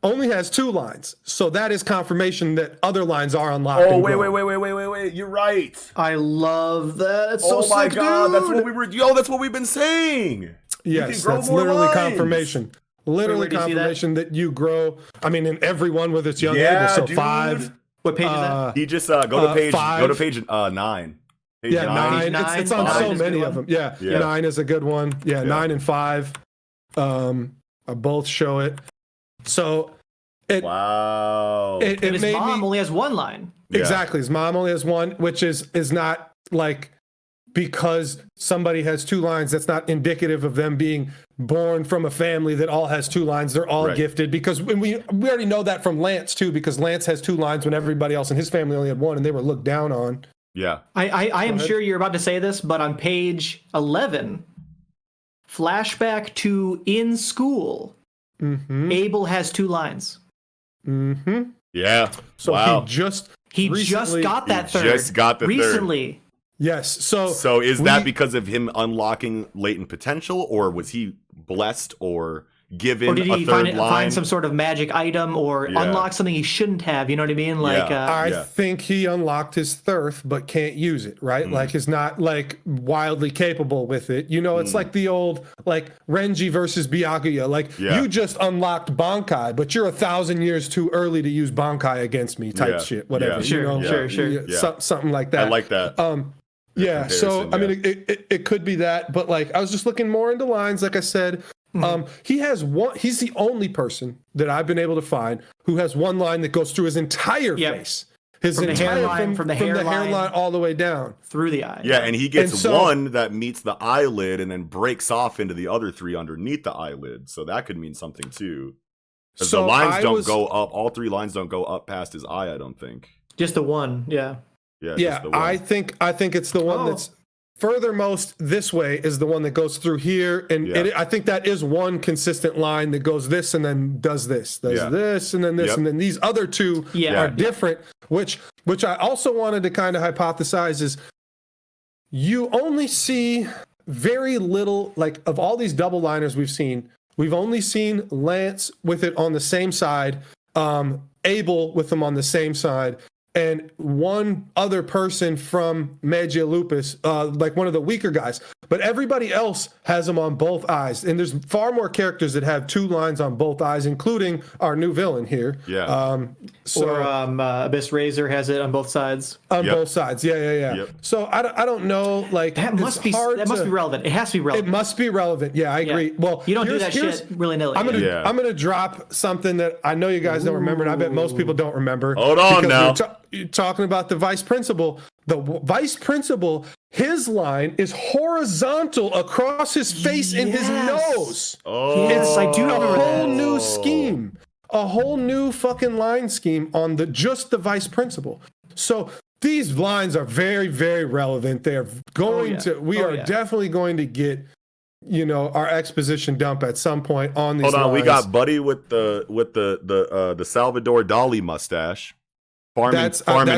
only has 2 lines. So that is confirmation that other lines are unlocked. Oh, wait. You're right. I love that. It's so my sick, God. Dude. That's what we've been saying. Yes, that's literally confirmation. Literally confirmation that you grow. I mean, in everyone with its young Abel. So dude. 5. What page is that? He just go to page 9. Page 9. It's on so many of them. 9 is a good one. 9 and 5. Both show it. So wow. His mom only has 1 line. Exactly. His mom only has 1, which is not like because somebody has 2 lines, that's not indicative of them being born from a family that all has 2 lines. They're all gifted, because we already know that from Lance too, because Lance has 2 lines when everybody else in his family only had 1 and they were looked down on. Yeah. I am sure you're about to say this, but on page 11, flashback to in school, Abel has 2 lines. Yeah. So wow. he just got that third. Just got the recently. Third. Yes. So is that because of him unlocking latent potential, or was he blessed or given a third line? Find some sort of magic item or unlock something he shouldn't have? You know what I mean? Like I think he unlocked his thirth, but can't use it. Right? Like he's not like wildly capable with it. It's like the old like Renji versus Byakuya. Like you just unlocked Bankai, but you're 1,000 years too early to use Bankai against me. Type shit. Whatever. Sure. Something like that. I like that. So I mean, it could be that, but like I was just looking more into lines. Like I said, he has 1. He's the only person that I've been able to find who has 1 line that goes through his entire face. his From the entire hairline, from the hairline all the way down through the eye. Yeah, and he gets one that meets the eyelid and then breaks off into the other 3 underneath the eyelid. So that could mean something too. Because the lines don't go up. All 3 lines don't go up past his eye, I don't think. Just the one, yeah. Yeah, yeah. I think it's the one that's furthermost this way is the one that goes through here, and I think that is one consistent line that goes this and then does this, this and then this, and then these other 2 are different. Which I also wanted to kind of hypothesize is you only see very little, like of all these double liners we've only seen Lance with it on the same side, Abel with them on the same side, and one other person from M.A.N.G.A Lupus, like one of the weaker guys. But everybody else has them on both eyes. And there's far more characters that have 2 lines on both eyes, including our new villain here. Yeah. Abyss Razor has it on both sides. On both sides, yeah. Yep. So I don't know, like that must be relevant. It has to be relevant. It must be relevant. Yeah, I agree. Well, you don't do that shit willy-nilly. I'm gonna drop something that I know you guys don't remember, and I bet most people don't remember. Hold on now. You're talking about the vice principal. The vice principal, his line is horizontal across his face and his nose. Oh, it's I do remember a whole new scheme, a whole new fucking line scheme on just the vice principal. So these lines are very, very relevant. They're going to. We are definitely going to get, our exposition dump at some point on these. Hold on, lines. we got Buddy with the Salvador Dali mustache. Farming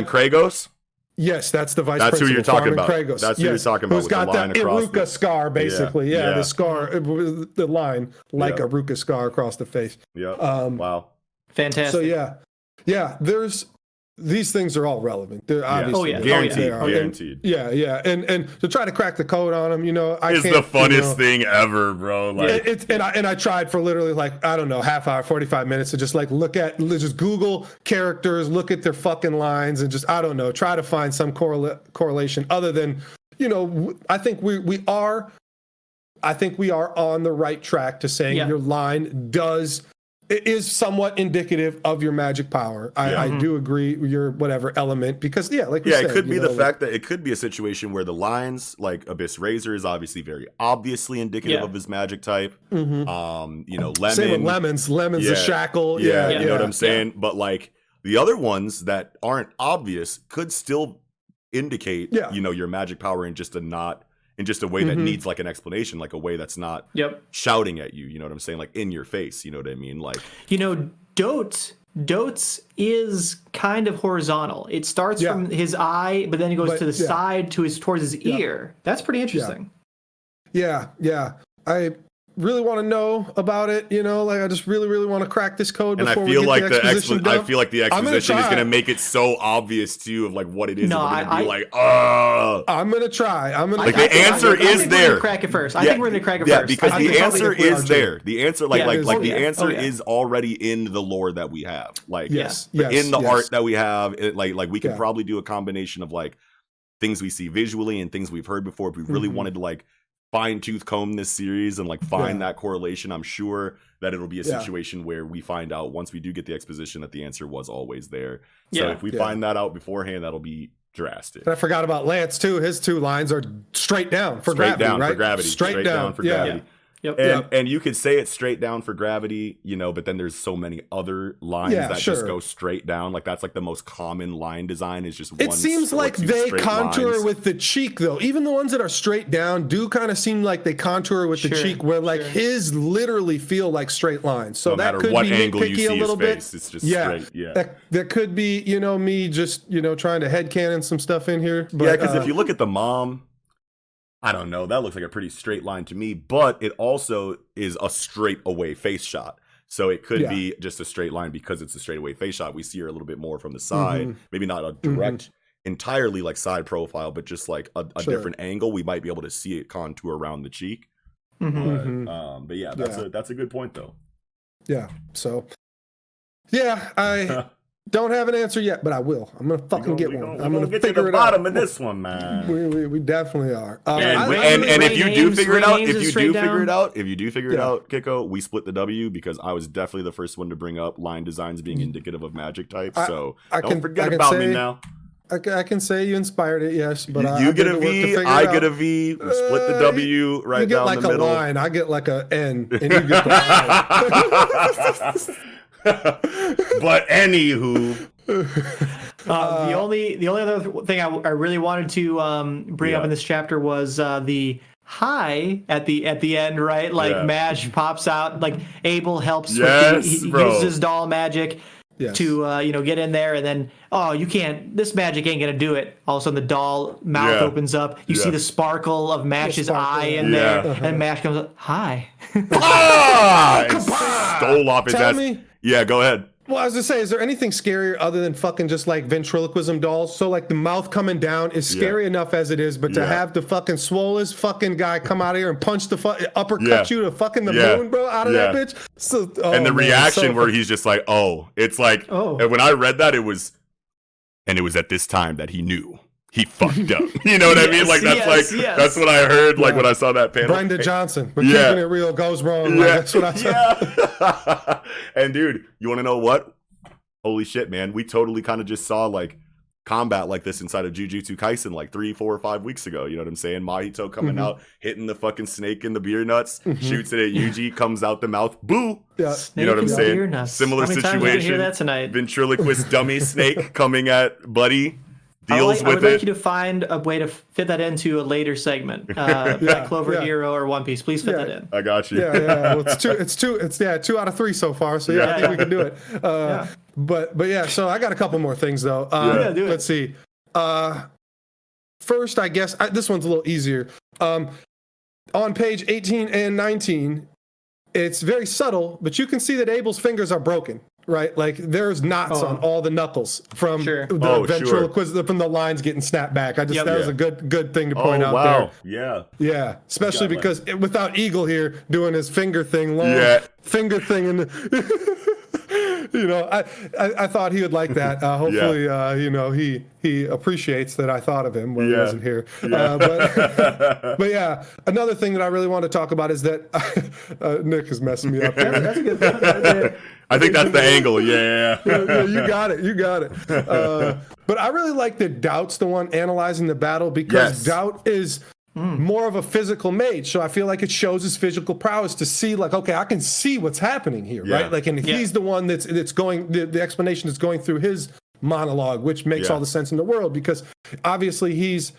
Kragos. Yes, that's the vice That's principal. Who you're talking about. Kragos. That's who you're talking about. Who's got that Iruka scar, basically. Yeah, the scar, the line, like a Iruka scar across the face. Yeah. Wow. Fantastic. So, yeah, these things are all relevant. They're obviously guaranteed. Yeah. And to try to crack the code on them, it's the funniest thing ever, bro. Like, and I tried for literally like, I don't know, half hour, 45 minutes to just like just Google characters, look at their fucking lines, and just, I don't know, try to find some correlation other than, I think we are on the right track to saying your line it is somewhat indicative of your magic power. I do agree with your whatever element because like we said, it could be the fact that it could be a situation where the lines like Abyss Razor is obviously very obviously indicative of his magic type. Lemon, same with Lemon's a shackle. You know what I'm saying? But like the other ones that aren't obvious could still indicate your magic power in just a way that needs like an explanation, like a way that's not shouting at you, you know what I'm saying? Like in your face, you know what I mean? Like, Dotes is kind of horizontal. It starts from his eye, but then it goes to the side towards his ear. That's pretty interesting. Yeah. I really want to know about it, I just really want to crack this code before we get the exposition done. I feel like the exposition is going to make it so obvious too of like what it is. I'm going to try. The answer is there. We're going to crack it first. I think we're going to crack it first. Because the answer is there. The answer the answer is already in the lore that we have. Like in the art that we have, like we could probably do a combination of like things we see visually and things we've heard before. If we really wanted to like fine-tooth comb this series and like find that correlation, I'm sure that it'll be a situation where we find out once we do get the exposition that the answer was always there. So if we find that out beforehand, that'll be drastic. And I forgot about Lance too. His 2 lines are straight down for gravity. Straight down for gravity. And you could say it's straight down for gravity, but then there's so many other lines that just go straight down. Like that's like the most common line design is just one. It seems like they contour lines. with the cheek though. Even the ones that are straight down do kind of seem like they contour with the cheek, where like his literally feel like straight lines. So that could be nitpicky a little bit. It's just straight. Yeah. That could be, me just, trying to headcanon some stuff in here. But, because if you look at the mom, I don't know. That looks like a pretty straight line to me, but it also is a straight away face shot. So it could be just a straight line because it's a straight away face shot. We see her a little bit more from the side, maybe not a direct, entirely like side profile, but just like a different angle. We might be able to see it contour around the cheek. But yeah, that's a good point though. Yeah. So yeah, Don't have an answer yet, but I will. I'm gonna fucking get one. I'm gonna get figure to the it bottom out. of this one, man. We definitely are. And if you do figure it out, if you do figure it out, Kiko, we split the W because I was definitely the first one to bring up line designs being indicative of magic types. So don't forget about me now. I can say you inspired it, yes, but you get a V, I get a V. We split the W right down the middle. You get like a line, I get like a N, and you get the I. But anywho, the only other thing I really wanted to bring up in this chapter was the hi at the end, right? Like Madge pops out, like Abel helps with he uses his doll magic to get in there, and then you can't, this magic ain't gonna do it. All of a sudden the doll mouth opens up, you see the sparkle of Mash's eye in there, and Mash comes up, hi. Stole off his ass. Yeah, go ahead. Well, I was gonna say, is there anything scarier other than fucking just like ventriloquism dolls? So like the mouth coming down is scary enough as it is, but to have the fucking swollest fucking guy come out of here and punch the uppercut you to fucking the moon, bro, out of that bitch. So, and the reaction where he's just like, it's like, and when I read that, it was at this time that he knew. He fucked up. You know what I mean? Like that's what I heard. Like when I saw that panel. Brenda Johnson, but keeping it real goes wrong. Like, that's what I said. And dude, you want to know what? Holy shit, man! We totally kind of just saw like combat like this inside of Jujutsu Kaisen like 3, 4, or 5 weeks ago. You know what I'm saying? Mahito coming out, hitting the fucking snake in the beer nuts, shoots it at Yuji, comes out the mouth, boo. Yeah. You know what I'm saying? Similar situation. Hear that tonight? Ventriloquist dummy snake coming at Buddy. I would like you to find a way to fit that into a later segment, like Clover Hero or One Piece. Please fit that in. I got you. Yeah. Well, it's 2 out of 3 so far. So I think we can do it. But yeah. So I got a couple more things though. Do it. Let's see. First, I guess this one's a little easier. On page 18 and 19, it's very subtle, but you can see that Abel's fingers are broken. Right, like there's knots on all the knuckles from the ventriloquism, from the lines getting snapped back. That was a good thing to point out there. Yeah, especially because without Eagle here doing his finger thing, finger thing, and I thought he would like that. Hopefully, he appreciates that I thought of him when he wasn't here. But yeah, another thing that I really want to talk about is that Nick is messing me up. That's a good thing. I think that's the angle. Yeah, you got it. But I really like that Doubt's the one analyzing the battle because Doubt is more of a physical mage. So I feel like it shows his physical prowess to see, like, okay, I can see what's happening here, right? Like, and he's the one that's going. The explanation is going through his monologue, which makes all the sense in the world because obviously he's.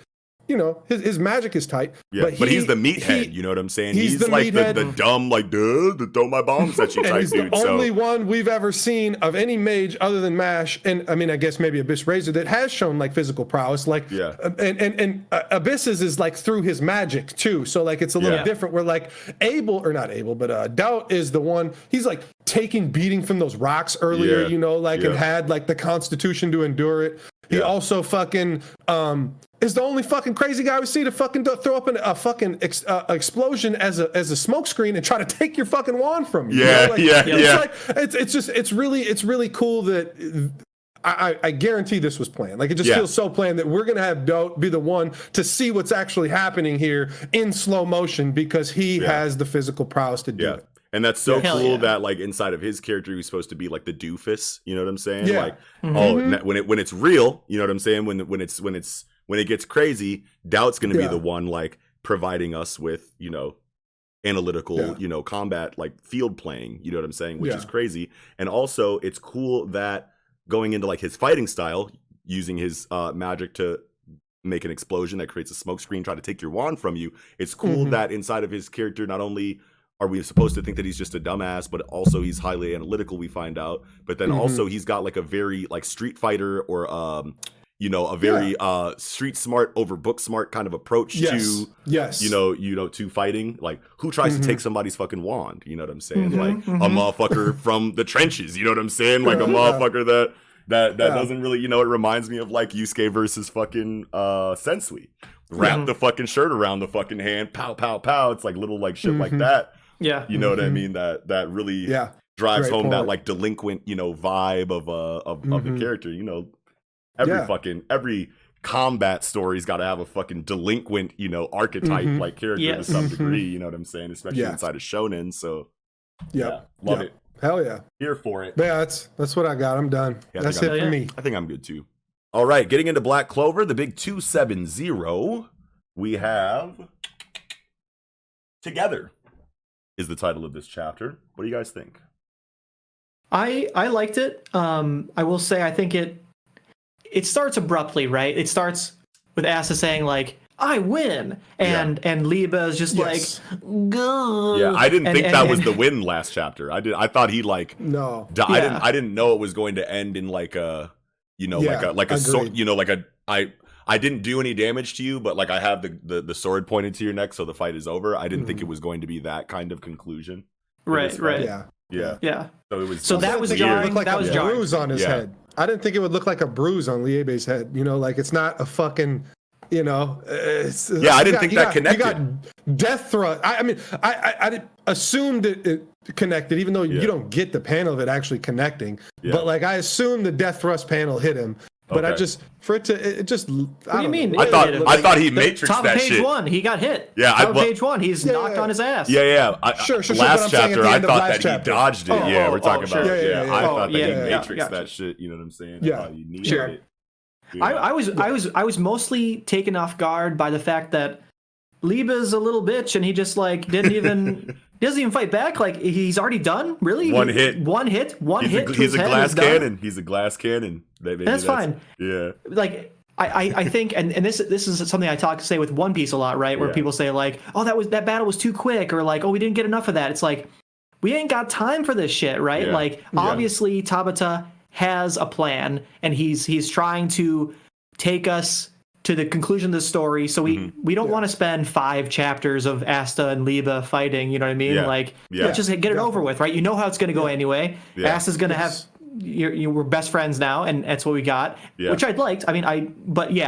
His magic is tight. Yeah, but he's the meathead, you know what I'm saying? He's like the dumb, like, the throw my bombs at you type he's dude. The only one we've ever seen of any mage other than Mash, and I mean, I guess maybe Abyss Razor that has shown like physical prowess. Like, and Abyss's is like through his magic too. So like it's a little different. Where like but Doubt is the one. He's like taking beating from those rocks earlier, and had like the constitution to endure it. He also fucking is the only fucking crazy guy we see to fucking throw up a fucking explosion as a smoke screen and try to take your fucking wand from you. It's really cool that I guarantee this was planned. Like it just feels so planned that we're gonna have Doubt be the one to see what's actually happening here in slow motion because he has the physical prowess to do it. And that's so cool that like inside of his character, he's supposed to be like the doofus. You know what I'm saying? Like, when it's real, you know what I'm saying? When it gets crazy, Doubt's going to be the one like providing us with, analytical, combat, like field playing, you know what I'm saying? Which is crazy. And also it's cool that going into like his fighting style, using his magic to make an explosion that creates a smoke screen, try to take your wand from you. It's cool that inside of his character, not only are we supposed to think that he's just a dumbass, but also he's highly analytical, we find out. But then also he's got like a very like Street Fighter or a very street smart over book smart kind of approach to to fighting. Like who tries to take somebody's fucking wand? You know what I'm saying? Like a motherfucker from the trenches. You know what I'm saying? Like a motherfucker that doesn't really, it reminds me of like Yusuke versus fucking Sensui. Wrap the fucking shirt around the fucking hand, pow, pow, pow. It's like little like shit like that. Yeah. You know what I mean? That really drives Great home that point. like delinquent, vibe of the character. Every combat story's got to have a fucking delinquent, archetype like character to some degree. You know what I'm saying? Especially inside of Shonen. So love it. Hell yeah. Here for it. Yeah, that's what I got. I'm done. That's it for me. I think I'm good too. All right, getting into Black Clover, the big 270. We have Together is the title of this chapter. What do you guys think? I liked it. I will say I think it starts abruptly, right? It starts with Asta saying like, "I win," and Liba is just like, "Go." Yeah, I didn't think that was the win last chapter. I thought he like no. I didn't know it was going to end in like a I didn't do any damage to you, but like I have the sword pointed to your neck, so the fight is over. I didn't think it was going to be that kind of conclusion. Right. Yeah. So it was. So that was jarring. Like that was jarring. Bruise on his head. I didn't think it would look like a bruise on Liebe's head. Like it's not a fucking. I didn't think that connected. You got death thrust. I mean, I assumed it connected, even though you don't get the panel of it actually connecting. Yeah. But like I assumed the death thrust panel hit him. But I just What do you mean? I thought he matrixed top that of page shit. 1, he got hit. Yeah, top of page 1, he's knocked on his ass. Yeah. Sure. Last chapter, I thought that chapter. he dodged it. We're talking about. I thought that he matrixed matrixed that shit. You know what I'm saying? Yeah, sure. Yeah. I was mostly taken off guard by the fact that Liba's a little bitch and he just like doesn't even fight back. Like he's already done. Really? One hit. He's a glass cannon. He's a glass cannon. That's fine. Yeah. Like I think, and this is something I say with One Piece a lot, right? Where people say like, oh, that battle was too quick, or like, oh, we didn't get enough of that. It's like we ain't got time for this shit, right? Yeah. Like obviously Tabata has a plan, and he's trying to take us to the conclusion of the story. So we don't want to spend 5 chapters of Asta and Liba fighting. You know what I mean? Let's just get it over with, right? You know how it's going to go anyway. Yeah. Asta's going to have. We're best friends now, and that's what we got, which I'd liked. I mean,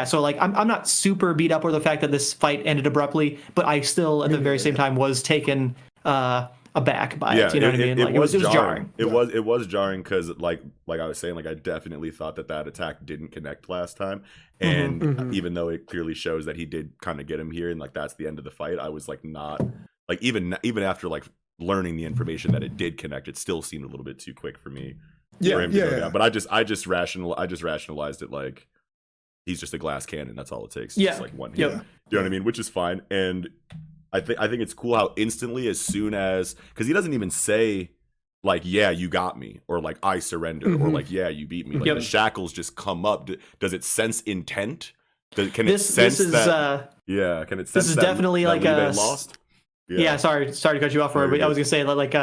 so like I'm not super beat up over the fact that this fight ended abruptly, but I still at the very same time was taken aback by it. You know what I mean? Like it was jarring. It was jarring because like I was saying, like I definitely thought that attack didn't connect last time, and even though it clearly shows that he did kind of get him here, and like that's the end of the fight, I was like not like even after like learning the information that it did connect, it still seemed a little bit too quick for me. But I just rationalized it like he's just a glass cannon. That's all it takes. It's just like one hit. You know what I mean? Which is fine. And I think it's cool how instantly, as soon as, because he doesn't even say like, yeah, you got me, or like I surrender, or like, yeah, you beat me. Like the shackles just come up. Does it sense intent? Can it sense that? Can it sense this is that, definitely like a lost? Yeah, sorry to cut you off, but I was gonna say like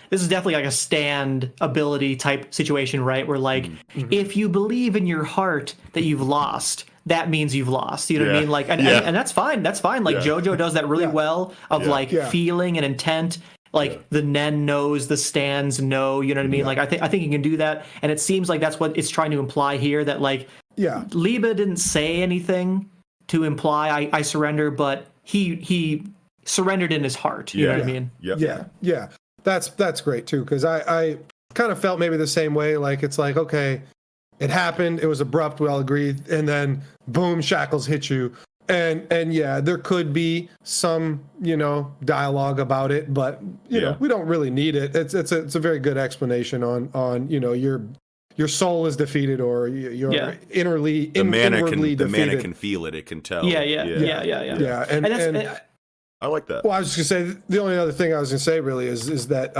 this is definitely like a stand ability type situation, right? Where like if you believe in your heart that you've lost, that means you've lost. You know what I mean? Like, and that's fine. That's fine. Like JoJo does that really well of like feeling and intent. Like the Nen knows, the stands know. You know what I mean? Like I think you can do that, and it seems like that's what it's trying to imply here. That like Liba didn't say anything to imply I surrender, but he surrendered in his heart. You know what I mean? Yeah. That's great too, because I kind of felt maybe the same way. Like it's like, okay, it happened, it was abrupt, we all agreed, and then boom, shackles hit you. And there could be some, dialogue about it, but you know, we don't really need it. It's a very good explanation on your soul is defeated, or you're inwardly defeated. The mana can feel it, it can tell. Yeah. And that's I like that. Well, I was just gonna say the only other thing I was gonna say really is that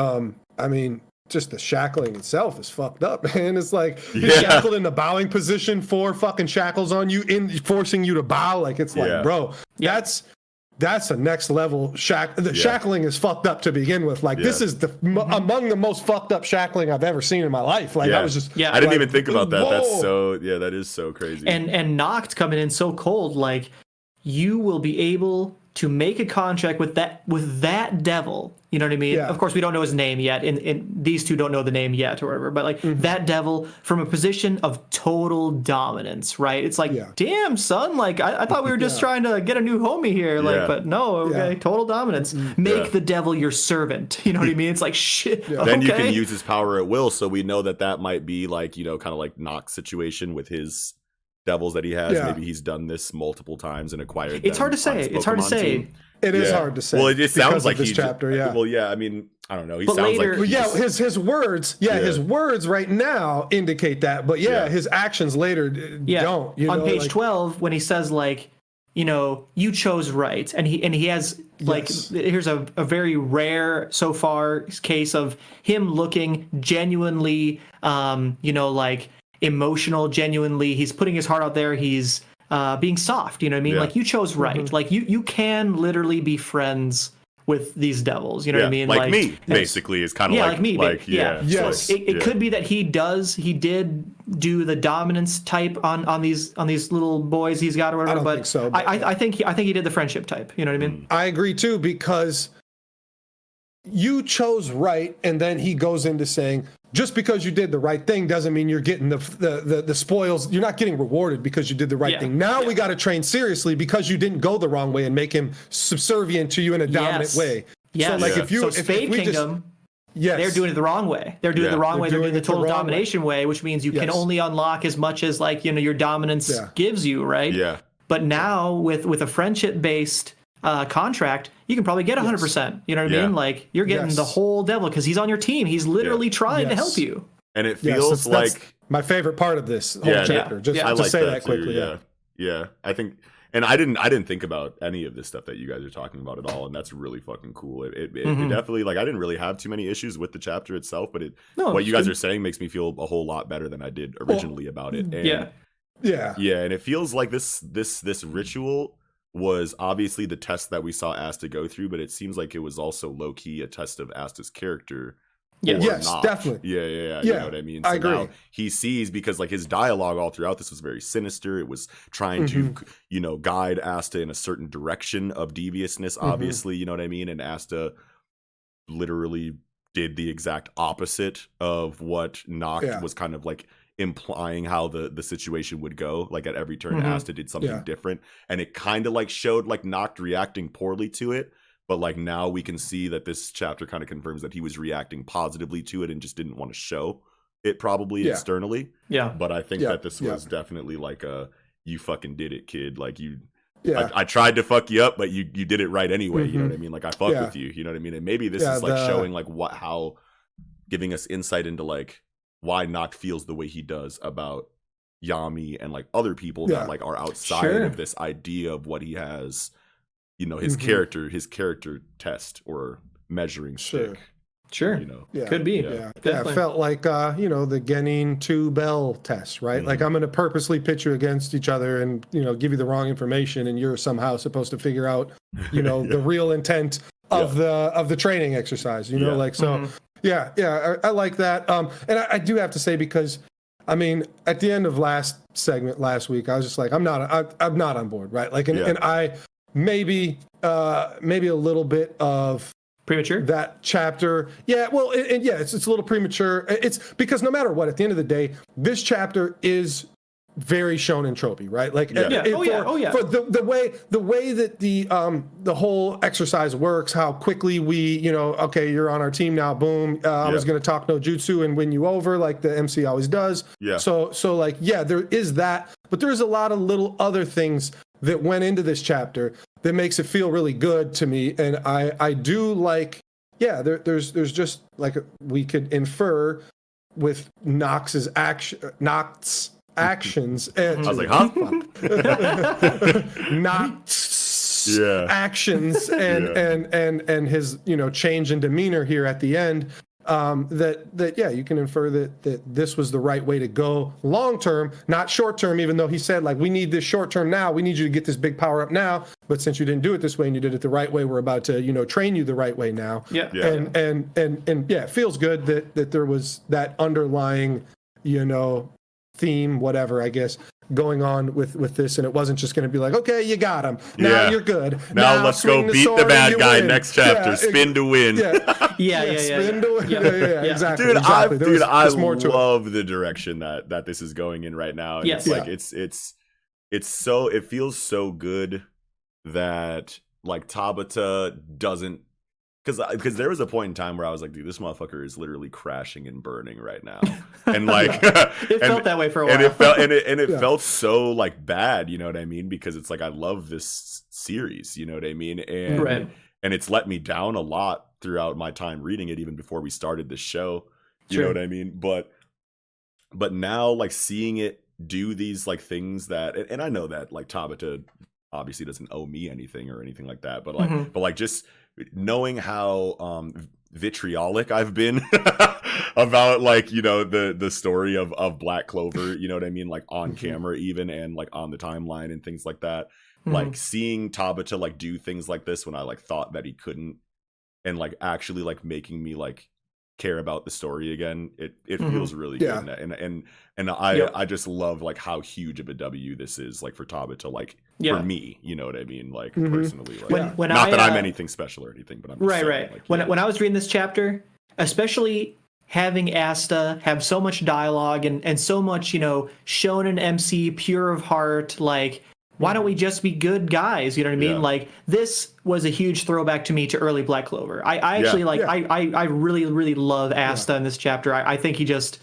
I mean, just the shackling itself is fucked up, man. It's like you're shackled in the bowing position, 4 fucking shackles on you, forcing you to bow. Like it's like, bro, that's a next level shackling is fucked up to begin with. Like this is among the most fucked up shackling I've ever seen in my life. Like I was just I didn't even think about that. Whoa. That is so crazy. And knocked coming in so cold, like you will be able to make a contract with that devil. You know what I mean? Yeah. Of course, we don't know his name yet, and these two don't know the name yet or whatever. But like that devil from a position of total dominance, right? It's like, damn, son, like I thought we were just trying to get a new homie here, like, but no, okay, total dominance. Make the devil your servant. You know what I mean? It's like shit. Okay. Then you can use his power at will. So we know that might be like, you know, kind of like Nox situation with his devils that he has. Maybe he's done this multiple times and acquired. It's hard to say. It's hard to say. It is hard to say. Well, it just sounds like this chapter. Yeah. Well, yeah. I mean, I don't know. He but sounds later, like his words. His words right now indicate that. But his actions later don't. You on know, page like, 12, when he says like, you know, you chose right, and he has like here's a very rare so far case of him looking genuinely, you know, like emotional. Genuinely, he's putting his heart out there. He's being soft, you know what I mean? Like, you chose right. Like, you can literally be friends with these devils, you know what I mean? Like me, basically, is kind of like me. Like, Yes. So it could be that he did do the dominance type on these little boys he's got or whatever. I don't think so. But I think he did the friendship type. You know what I mean? I agree too, because you chose right, and then he goes into saying, just because you did the right thing doesn't mean you're getting the spoils. You're not getting rewarded because you did the right thing. Now we got to train seriously because you didn't go the wrong way and make him subservient to you in a dominant way. Yes. So like if Spade Kingdom, they're doing it the wrong way. They're doing it the wrong way. They're doing the total domination way, which means you can only unlock as much as, like, you know, your dominance gives you, right? Yeah. But now with a friendship based contract, you can probably get 100%. You know what I mean? Like, you're getting the whole devil because he's on your team. He's literally trying to help you. And it feels that's my favorite part of this whole chapter. Just to say that quickly. Yeah. I think, and I didn't think about any of this stuff that you guys are talking about at all, and that's really fucking cool. It definitely, like, I didn't really have too many issues with the chapter itself, but what you guys are saying makes me feel a whole lot better than I did originally about it. And and it feels like this ritual was obviously the test that we saw Asta go through, but it seems like it was also low-key a test of Asta's character. Yes, not. Definitely. Yeah. You know what I mean? So I agree. Now he sees, because like his dialogue all throughout this was very sinister. It was trying to, you know, guide Asta in a certain direction of deviousness, obviously, you know what I mean? And Asta literally did the exact opposite of what Noct was kind of like implying how the situation would go. Like at every turn, Asta did something different, and it kind of like showed like Noct reacting poorly to it. But like now we can see that this chapter kind of confirms that he was reacting positively to it and just didn't want to show it probably externally. Yeah. But I think that this was definitely like a, you fucking did it, kid. Like you, I tried to fuck you up, but you did it right anyway. You know what I mean? Like I fuck with you. You know what I mean? And maybe this is like showing like how giving us insight into like why Noct feels the way he does about Yami and like other people that like are outside of this idea of what he has. You know, his character test or measuring stick. Sure. You know, could be. It felt like, you know, the Genin 2 Bell test, right? Like, I'm going to purposely pit you against each other and, you know, give you the wrong information, and you're somehow supposed to figure out, you know, the real intent of the training exercise, you know, like, so, I like that. And I do have to say, because, I mean, at the end of last week, I was just like, I'm not on board, right? Like, and I, maybe a little bit of premature that chapter. Well, it's a little premature. It's because no matter what, at the end of the day, this chapter is very shonen tropey, right? Like, for the way that the whole exercise works, how quickly we, you know, okay, you're on our team now, boom. I was going to talk no jutsu and win you over, like the MC always does. So like, there is that, but there's a lot of little other things that went into this chapter that makes it feel really good to me. And I do like, there's just like, we could infer with Noct's actions and I was like, huh? Noct's actions and his, you know, change in demeanor here at the end. That you can infer that this was the right way to go long term, not short term, even though he said, like, we need this short term now, we need you to get this big power up now, but since you didn't do it this way and you did it the right way, we're about to, you know, train you the right way now. And it feels good that there was that underlying, you know, theme, whatever, I guess, going on with this, and it wasn't just going to be like, okay, you got him, now you're good. Now let's go beat the bad guy next chapter. Spin to win. Spin to win. Yeah, exactly. Dude, exactly. I love the direction that this is going in right now. And yes. It's so, it feels so good that like Tabata doesn't, because there was a point in time where I was like, dude, this motherfucker is literally crashing and burning right now, and like it felt that way for a while, and it felt so like bad, you know what I mean? Because it's like I love this series, you know what I mean, and and it's let me down a lot throughout my time reading it, even before we started the show, you know what I mean? But now like seeing it do these like things that, and I know that like Tabata obviously doesn't owe me anything or anything like that, but like just knowing how vitriolic I've been about like, you know, the story of Black Clover, you know what I mean, like on camera even, and like on the timeline and things like that, like seeing Tabata like do things like this when I like thought that he couldn't, and like actually like making me like care about the story again, it feels really good, and I just love like how huge of a W this is like for Tabata, like for me, you know what I mean, like personally, like when not that I'm anything special or anything, but I'm just saying, like, when I was reading this chapter, especially having Asta have so much dialogue and so much, you know, Shonen MC, pure of heart, like why don't we just be good guys? You know what I mean? Like this was a huge throwback to me to early Black Clover. I actually I really, really love Asta in this chapter. I think he just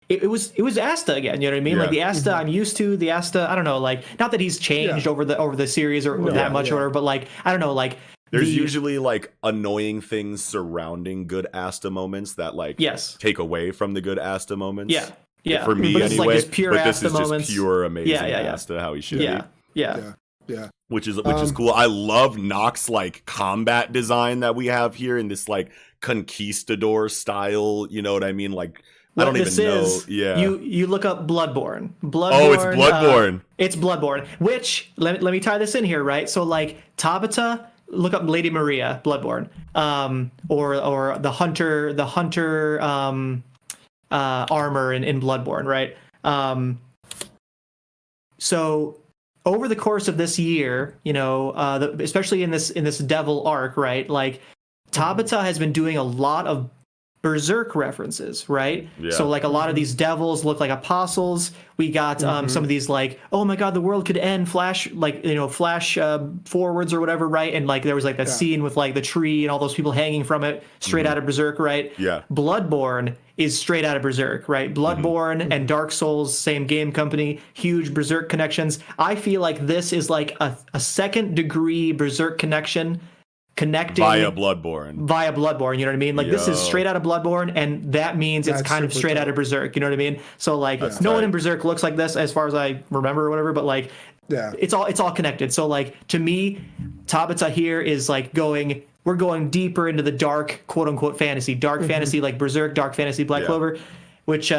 it was Asta again, you know what I mean? Like the Asta I'm used to, the Asta, I don't know, like not that he's changed over the series or that much or whatever, but like I don't know, like there's usually like annoying things surrounding good Asta moments that like take away from the good Asta moments. Yeah. For me anyway. Like pure but this Asta is just pure amazing Asta, how he should be. Yeah. Which is cool. I love Nox's like combat design that we have here in this like conquistador style, you know what I mean? Like I don't even know. Yeah. You look up Bloodborne. Oh, it's Bloodborne. It's Bloodborne. Which let me tie this in here, right? So like Tabata, look up Lady Maria, Bloodborne. Or the hunter armor in Bloodborne, right? So over the course of this year, you know, especially in this Devil arc, right? Like Tabata has been doing a lot of Berserk references, right? Yeah. So like a lot of these devils look like apostles. We got some of these like, oh my god, the world could end, flash forwards or whatever, right? And like there was like that scene with like the tree and all those people hanging from it, straight out of Berserk, right? Yeah. Bloodborne is straight out of Berserk, right? Bloodborne and Dark Souls, same game company, huge Berserk connections. I feel like this is like a second degree Berserk connection. Connecting via Bloodborne, you know what I mean? Like this is straight out of Bloodborne, and that means it's kind of straight out of Berserk, you know what I mean? So like no one in Berserk looks like this as far as I remember or whatever, but like it's all connected. So like to me, Tabata here is like we're going deeper into the dark, quote unquote fantasy, fantasy like Berserk, dark fantasy, Black Clover, which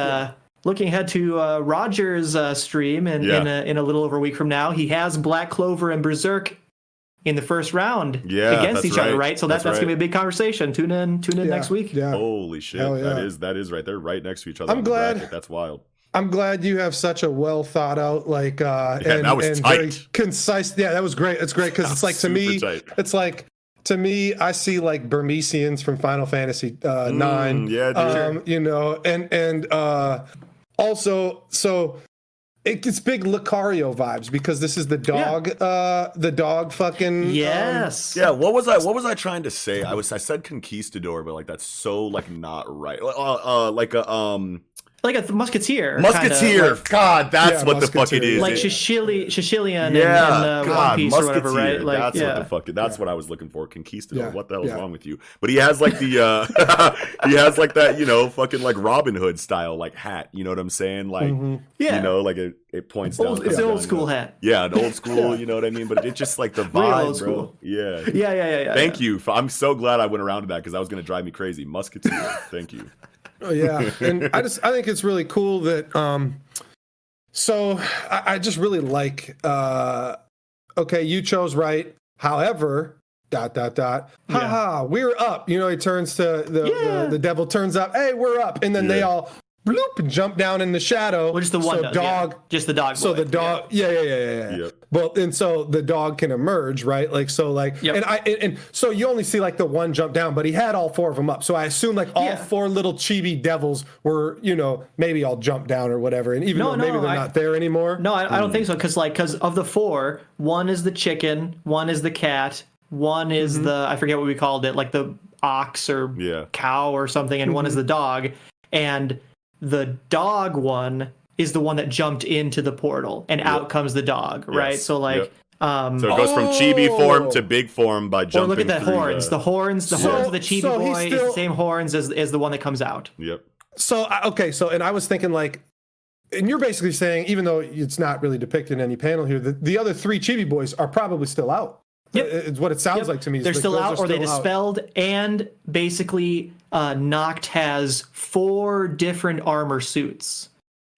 looking ahead to Roger's stream in a little over a week from now, he has Black Clover and Berserk in the first round against each other, right? So that's gonna be a big conversation. Tune in next week. Yeah. Holy shit. That is right. They're right next to each other. I'm glad. That's wild. I'm glad you have such a well thought out, like and tight. Very concise. Yeah, that was great. It's great because it's like to me, it's like to me, I see like Burmesians from Final Fantasy 9. You know, and also so. It's big Lucario vibes because this is the dog fucking yes. What was I trying to say? I said conquistador, but like that's so like not right. Like a musketeer. Musketeer. Like, God, that's what the fuck it is. Like Sicilian and One Piece or whatever, right? Like, that's what the fuck it is. That's what I was looking for. Conquistador. What the hell is wrong with you? But he has like the he has like that, you know, fucking like Robin Hood style like hat. You know what I'm saying? Like you know, like it points down. It's an old school hat. Yeah, an old school, you know what I mean? But it's just like the vibe, bro. Yeah. Thank you. I'm so glad I went around to that because that was gonna drive me crazy. Musketeer. Thank you. Oh yeah, and I think it's really cool that so I just really like okay, you chose right. However, ... Haha, we're up. You know, he turns to the devil turns up. Hey, we're up, and then they all bloop, and jump down in the shadow. Which the one does, dog, just the dog. So boy. the dog, yeah. Yep. Well, and so the dog can emerge, right? Like so, like, Yep. and so you only see like the one jump down, but he had all 4 of them up. So I assume like all 4 little chibi devils were, maybe all jumped down or whatever. And even though maybe they're not there anymore. No, I don't think so. Because of the 4, one is the chicken, one is the cat, one is the, I forget what we called it, like the ox or cow or something, and one is the dog. And the dog one is the one that jumped into the portal, and out comes the dog, right? So like, so it goes from chibi form to big form by jumping. Or look at the horns. The horns of the chibi boy is the same horns as the one that comes out. Yep. So and I was thinking like, and you're basically saying, even though it's not really depicted in any panel here, the other 3 chibi boys are probably still out. Yep. It's what it sounds like to me. They're still out, or they dispelled, and basically N.A.G.A has 4 different armor suits,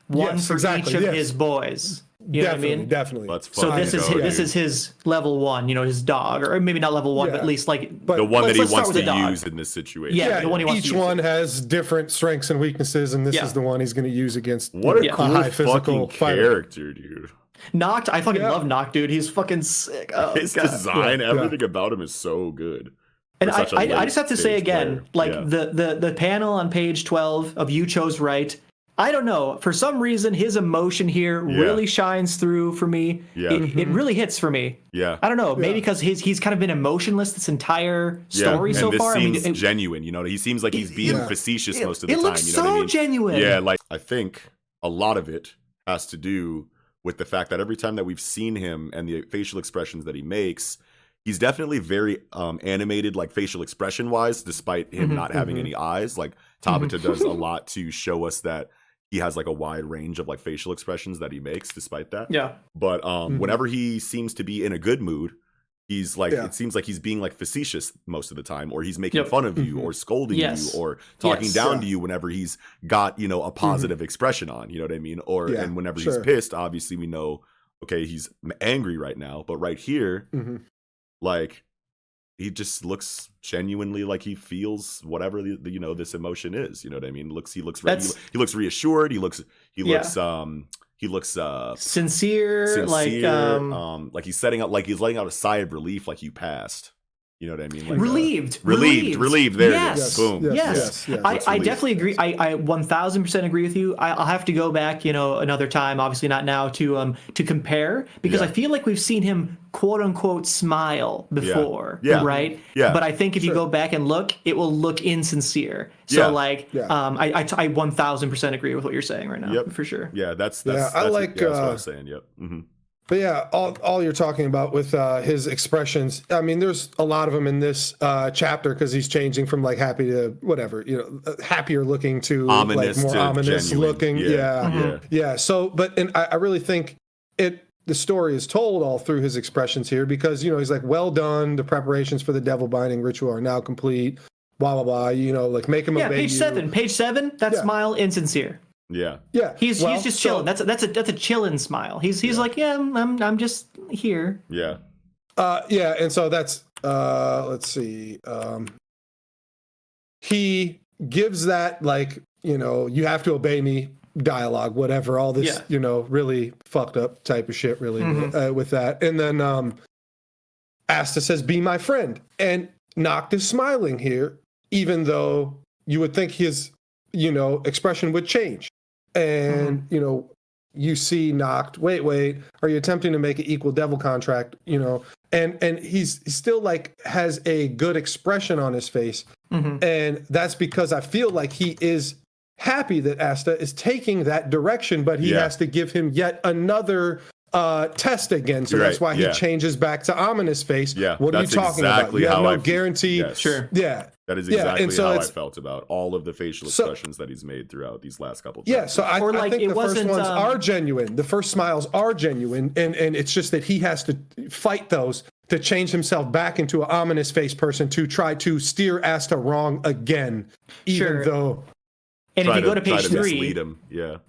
one for each of his boys. You know what I mean? Definitely. So this is his level 1, his dog, or maybe not level 1, but at least like the one that he wants to use in this situation. Yeah, the one he wants each to use. one has different strengths and weaknesses, and this is the one he's going to use against. What a cool high physical character, dude. N.A.G.A, I fucking love N.A.G.A, dude. He's fucking sick. Oh, his design, everything about him is so good. And I just have to say again, like the panel on page 12 of You Chose Right, I don't know. For some reason, his emotion here really shines through for me. Yeah. It really hits for me. Yeah. I don't know. Maybe because he's kind of been emotionless this entire story so far. Seems genuine. He seems like he's being facetious most of the time. It looks so genuine. Yeah, like I think a lot of it has to do with the fact that every time that we've seen him and the facial expressions that he makes, he's definitely very animated, like facial expression wise, despite him not having any eyes. Like Tabata does a lot to show us that he has like a wide range of like facial expressions that he makes despite that. Yeah. But whenever he seems to be in a good mood, he's like, it seems like he's being like facetious most of the time, or he's making fun of you or scolding you or talking down to you whenever he's got, a positive expression on, you know what I mean? Or, and whenever he's pissed, obviously we know, okay, he's angry right now, but right here, like he just looks genuinely like he feels whatever this emotion is, you know what I mean? He looks reassured. He looks sincere, like he's he's letting out a sigh of relief, like you passed. You know what I mean? Like, relieved. There it is. Boom. Yes. I definitely agree. I 1000% agree with you. I'll have to go back, another time, obviously not now, to compare, because I feel like we've seen him quote unquote smile before, right? Yeah. But I think if you go back and look, it will look insincere. So I 1000% agree with what you're saying right now, for sure. Yeah, that's what I'm saying. Yep. Mm-hmm. But yeah, all you're talking about with his expressions, I mean, there's a lot of them in this chapter because he's changing from like happy to whatever, happier looking to ominous, like more ominous genuine. Looking. Yeah. So, and I really think the story is told all through his expressions here because, he's like, well done. The preparations for the devil binding ritual are now complete. Blah, blah, blah, like make him obey you. Page 7, that smile insincere. Yeah. He's just chilling. That's a chilling smile. He's like, I'm just here. Yeah. And so that's let's see. He gives that like, you have to obey me dialogue, whatever, all this, really fucked up type of shit, really with that. And then Asta says, "Be my friend," and N.A.G.A is smiling here, even though you would think his expression would change. And, you see N.A.G.A, wait, are you attempting to make an equal devil contract? And he's still like has a good expression on his face. And that's because I feel like he is happy that Asta is taking that direction, but he has to give him yet another test again. So that's why he changes back to ominous face. Yeah. What are you talking about? You have no guarantee. Yes. Sure. Yeah. That is exactly how I felt about all of the facial expressions that he's made throughout these last couple of chapters. So I think the first ones are genuine. The first smiles are genuine, and it's just that he has to fight those to change himself back into an ominous face person to try to steer Asta wrong again, even though... And if you go to page 3,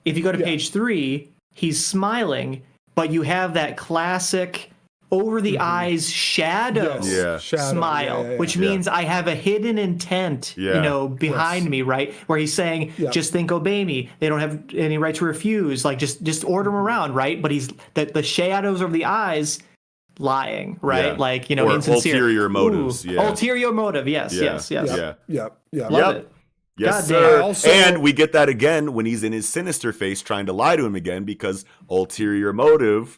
if you go to page 3, he's smiling, but you have that classic over the eyes shadow smile, which means I have a hidden intent, behind me, right? Where he's saying, just think, obey me. They don't have any right to refuse. Like, just order them around, right? But he's the shadows over the eyes, lying, right? Yeah. Like, or insincere. Ulterior motives. Ulterior motive. Yes. Yep. Love it. Yes, God sir. And we get that again when he's in his sinister face trying to lie to him again because ulterior motive.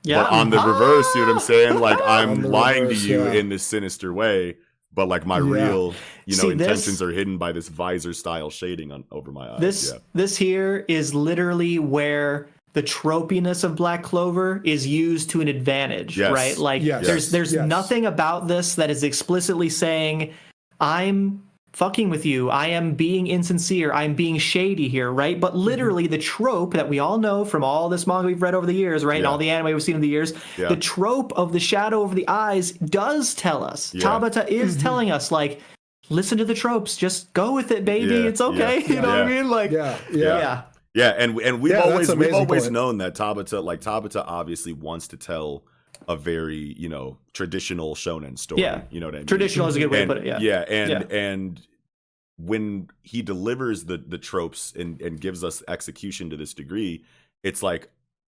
But on the reverse, you know what I'm saying? Like, I'm lying to you in this sinister way, but like my real, intentions are hidden by this visor-style shading over my eyes. This here is literally where the tropiness of Black Clover is used to an advantage, right? Like, there's nothing about this that is explicitly saying, I'm fucking with you, I am being insincere, I'm being shady here, right? But literally the trope that we all know from all this manga we've read over the years, right? And all the anime we've seen over the years, the trope of the shadow over the eyes does tell us. Tabata is telling us, like, listen to the tropes, just go with it, baby. It's okay. You know what I mean? Like, and we've always known that Tabata obviously wants to tell a very, traditional shonen story. You know what I mean? Traditional is a good way to put it. And when he delivers the tropes and gives us execution to this degree, it's like,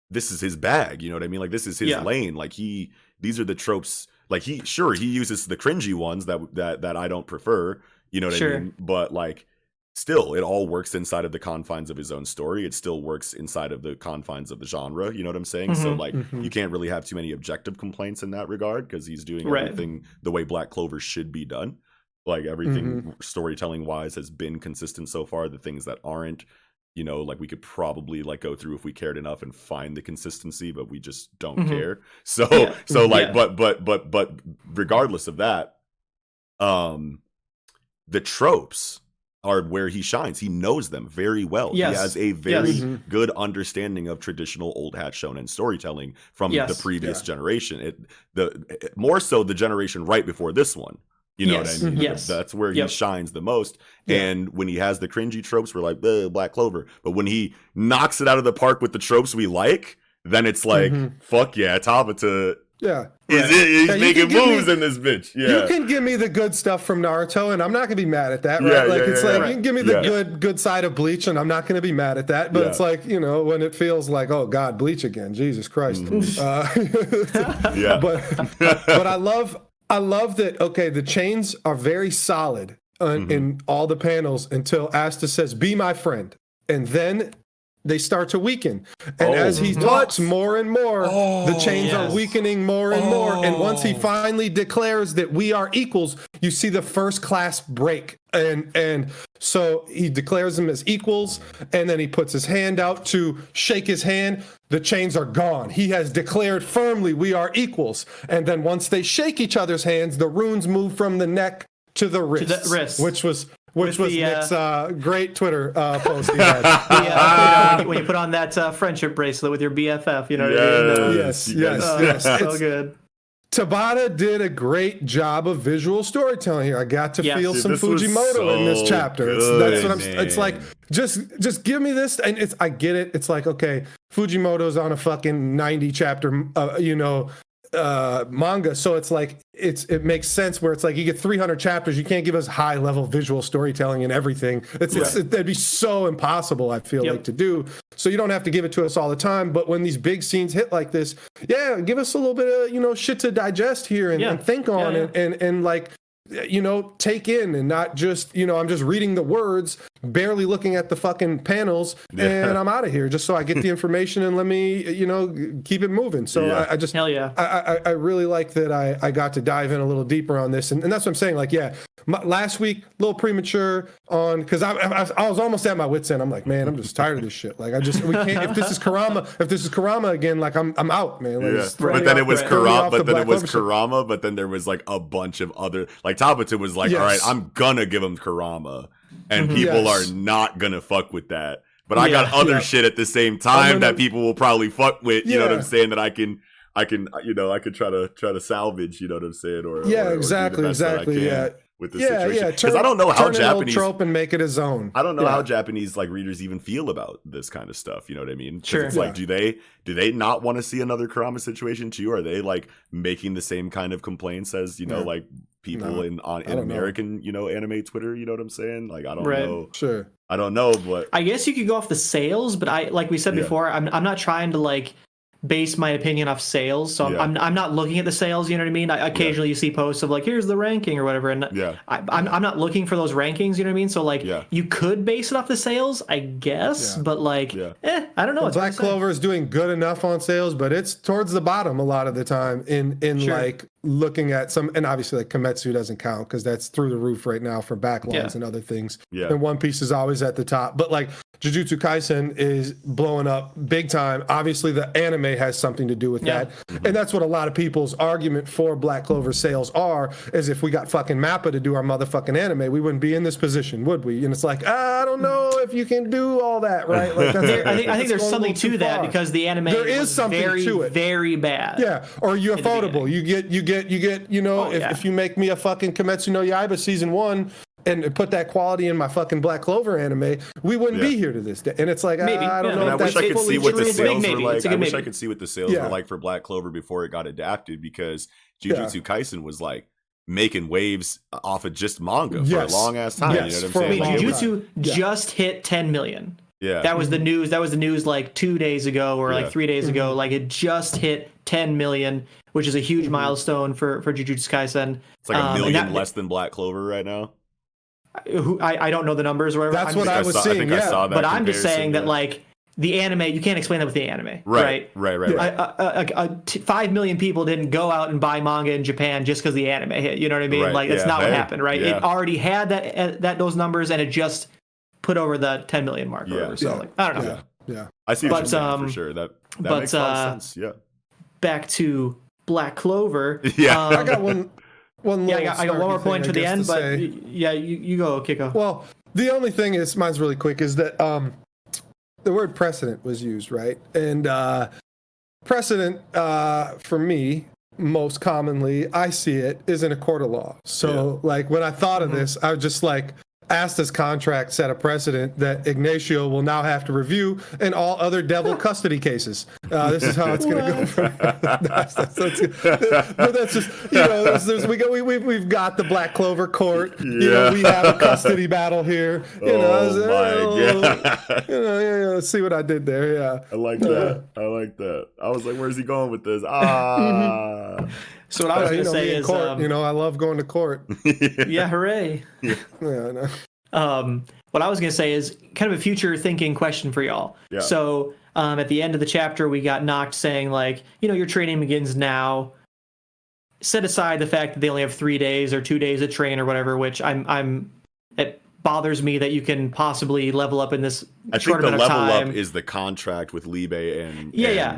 this is his bag. You know what I mean? Like, this is his lane. Like, these are the tropes. Like, he uses the cringy ones that I don't prefer. You know what I mean? But like, still, it all works inside of the confines of his own story. It still works inside of the confines of the genre. You know what I'm saying? So like, you can't really have too many objective complaints in that regard because he's doing everything the way Black Clover should be done. Like, everything storytelling wise has been consistent so far. The things that aren't, like, we could probably like go through if we cared enough and find the consistency, but we just don't care. So but regardless of that, the tropes are where he shines. He knows them very well. He has a very good understanding of traditional old hat shonen storytelling from the previous generation. More so the generation right before this one. You know what I mean? That's where he shines the most. And when he has the cringy tropes, we're like, Black Clover. But when he knocks it out of the park with the tropes we like, then it's like, fuck yeah, Tabata. He's making moves in this bitch. You can give me the good stuff from Naruto, and I'm not gonna be mad at that, right? You can give me the good side of Bleach, and I'm not gonna be mad at that. But it's like, when it feels like, oh God, Bleach again, Jesus Christ. But I love that. Okay, the chains are very solid in all the panels until Asta says, "Be my friend," and then they start to weaken. And as he talks more and more, the chains are weakening more and more. And once he finally declares that we are equals, you see the first class break. And so he declares them as equals, and then he puts his hand out to shake his hand. The chains are gone. He has declared firmly, we are equals. And then once they shake each other's hands, the runes move from the neck to the wrist. Which was Nick's great Twitter post he had. When you put on that friendship bracelet with your BFF, you know what I mean? Yes. So good. Tabata did a great job of visual storytelling here. I got to feel some Fujimoto in this chapter. That's what it's like. Just give me this, and I get it. It's like, okay, Fujimoto's on a fucking 90 chapter, manga, so it's like it makes sense where it's like you get 300 chapters, you can't give us high level visual storytelling and everything. That'd be so impossible, I feel like, to do. So you don't have to give it to us all the time, but when these big scenes hit like this, give us a little bit of shit to digest here and think on and like take in, and not just I'm just reading the words, barely looking at the fucking panels, and I'm out of here just so I get the information and let me keep it moving. So I just I really like that I got to dive in a little deeper on this, and that's what I'm saying. Like last week a little premature on, because I was almost at my wit's end. I'm like, man, I'm just tired of this shit. Like we can't. If this is Kurama again, like I'm out, man. Like, but then it was Kurama, but then there was like a bunch of other, like Tabata was like, all right, I'm gonna give him Kurama, and people are not gonna fuck with that. But I got other shit at the same time that people will probably fuck with. You know what I'm saying? That I can try to salvage. You know what I'm saying? Or exactly. with the situation. Because I don't know how Japanese trope and make it his own. I don't know how Japanese like readers even feel about this kind of stuff. You know what I mean? Sure. It's like, do they not want to see another Kurama situation too? Are they like making the same kind of complaints as like people in American anime Twitter? You know what I'm saying? Like I don't know. Sure. I don't know, but I guess you could go off the sales, but like we said before, I'm not trying to like base my opinion off sales, so I'm not looking at the sales. You know what I mean? Occasionally you see posts of like, here's the ranking or whatever, and I'm not looking for those rankings. You know what I mean? So like, you could base it off the sales, I guess, but like, I don't know. Well, Black Clover is doing good enough on sales, but it's towards the bottom a lot of the time in like looking at some, and obviously like Kimetsu doesn't count because that's through the roof right now for backlogs and other things. And One Piece is always at the top, but like Jujutsu Kaisen is blowing up big time. Obviously the anime has something to do with that. And that's what a lot of people's argument for Black Clover sales is if we got fucking Mappa to do our motherfucking anime, we wouldn't be in this position, would we? And it's like, I don't know if you can do all that, right? Like I think there's something to that because the anime is something very, to it. Very bad. Yeah, or you're affordable. You get if you make me a fucking Kimetsu no Yaiba season 1 and put that quality in my fucking Black Clover anime, we wouldn't be here to this day. And it's like, I don't know. I wish I could see what the sales were like. I wish I could see what the sales were like for Black Clover before it got adapted, because Jujutsu Kaisen was like making waves off of just manga for a long ass time. Yes. You know what I'm saying? Jujutsu just hit 10 million. Yeah. That was the news. That was the news like 2 days ago or like 3 days ago. Like it just hit 10 million, which is a huge milestone for Jujutsu Kaisen. It's like a million less than Black Clover right now. I don't know the numbers or whatever. That's what I was seeing. I saw that, but I'm just saying that like the anime, you can't explain that with the anime, right? 5 million people didn't go out and buy manga in Japan just because the anime hit. You know what I mean? Right, like that's not what happened, right? It already had those numbers, and it just put over the 10 million mark. Or whatever. So like, I don't know. Yeah. I see what you're saying for sure. That makes a lot of sense. Yeah. Back to Black Clover. I got one. I got one more point to the end, but you go, Kiko. Well, the only thing is, mine's really quick, is that the word precedent was used, right? And precedent, for me, most commonly, I see it, is in a court of law. So, like, when I thought of this, I was just like, Asta's contract set a precedent that Ignacio will now have to review in all other devil custody cases. This is how it's going to go. But that's just, we've got the Black Clover court. We have a custody battle here. Let's see what I did there. Yeah, I like that. I was like, where's he going with this? So what I was going to say is, court, I love going to court. Yeah, hooray. Yeah, I know. What I was going to say is kind of a future thinking question for y'all. Yeah. So at the end of the chapter, we got Knocked saying like, your training begins now. Set aside the fact that they only have 3 days or 2 days to train or whatever, which it bothers me that you can possibly level up in this short amount of time. I think the level up is the contract with Libe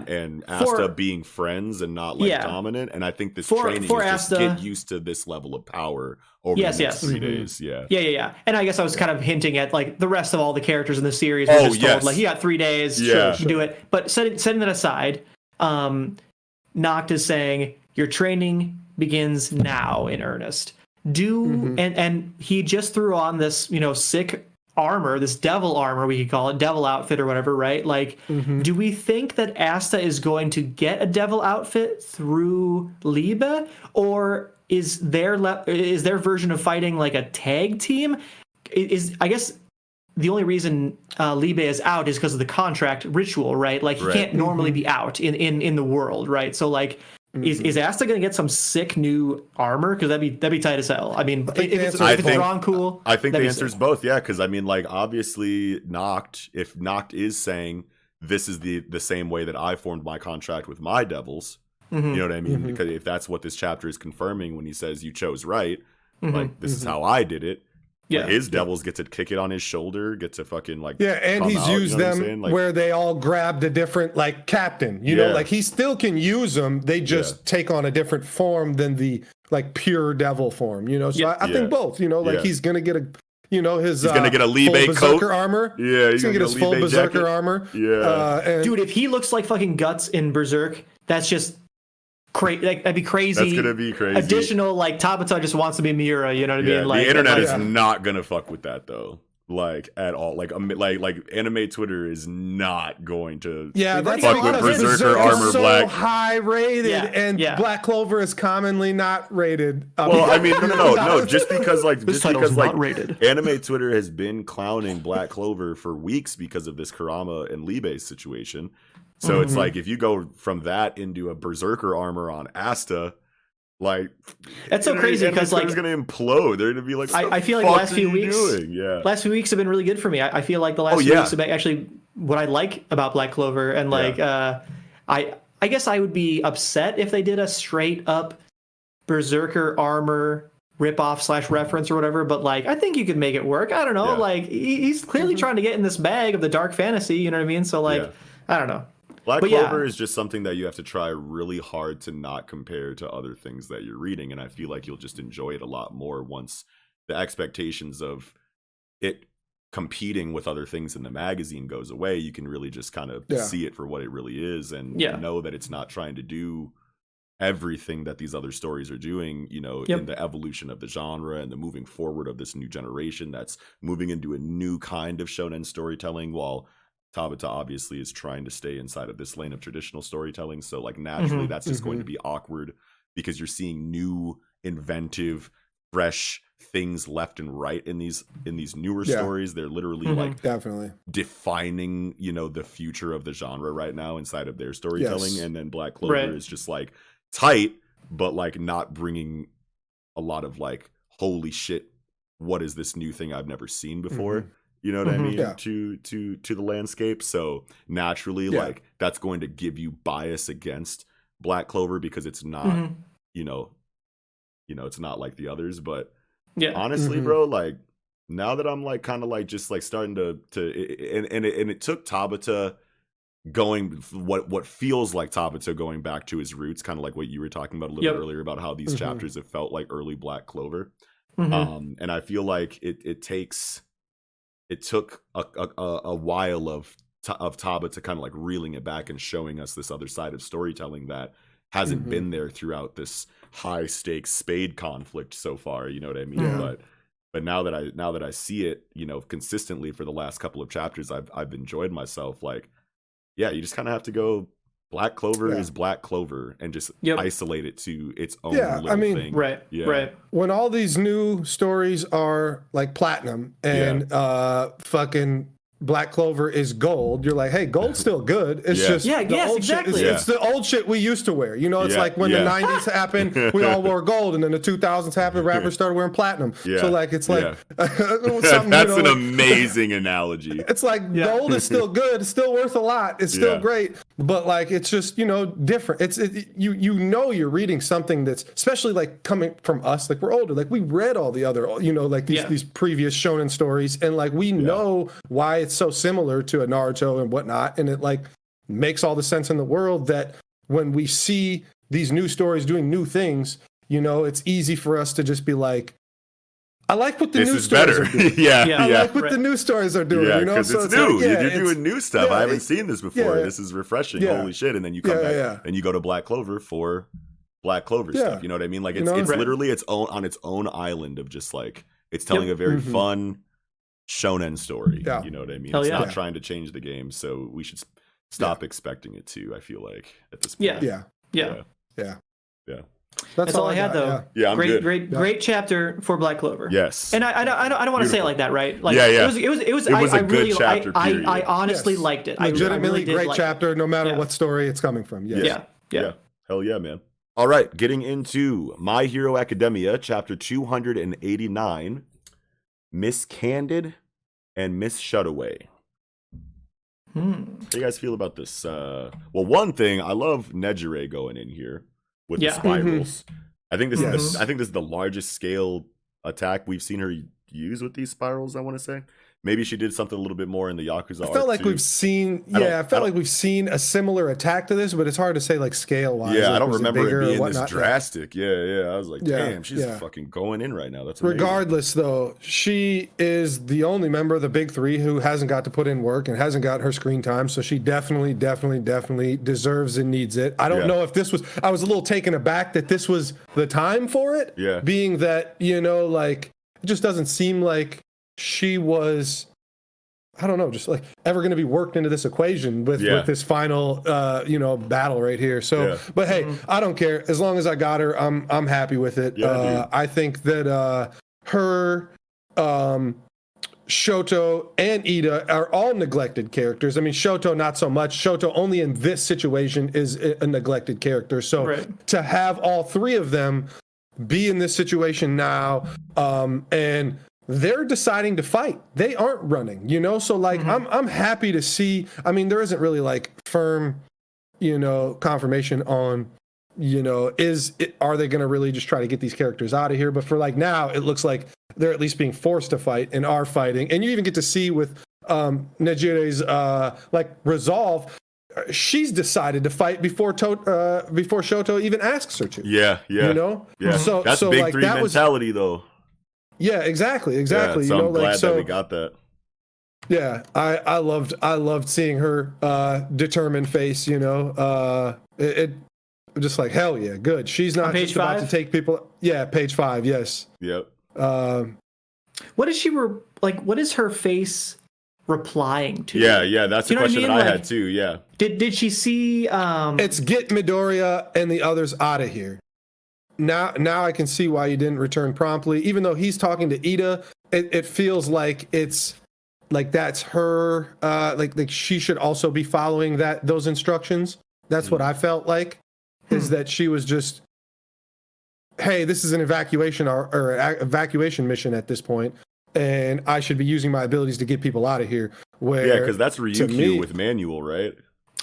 and Asta being friends and not like dominant. And I think this training is just get used to this level of power over the next 3 days. Yeah. And I guess I was kind of hinting at like the rest of all the characters in the series were just told like, you got 3 days to do it. But setting that aside, Noct is saying your training begins now in earnest. And he just threw on this sick armor, this devil armor, we could call it, devil outfit or whatever, right? Like do we think that Asta is going to get a devil outfit through Liebe, or is their version of fighting like a tag team? I guess the only reason Liebe is out is because of the contract ritual, right? Like he can't normally be out in the world, right? So like Is Asta going to get some sick new armor? Because that'd be tight as hell. I mean, if it's wrong, cool. I think the answer is both. Yeah, because I mean, like obviously, if Noct is saying this is the same way that I formed my contract with my devils, you know what I mean? Because if that's what this chapter is confirming when he says you chose right, like this is how I did it. Yeah, his devils get to kick it on his shoulder, get to fucking like and he's used them where they all grabbed a different like captain. You know, like he still can use them. They just take on a different form than the like pure devil form. You know, so I think both. You know, like he's gonna get a. He's gonna get a Libe coat armor. Yeah, he's gonna get his full berserker armor. Yeah, dude, if he looks like fucking Guts in Berserk, that's just that'd be crazy. That's gonna be crazy. Additional, like, Tabata just wants to be Miura, you know what I mean? Like, the internet is not gonna fuck with that though. Like at all, like anime Twitter is not going to fuck with Berserker Armor so Black. High rated, and Black Clover is commonly not rated. Well, I mean, no. Just because not rated. Anime Twitter has been clowning Black Clover for weeks because of this Kurama and Libe situation. So it's like if you go from that into a Berserker Armor on Asta. Like that's so crazy because like it's gonna implode. They're gonna be like, I feel like the last few weeks have been really good for me. I feel like the last few weeks have been actually what I like about Black Clover, and like I guess I would be upset if they did a straight up Berserker Armor ripoff / reference or whatever, but like I think you could make it work. I don't know, like he's clearly trying to get in this bag of the dark fantasy, you know what I mean? So like I don't know. Black Clover is just something that you have to try really hard to not compare to other things that you're reading, and I feel like you'll just enjoy it a lot more once the expectations of it competing with other things in the magazine goes away. You can really just kind of see it for what it really is, and know that it's not trying to do everything that these other stories are doing, you know, in the evolution of the genre and the moving forward of this new generation that's moving into a new kind of shonen storytelling, while Tabata obviously is trying to stay inside of this lane of traditional storytelling. So like naturally that's just going to be awkward because you're seeing new, inventive, fresh things left and right in these newer stories. They're literally like defining, you know, the future of the genre right now inside of their storytelling. And then Black Clover is just like tight, but like not bringing a lot of like, holy shit, what is this new thing I've never seen before? You know what I mean? To the landscape. So naturally, like that's going to give you bias against Black Clover because it's not, you know, it's not like the others. But honestly, bro, like now that I'm like kind of like just like starting to it took Tabata going what feels like Tabata going back to his roots, kind of like what you were talking about a little bit earlier about how these chapters have felt like early Black Clover. And I feel like it took a while of Tabata kind of like reeling it back and showing us this other side of storytelling that hasn't been there throughout this high stakes Spade conflict so far. You know what I mean? But now that I see it, you know, consistently for the last couple of chapters, I've enjoyed myself. Like, yeah, you just kind of have to go. Black Clover is Black Clover, and just isolate it to its own little thing. Right. When all these new stories are like platinum and fucking Black Clover is gold, you're like, hey, gold's still good. It's just exactly. It's the old shit we used to wear. You know, it's like when the 90s happened, we all wore gold, and then the 2000s happened, rappers started wearing platinum. So like, it's like that's an amazing analogy. It's like gold is still good. It's still worth a lot. It's still great. But like, it's just, you know, different. You know you're reading something that's, especially like coming from us, like we're older, like we read all the other, you know, like these previous shonen stories, and like we know why it's so similar to a Naruto and whatnot, and it like makes all the sense in the world that when we see these new stories doing new things, you know, it's easy for us to just be like, I like what the new stories are doing. I like what the new stories are doing. You know, because it's new. Like, you're doing new stuff. I haven't seen this before. This is refreshing. Holy shit! And then you come back and you go to Black Clover for Black Clover stuff. You know what I mean? Like it's literally its own island of just like it's telling a very fun shonen story. You know what I mean? It's not trying to change the game, so we should stop expecting it to. I feel like at this point. Yeah. That's all I had, though. I'm good. Great chapter for Black Clover. Yes. And I don't want to say it like that, right? Like, It was a good chapter. I honestly liked it. Legitimately great chapter, no matter what story it's coming from. Yeah. Hell yeah, man. All right, getting into My Hero Academia, chapter 289, Miss Candid and Miss Shutaway. How do you guys feel about this? Well, one thing, I love Nejire going in here with the spirals. I think this is the largest scale attack we've seen her use with these spirals, I want to say. maybe she did something a little bit more in the Yakuza. I felt like we've seen, like we've seen a similar attack to this, but it's hard to say like scale wise. Yeah, like, I don't remember it being this whatnot. drastic. Yeah. I was like, damn, she's fucking going in right now. That's amazing. Regardless, though, she is the only member of the big three who hasn't got to put in work and hasn't got her screen time. So she definitely deserves and needs it. I don't know if this was. I was a little taken aback that this was the time for it. Yeah, being that like it just doesn't seem like she was. I don't know, just like ever going to be worked into this equation with this final, battle right here. So, but hey, I don't care as long as I got her. I'm happy with it. I think that her, Shoto and Ida are all neglected characters. I mean, Shoto not so much. Shoto only in this situation is a neglected character. So to have all three of them be in this situation now, and they're deciding to fight. They aren't running, so like I'm happy to see. I mean, there isn't really like firm, confirmation on, are they going to really just try to get these characters out of here? But for like now, it looks like they're at least being forced to fight and are fighting. And you even get to see with Nejire's resolve. She's decided to fight before Shoto even asks her to. Yeah. Yeah. So that's so big like three that mentality though. Yeah, exactly. Yeah, so I'm glad that we got that. Yeah, I loved seeing her determined face. It just like hell yeah, good. She's not just about to take people. Yeah, page 5. Yes. Yep. What is she what is her face replying to? Yeah, that's the question that I had too. Yeah. Did she see? It's get Midoriya and the others out of here. Now I can see why you didn't return promptly. Even though he's talking to Ida, it feels like it's like that's her. Like she should also be following those instructions. That's what I felt like. Is that she was just, hey, this is an evacuation or evacuation mission at this point, and I should be using my abilities to get people out of here. Because that's Ryukyu with Manual, right?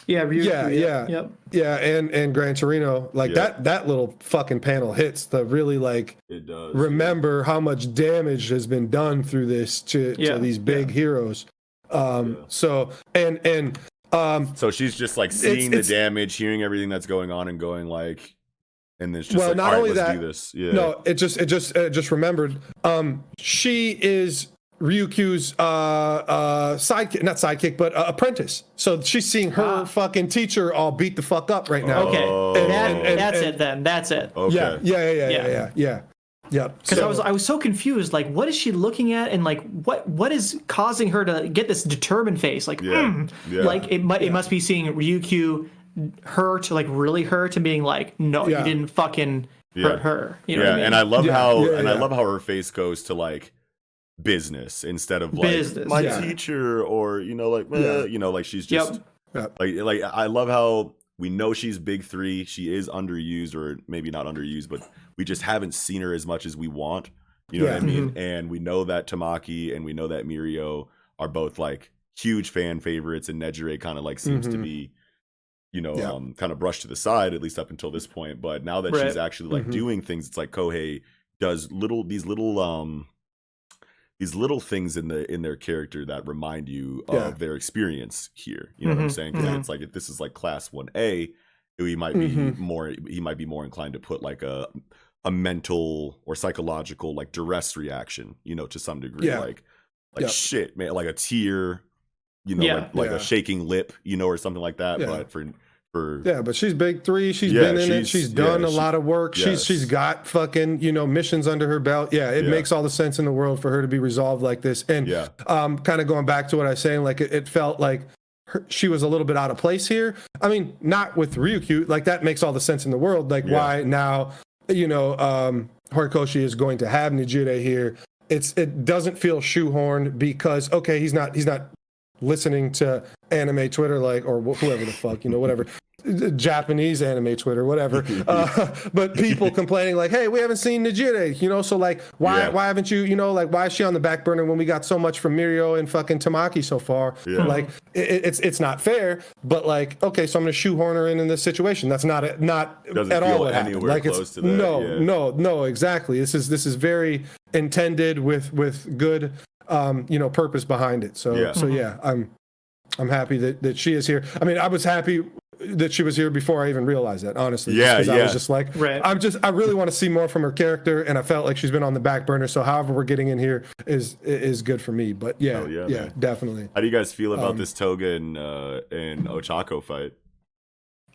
Yeah, and Gran Torino, like that little fucking panel hits the really like it does. Remember how much damage has been done through this to these big heroes. So she's just like seeing the damage, hearing everything that's going on, and going like, and it's just not only let's do this. Yeah. No, it just remembered. She is Ryukyu's sidekick, not sidekick, but apprentice. So she's seeing her fucking teacher all beat the fuck up right now. Okay, that's it then. That's it. Okay. Yeah. Because I was so confused. Like, what is she looking at, and like, what is causing her to get this determined face? Like, like it must be seeing Ryukyu hurt, like really hurt, and being like, no, you didn't fucking hurt her. You know what I mean? And I love how I love how her face goes to like business instead of like my teacher or like she's just like I love how we know she's big three. She is underused, or maybe not underused, but we just haven't seen her as much as we want. You know what I mean? And we know that Tamaki and we know that Mirio are both like huge fan favorites, and Nejire kind of like seems to be, kind of brushed to the side, at least up until this point. But now that she's actually like doing things, it's like Kohei does these little things in their character that remind you of their experience here. You know what I'm saying? Because it's like, if this is like class 1A, he might be more inclined to put like a mental or psychological like duress reaction, to some degree, like shit, man, like a tear, like a shaking lip, or something like that. But but she's big three. She's been in it. She's done a lot of work. She's got fucking missions under her belt. It makes all the sense in the world for her to be resolved like this. And kind of going back to what I was saying, like it felt like she was a little bit out of place here. I mean, not with Ryukyu. Like that makes all the sense in the world. Like why now, Horikoshi is going to have Nejire here. It doesn't feel shoehorned because he's not listening to anime Twitter, like, or whoever the fuck, whatever, Japanese anime Twitter, whatever. But people complaining like, hey, we haven't seen Nejire, so like, why haven't you, like, why is she on the back burner when we got so much from Mirio and fucking Tamaki so far? Like, it's not fair, but like, okay, so I'm going to shoehorn her in this situation. That's not at all what happened. Like, close to that. No, exactly. This is very intended with good purpose behind it. So yeah, I'm happy that she is here. I mean, I was happy that she was here before I even realized that, honestly. Because I was just like, I really want to see more from her character, and I felt like she's been on the back burner. So however we're getting in here is good for man. Definitely. How do you guys feel about this Toga and Ochako fight?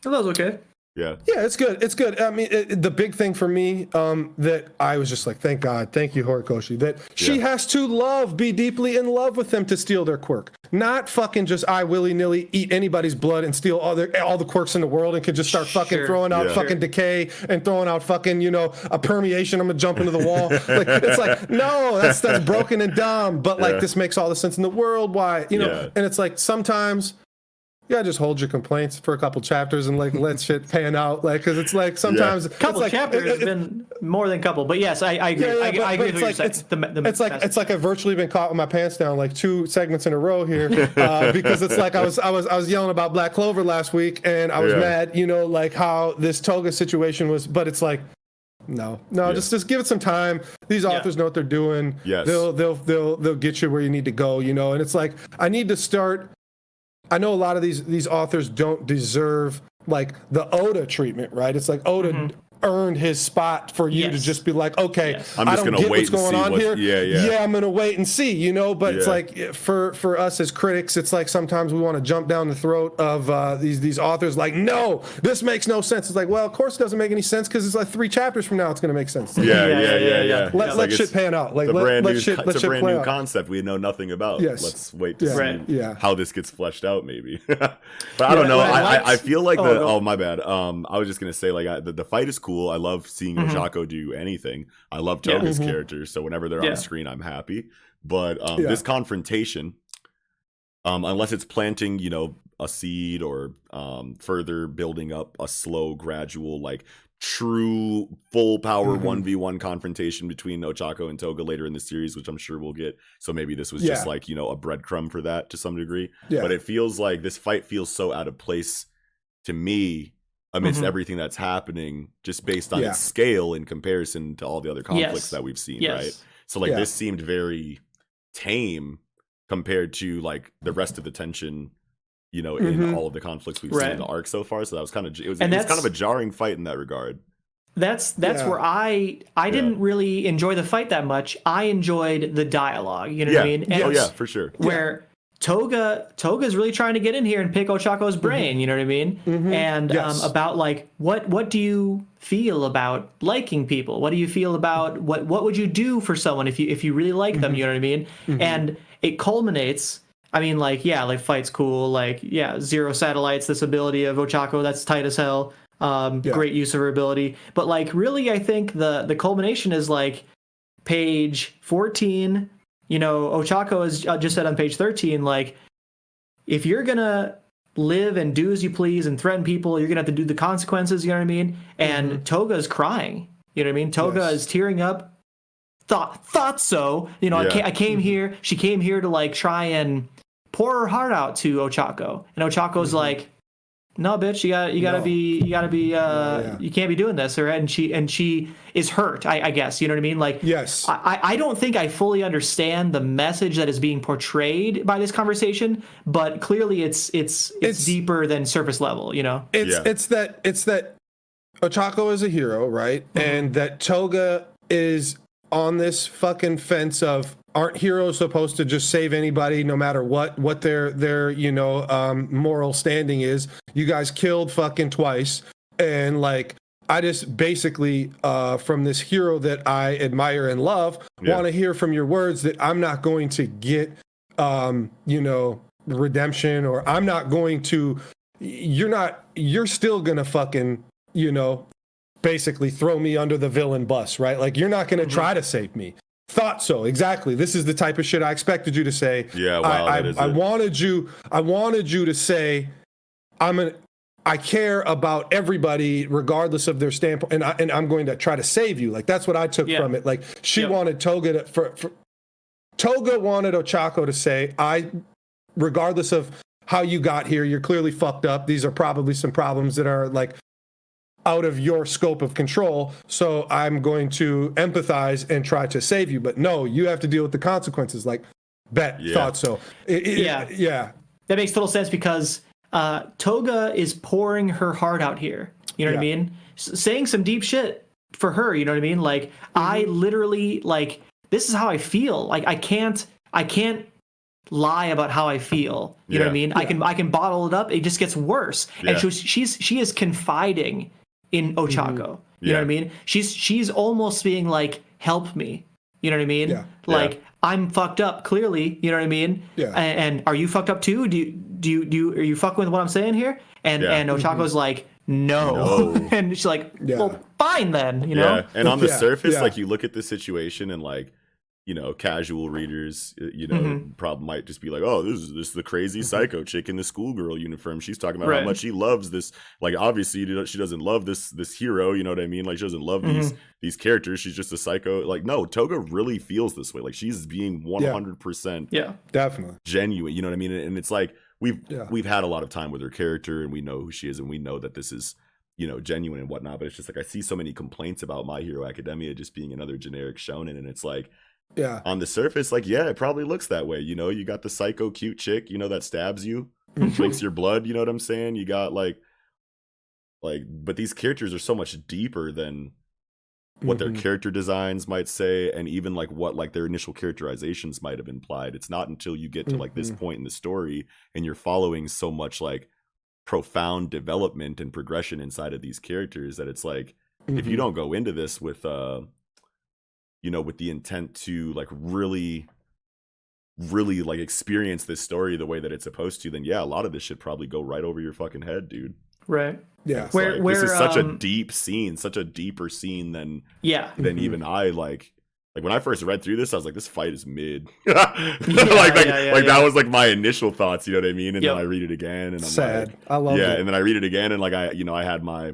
That was okay. Yeah, it's good. It's good. I mean, the big thing for me that I was just like, thank God, thank you, Horikoshi, that she has to be deeply in love with them to steal their quirk. Not fucking just willy-nilly eat anybody's blood and steal all the quirks in the world and could just start fucking throwing out fucking decay and throwing out fucking, a permeation. I'm gonna jump into the wall. Like, it's like, no, that's broken and dumb. But like, this makes all the sense in the world. Why? And it's like, sometimes you gotta just hold your complaints for a couple chapters and like let shit pan out, like, because it's like sometimes couple chapters has been more than couple, but yes, I agree. I agree with what you're saying. It's like I've virtually been caught with my pants down like 2 segments in a row here because it's like I was yelling about Black Clover last week and I was mad, like how this Toga situation was, but it's like no, just give it some time. These authors know what they're doing. Yes, they'll get you where you need to go, and it's like I need to start. I know a lot of these authors don't deserve like the Oda treatment, right? It's like Oda earned his spot for you to just be like, okay, I'm just gonna wait what's going on here. Yeah, I'm gonna wait and see, But it's like for us as critics, it's like sometimes we want to jump down the throat of these authors. Like, no, this makes no sense. It's like, well, of course it doesn't make any sense because it's like 3 chapters from now it's gonna make sense. Yeah. Let shit pan out. Like, it's a brand new concept we know nothing about. Yes. Let's wait to see how this gets fleshed out, maybe. But I don't know. I feel like my bad. I was just gonna say like the fight is cool. I love seeing Ochako do anything. I love Toga's characters, so whenever they're on screen, I'm happy. But this confrontation, unless it's planting, a seed or further building up a slow, gradual, like true full power 1v1 confrontation between Ochako and Toga later in the series, which I'm sure we'll get. So maybe this was just like, a breadcrumb for that to some degree. Yeah. But it feels like this fight feels so out of place to me amidst everything that's happening, just based on its scale in comparison to all the other conflicts that we've seen, right? So like this seemed very tame compared to like the rest of the tension, in all of the conflicts we've seen in the arc so far. So that was kind of it was kind of a jarring fight in that regard. That's where I didn't really enjoy the fight that much. I enjoyed the dialogue. You know what I mean? And for sure. Where Toga's really trying to get in here and pick Ochako's brain, you know what I mean? And about like what do you feel about liking people? What do you feel about what would you do for someone if you really like them, you know what I mean? And it culminates, I mean, like, fight's cool, like, 0 satellites, this ability of Ochako, that's tight as hell. Great use of her ability. But like really I think the culmination is like page 14. Ochako has just said on page 13, like, if you're going to live and do as you please and threaten people, you're going to have to do the consequences, you know what I mean? And Toga's crying, you know what I mean? Toga is tearing up. Thought so. I came here. She came here to, like, try and pour her heart out to Ochako. And Ochako's like, no, bitch, you gotta be, you can't be doing this, right? And she is hurt, I guess, you know what I mean? Like, yes, I don't think I fully understand the message that is being portrayed by this conversation, but clearly it's deeper than surface level, It's that Ochako is a hero, right? And that Toga is on this fucking fence of, aren't heroes supposed to just save anybody no matter what their moral standing is? You guys killed fucking twice, and like I just basically from this hero that I admire and love want to hear from your words that I'm not going to get redemption, or I'm not going to, you're still gonna fucking basically throw me under the villain bus, right? Like, you're not gonna try to save me. Thought so, exactly. This is the type of shit I expected you to say. Yeah, wow, I wanted you to say, I care about everybody regardless of their standpoint, and I'm going to try to save you. Like, that's what I took from it. Like, she wanted Toga Toga wanted Ochako to say, regardless of how you got here, you're clearly fucked up. These are probably some problems that are like out of your scope of control, so I'm going to empathize and try to save you. But no, you have to deal with the consequences. Like, Thought so. Yeah. That makes total sense because Toga is pouring her heart out here. You know what I mean? Saying some deep shit for her. You know what I mean? Like I literally like this is how I feel. Like I can't lie about how I feel. You know what I mean? I can bottle it up. It just gets worse. And she is confiding in Ochako. You know what I mean? She's almost being like, help me. You know what I mean? Like I'm fucked up clearly. You know what I mean? And are you fucked up too? Do you are you fucking with what I'm saying here? And Ochako's like, no. And she's like, well, fine then. You know? And on the surface, like you look at the situation and like, you know, casual readers, you know, probably might just be like, oh, this is the crazy psycho chick in the schoolgirl uniform. She's talking about how much she loves this. Like, obviously, she doesn't love this hero. You know what I mean? Like, she doesn't love these characters. She's just a psycho. Like, no, Toga really feels this way. Like, she's being 100% definitely genuine. You know what I mean? And it's like we've had a lot of time with her character, and we know who she is, and we know that this is, you know, genuine and whatnot. But it's just like I see so many complaints about My Hero Academia just being another generic shonen, and it's like. On the surface, like, it probably looks that way. You know, you got the psycho cute chick, you know, that stabs you, drinks your blood. You know what I'm saying? You got like, but these characters are so much deeper than what their character designs might say, and even like what like their initial characterizations might have implied. It's not until you get to like this point in the story and you're following so much like profound development and progression inside of these characters that it's like, if you don't go into this with you know, with the intent to like really like experience this story the way that it's supposed to, then a lot of this should probably go right over your fucking head, dude. Right. Yeah. Where this is such a deep scene, such a deeper scene than even I like when I first read through this, I was like, this fight is mid. That was like my initial thoughts, you know what I mean? And then I read it again and I'm sad. Like, I love it. And then I read it again and like I had my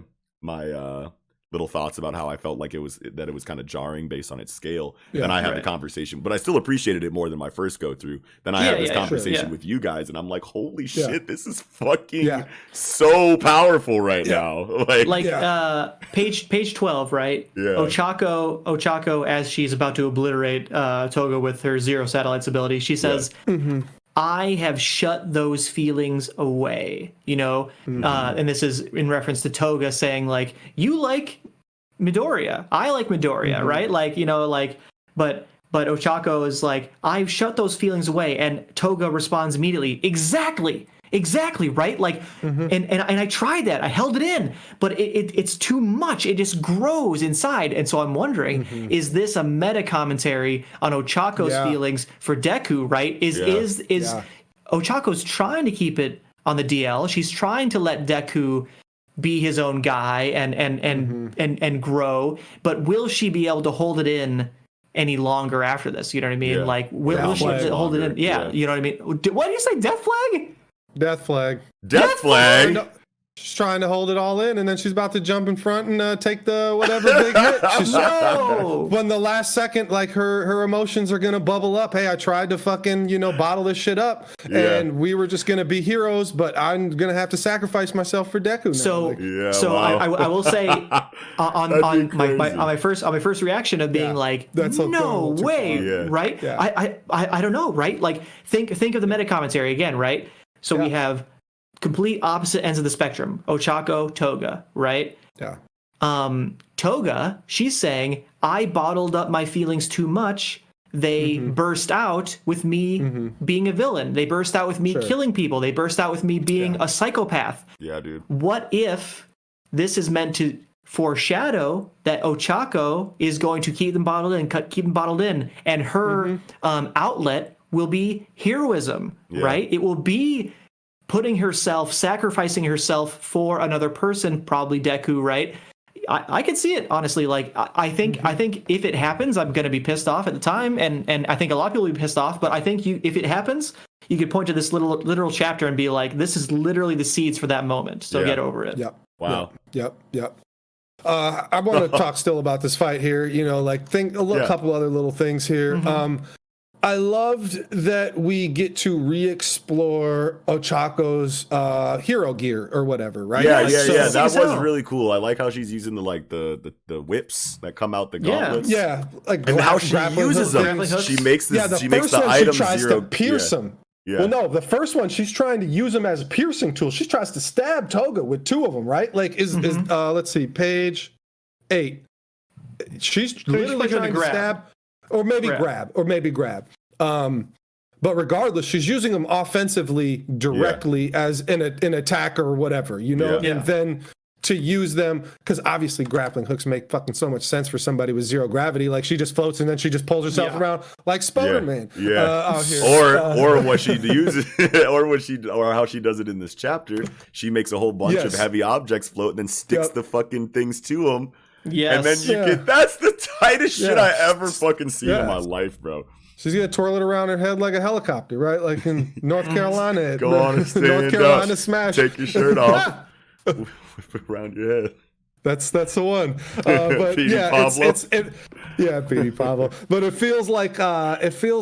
little thoughts about how I felt like it was kind of jarring based on its scale. And I had the conversation, but I still appreciated it more than my first go through. Then I had this conversation with you guys, and I'm like, holy shit, this is fucking so powerful right now. Page 12, right? Yeah. Ochako, as she's about to obliterate Toga with her zero satellites ability, she says, I have shut those feelings away, you know? And this is in reference to Toga saying, like, you like Midoriya. I like Midoriya, right? Like, you know, like, but Ochako is like, I've shut those feelings away. And Toga responds immediately, exactly, right? Like, and I tried that. I held it in, but it's too much. It just grows inside. And so I'm wondering, is this a meta commentary on Ochako's feelings for Deku, right? Is Ochako's trying to keep it on the DL. She's trying to let Deku be his own guy and grow, but will she be able to hold it in any longer after this? You know what I mean? Like, will she hold it in? Yeah, you know what I mean? What did you say? Death flag? Death flag. Death flag? She's trying to hold it all in, and then she's about to jump in front and take the whatever big hit. She's when the last second, like her emotions are gonna bubble up. Hey, I tried to fucking bottle this shit up, and we were just gonna be heroes, but I'm gonna have to sacrifice myself for Deku now. I will say on my first reaction of being like, that's no way, right? Yeah. I don't know, right? Like think of the meta commentary again, right? So we have complete opposite ends of the spectrum. Ochako, Toga, right? Yeah. Toga, she's saying, I bottled up my feelings too much. They burst out with me being a villain. They burst out with me killing people. They burst out with me being a psychopath. Yeah, dude. What if this is meant to foreshadow that Ochako is going to keep them bottled in, and her outlet will be heroism, right? It will be sacrificing herself for another person, probably Deku, right? I can see it, honestly. Like, I think if it happens, I'm going to be pissed off at the time, and I think a lot of people will be pissed off, but I think if it happens, you could point to this literal chapter and be like, this is literally the seeds for that moment, so get over it. Yep. Wow. Yep. I want to talk still about this fight here, a couple other little things here. I loved that we get to re-explore Ochako's hero gear or whatever, right? Yeah, Like, yeah. That was really cool. I like how she's using the whips that come out the gauntlets. Yeah, like and how she uses them. She makes this. Yeah, she makes the one item she tries zero. to pierce him. Yeah. Well, no, the first one she's trying to use them as a piercing tool. She tries to stab Toga with two of them, right? Like is let's see, page 8. She's literally trying to stab. Or maybe grab. But regardless, she's using them offensively directly as an attack or whatever, you know? Yeah. And then to use them, because obviously grappling hooks make fucking so much sense for somebody with zero gravity. Like she just floats and then she just pulls herself around like Spider-Man. Out here. Or what she uses, or how she does it in this chapter. She makes a whole bunch of heavy objects float and then sticks the fucking things to them. Yes. And then you get, that's the tightest shit I ever fucking seen in my life, bro. She's gonna twirl it around her head like a helicopter, right? Like in North Carolina. Go on and stand North Carolina up. smash. Take your shirt off. Whip it around your head. That's the one. But Petey Pablo. But it feels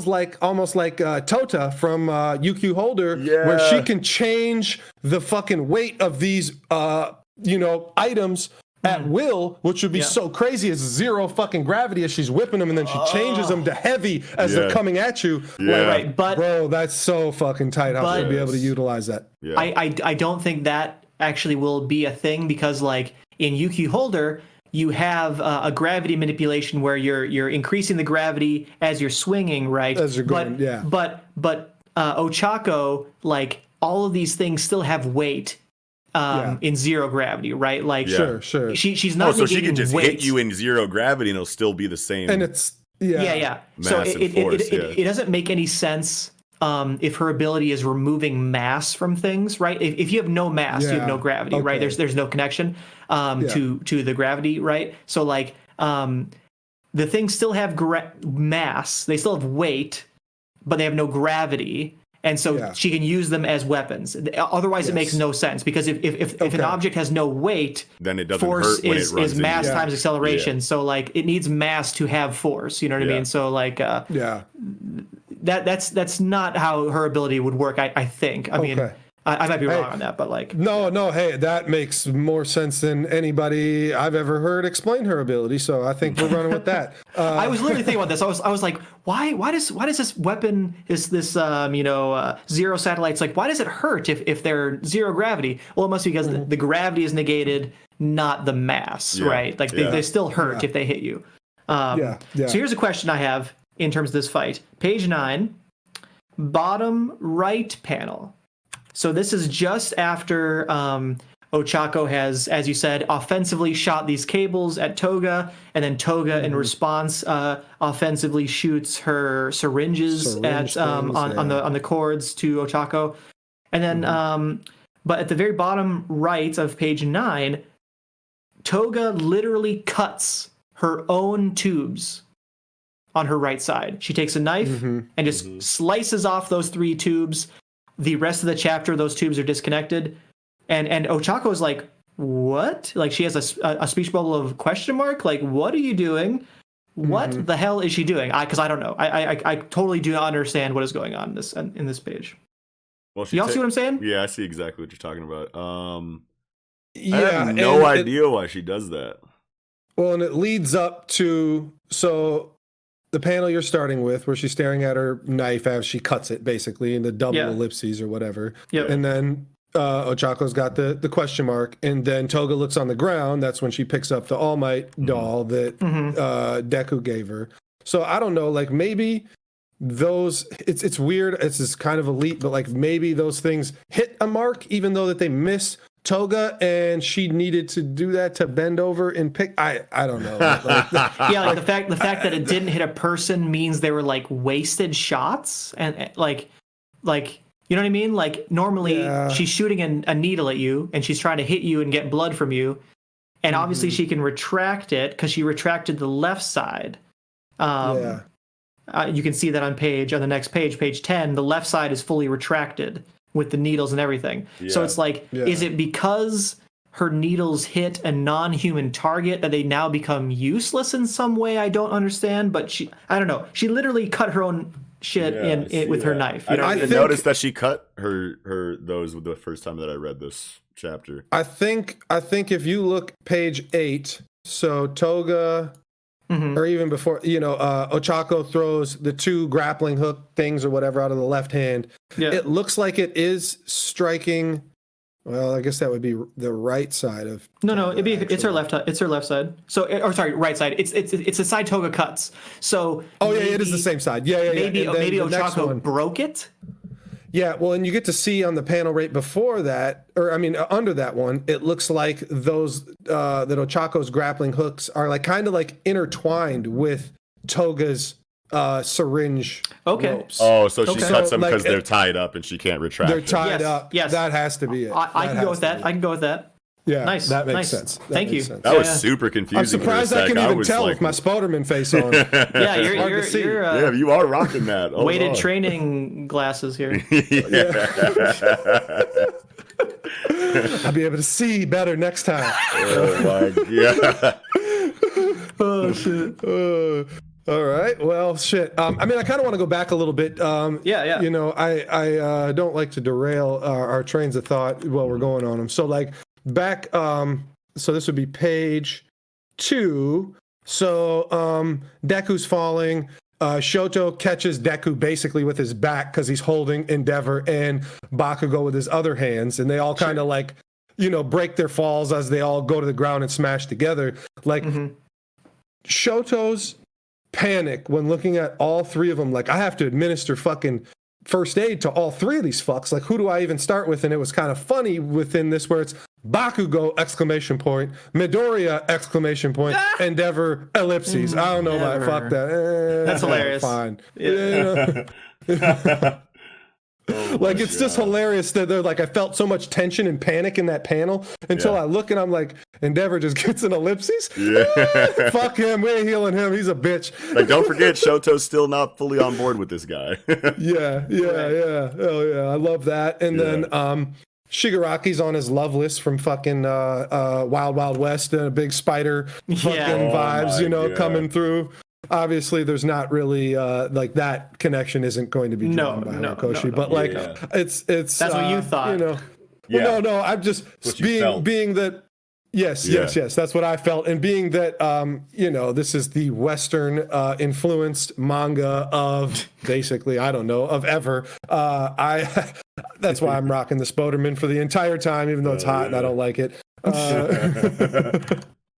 like almost like Tota from UQ Holder, where she can change the fucking weight of these items at will, which would be so crazy. It's zero fucking gravity as she's whipping them, and then she changes them to heavy as they're coming at you. Right, but bro, that's so fucking tight. How to be able to utilize that? Yeah. I don't think that actually will be a thing, because like in UQ Holder, you have a gravity manipulation where you're increasing the gravity as you're swinging, right? As you're going, But Ochako, like all of these things still have weight. In zero gravity, right? Like sure. She's not. So she can just weight. hit you in zero gravity and it'll still be the same. And it's So it doesn't make any sense if her ability is removing mass from things, right? If you have no mass, you have no gravity, right? There's no connection to the gravity, right? So like the things still have mass, they still have weight, but they have no gravity. And so she can use them as weapons. Otherwise, it makes no sense, because if an object has no weight, then it doesn't force hurt when it runs is mass into times acceleration. Yeah. So like it needs mass to have force. You know what I mean? So like that's not how her ability would work. I think. I mean. I might be wrong on that, but like no, hey, that makes more sense than anybody I've ever heard explain her ability. So I think we're running with that. I was literally thinking about this. I was like, why does this weapon this zero satellites, like why does it hurt if they're zero gravity? Well, it must be because the gravity is negated, not the mass, right? Like they still hurt if they hit you. So here's a question I have in terms of this fight. Page 9, bottom right panel. So this is just after Ochako has, as you said, offensively shot these cables at Toga, and then Toga, in response, offensively shoots her syringes on the cords to Ochako, and then, but at the very bottom right of page 9, Toga literally cuts her own tubes on her right side. She takes a knife and just slices off those 3 tubes. The rest of the chapter, those tubes are disconnected, and Ochako is like, "What?" Like she has a speech bubble of question mark. Like, what are you doing? What the hell is she doing? Because I don't know. I totally do not understand what is going on in this page. Well, y'all see what I'm saying? Yeah, I see exactly what you're talking about. I have no idea why she does that. Well, and it leads up to the panel you're starting with, where she's staring at her knife as she cuts it, basically, in the double ellipses or whatever. Yep. And then Ochako's got the question mark, and then Toga looks on the ground. That's when she picks up the All Might doll that Deku gave her. So I don't know, like maybe those, it's weird, it's just kind of elite, but like maybe those things hit a mark, even though that they miss Toga, and she needed to do that to bend over and pick. I don't know. Like the fact that it didn't hit a person means they were like wasted shots, and like you know what I mean? Like normally she's shooting a needle at you, and she's trying to hit you and get blood from you, and obviously she can retract it because she retracted the left side. You can see that on the next page, page 10. The left side is fully retracted with the needles and everything. So it's like, is it because her needles hit a non-human target that they now become useless in some way? I don't understand, but I don't know. She literally cut her own shit with her knife. I didn't even notice that she cut her those the first time that I read this chapter. I think if you look page 8, so Toga, or even before, Ochako throws the 2 grappling hook things or whatever out of the left hand. Yeah. It looks like it is striking. Well, I guess that would be the right side of. No, it's her left. It's her left side. So, or sorry, right side. It's the side Toga cuts. So. Oh yeah, it is the same side. Yeah. Maybe Ochako broke it. Yeah, well, and you get to see on the panel right before that, or I mean, under that one, it looks like those that Ochako's grappling hooks are like kind of like intertwined with Toga's syringe ropes. Oh, so she cuts them because they're tied up and she can't retract. They're tied up. Yes, that has to be it. I can go with that. I can go with that. Yeah, nice. That makes sense. Thank you. That was super confusing. I'm surprised I can even tell with my Spoderman face on. Yeah, you're you are rocking that. Weighted training glasses here. I'll be able to see better next time. Oh my god. Oh shit. All right. Well, shit. I mean, I kind of want to go back a little bit. Yeah. You know, I don't like to derail our trains of thought while we're going on them. So, like, back. So this would be page 2. So, Deku's falling. Shoto catches Deku basically with his back because he's holding Endeavor, and Bakugo with his other hands, and they all kind of like, break their falls as they all go to the ground and smash together. Like, Shoto's panic when looking at all 3 of them, like, I have to administer fucking first aid to all 3 of these fucks. Like, who do I even start with? And it was kind of funny within this where it's Bakugo ! Midoriya ! Endeavor ellipses. I don't know about fuck that. That's hilarious. Fine. Yeah. Like, it's just hilarious that they're like, I felt so much tension and panic in that panel until I look and I'm like, Endeavor just gets an ellipses. Yeah. Fuck him. We ain't healing him. He's a bitch. Like, don't forget, Shoto's still not fully on board with this guy. Yeah. Oh yeah, I love that. And then Shigaraki's on his love list from fucking Wild Wild West, and a big spider fucking vibes, coming through. Obviously, there's not really like that connection isn't going to be drawn by Horikoshi, but like it's that's what you thought. Well, no, I'm just being that. Yes. That's what I felt, and being that this is the Western influenced manga of basically of ever. That's why I'm rocking the Spoderman for the entire time, even though it's hot and I don't like it.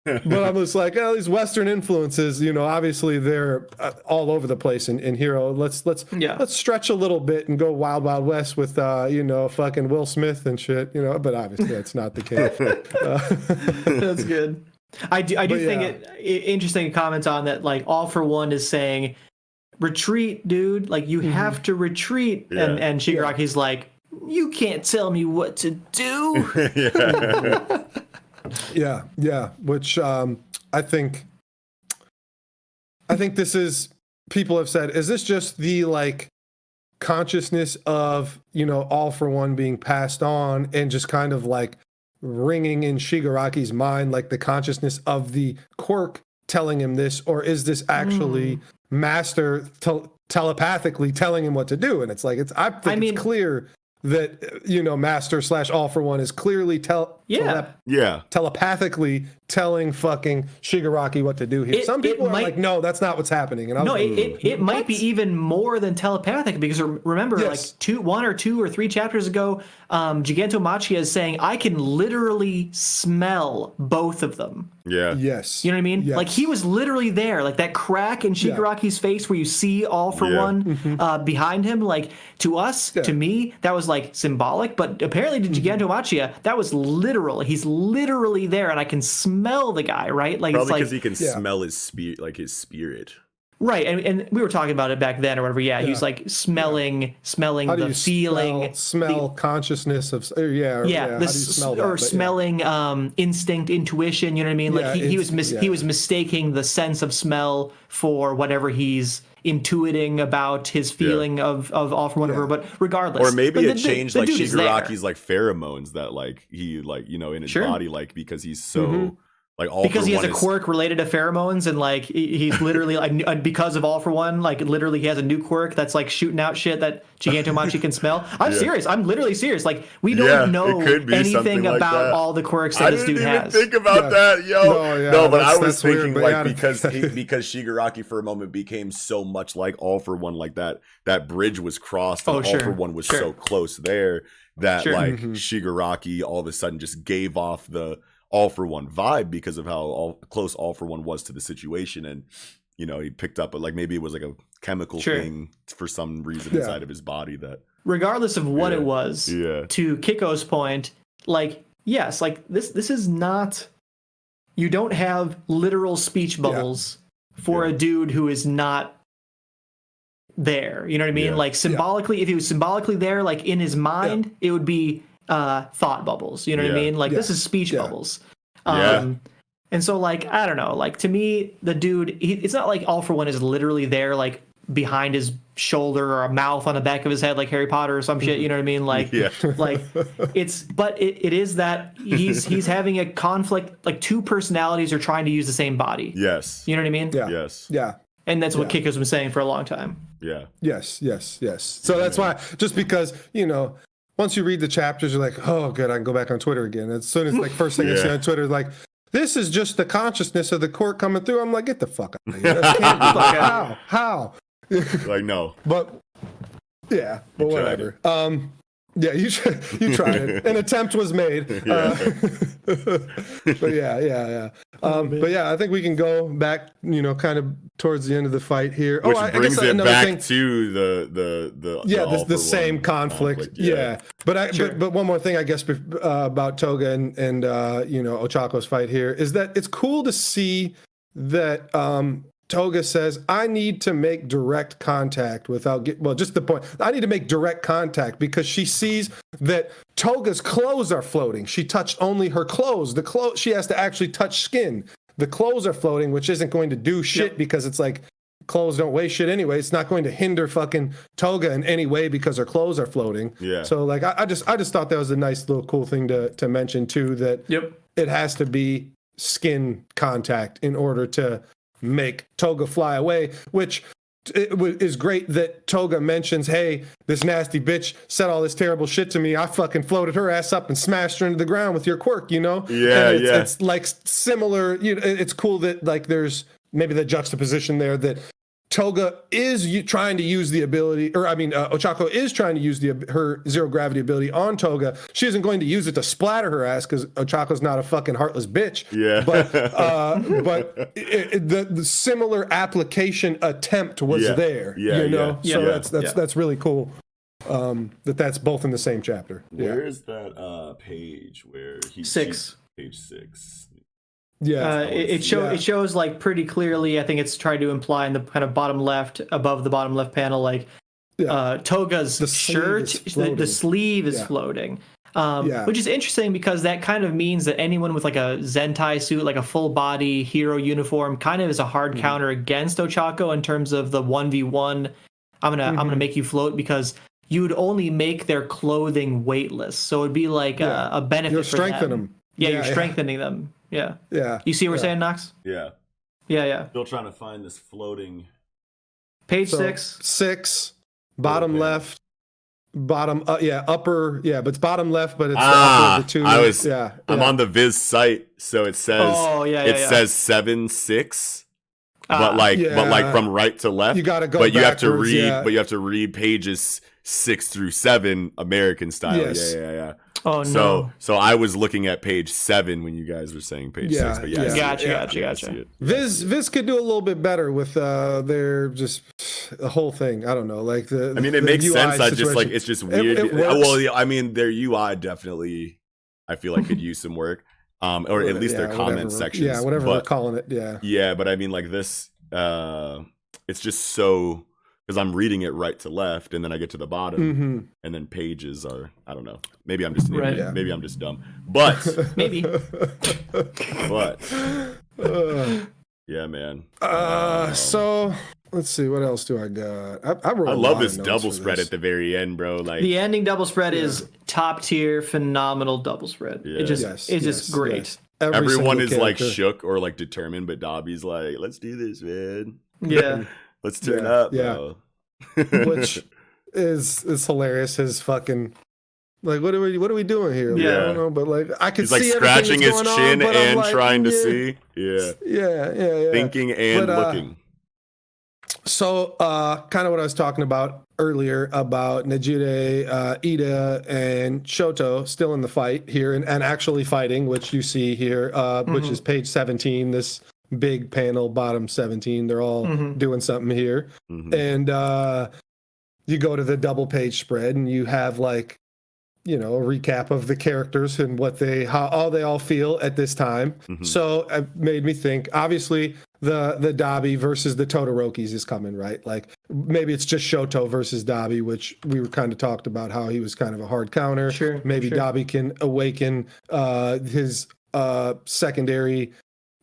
But I'm just like, these Western influences, obviously they're all over the place in Hero. Let's stretch a little bit and go Wild Wild West with fucking Will Smith and shit, but obviously that's not the case. That's good. I do think it interesting to comment on that. Like, All For One is saying, retreat, dude. Like, you have to retreat, and Shigaraki's like, you can't tell me what to do. Yeah. Which I think this is, people have said, is this just the like consciousness of All For One being passed on and just kind of like ringing in Shigaraki's mind, like the consciousness of the quirk telling him this, or is this actually Master telepathically telling him what to do? And it's like it's clear that Master / All For One is clearly telepathically telling fucking Shigaraki what to do here. Some people are like, no, that's not what's happening. And it might be even more than telepathic, because remember, like 1 or 2 or 3 chapters ago, Gigantomachia is saying, I can literally smell both of them. Yeah. Yes. You know what I mean? Yes. Like, he was literally there, like that crack in Shigaraki's face where you see All For One behind him. Like, to us, to me, that was like symbolic, but apparently to Gigantomachia, that was literal. He's literally there, and I can smell the guy, right? Like, probably because he can smell his spirit, right? And we were talking about it back then or whatever. He was like smelling the feeling, smell consciousness of How do you smell that? Or smelling instinct, intuition. You know what I mean? Like, he was mistaking the sense of smell for whatever he's intuiting about his feeling of All For One, but regardless, or maybe it changed like Shigaraki's like pheromones that like he like in his body, like because he's so Like all because for he has one a quirk related to pheromones, and like he's literally like, because of All for One, like literally he has a new quirk that's like shooting out shit that Gigantomachia can smell. I'm serious. I'm literally serious. Like we don't know anything like about that. all the quirks that this dude has. I didn't even think about that, yo. No, but I was thinking weird, like because Shigaraki for a moment became so much like All for One, like that bridge was crossed, and All for One was so close there that like Shigaraki all of a sudden just gave off the All for One vibe because of how close All for One was to the situation, and you know he picked up, but like maybe it was like a chemical thing for some reason inside of his body that. Regardless of what it was, to Kiko's point, like yes, like this is not. You don't have literal speech bubbles for a dude who is not there. You know what I mean? Like symbolically, if he was symbolically there, like in his mind, it would be thought bubbles. You know what I mean? Like this is speech bubbles. And so like I don't know, like to me the dude, it's not like All for One is literally there like behind his shoulder or a mouth on the back of his head like Harry Potter or some shit. You know what I mean? Like like it's, but it is that he's having a conflict. Like two personalities are trying to use the same body. Yes. You know what I mean? Yeah. And that's what Kiko's been saying for a long time. Yeah. Yes. So that's why, just because, you know, once you read the chapters, you're like, oh, good, I can go back on Twitter again. As soon as, like, first thing I see on Twitter is like, this is just the consciousness of the court coming through. I'm like, get the fuck out of here. That can't be. Like, how? Like, no. But whatever. Yeah, you tried it. An attempt was made. But yeah. But yeah, I think we can go back, you know, kind of towards the end of the fight here. Which brings it back to the same conflict. Yeah. But one more thing, I guess, about Toga and you know, Ochako's fight here is that it's cool to see that Toga says, I need to make direct contact just the point. I need to make direct contact because she sees that Toga's clothes are floating. She touched only her clothes. She has to actually touch skin. The clothes are floating, which isn't going to do shit because it's like clothes don't weigh shit anyway. It's not going to hinder fucking Toga in any way because her clothes are floating. Yeah. So like I just thought that was a nice little cool thing to mention too, that it has to be skin contact in order to make Toga fly away, which is great that Toga mentions, hey, this nasty bitch said all this terrible shit to me. I fucking floated her ass up and smashed her into the ground with your quirk, you know? It's like similar, you know, it's cool that like there's maybe the juxtaposition there that Toga is trying to use the ability, or I mean, Ochako is trying to use her zero gravity ability on Toga. She isn't going to use it to splatter her ass because Ochako's not a fucking heartless bitch. Yeah. But the similar application attempt was there. Yeah. You know, so that's really cool. That's both in the same chapter. Where is that page where he? Page 6. Yeah, it shows like pretty clearly. I think it's trying to imply in the kind of bottom left, above the bottom left panel, like Toga's shirt, the sleeve is floating. Which is interesting because that kind of means that anyone with like a Zentai suit, like a full body hero uniform, kind of is a hard counter against Ochako in terms of the 1v1. I'm gonna make you float because you would only make their clothing weightless, so it'd be like a benefit. You're strengthening them. Yeah, you're strengthening them. Yeah. You see what we're saying, Knox? Yeah. Still trying to find this floating. Page 6. 6, bottom left, bottom, upper, but it's bottom left, but it's the upper of the two. I'm on the Viz site, so it says says 7-6. But from right to left. You gotta go. But you have to read. But you have to read pages 6 through 7 American style. Yes. Yeah. Oh no. So I was looking at page 7 when you guys were saying page 6. But gotcha. Viz could do a little bit better with their just the whole thing. I don't know, like the. I mean, it makes sense. I just like it's just weird. I mean, their UI definitely, I feel like could use some work. Or at least their comment sections. Yeah, whatever we're calling it. Yeah. Yeah, but I mean, like this, it's just so. Because I'm reading it right to left, and then I get to the bottom, and then pages are, I don't know. Maybe I'm just an idiot. Yeah. Maybe I'm just dumb. But maybe. Yeah, man. So let's see, what else do I got? I love this double spread at the very end, bro. Like the ending double spread is top tier, phenomenal double spread. Yeah. It's just great. Everyone is like shook or like determined, but Dabi's like, let's do this, man. Yeah. Let's turn up, bro. Which is hilarious. His fucking like, what are we doing here? Yeah. I don't know, but like I could He's like see scratching his chin and like, trying to see. Yeah. Thinking and looking. So, kind of what I was talking about earlier about Nejire, Ida, and Shoto still in the fight here and actually fighting, which you see here, which is page 17, this big panel, bottom 17. They're all doing something here. And you go to the double page spread and you have like, a recap of the characters and how they all feel at this time. So it made me think, obviously, the Dabi versus the Todorokis is coming, right? Like maybe it's just Shoto versus Dabi, which we were kind of talked about how he was kind of a hard counter. Maybe Dabi can awaken his secondary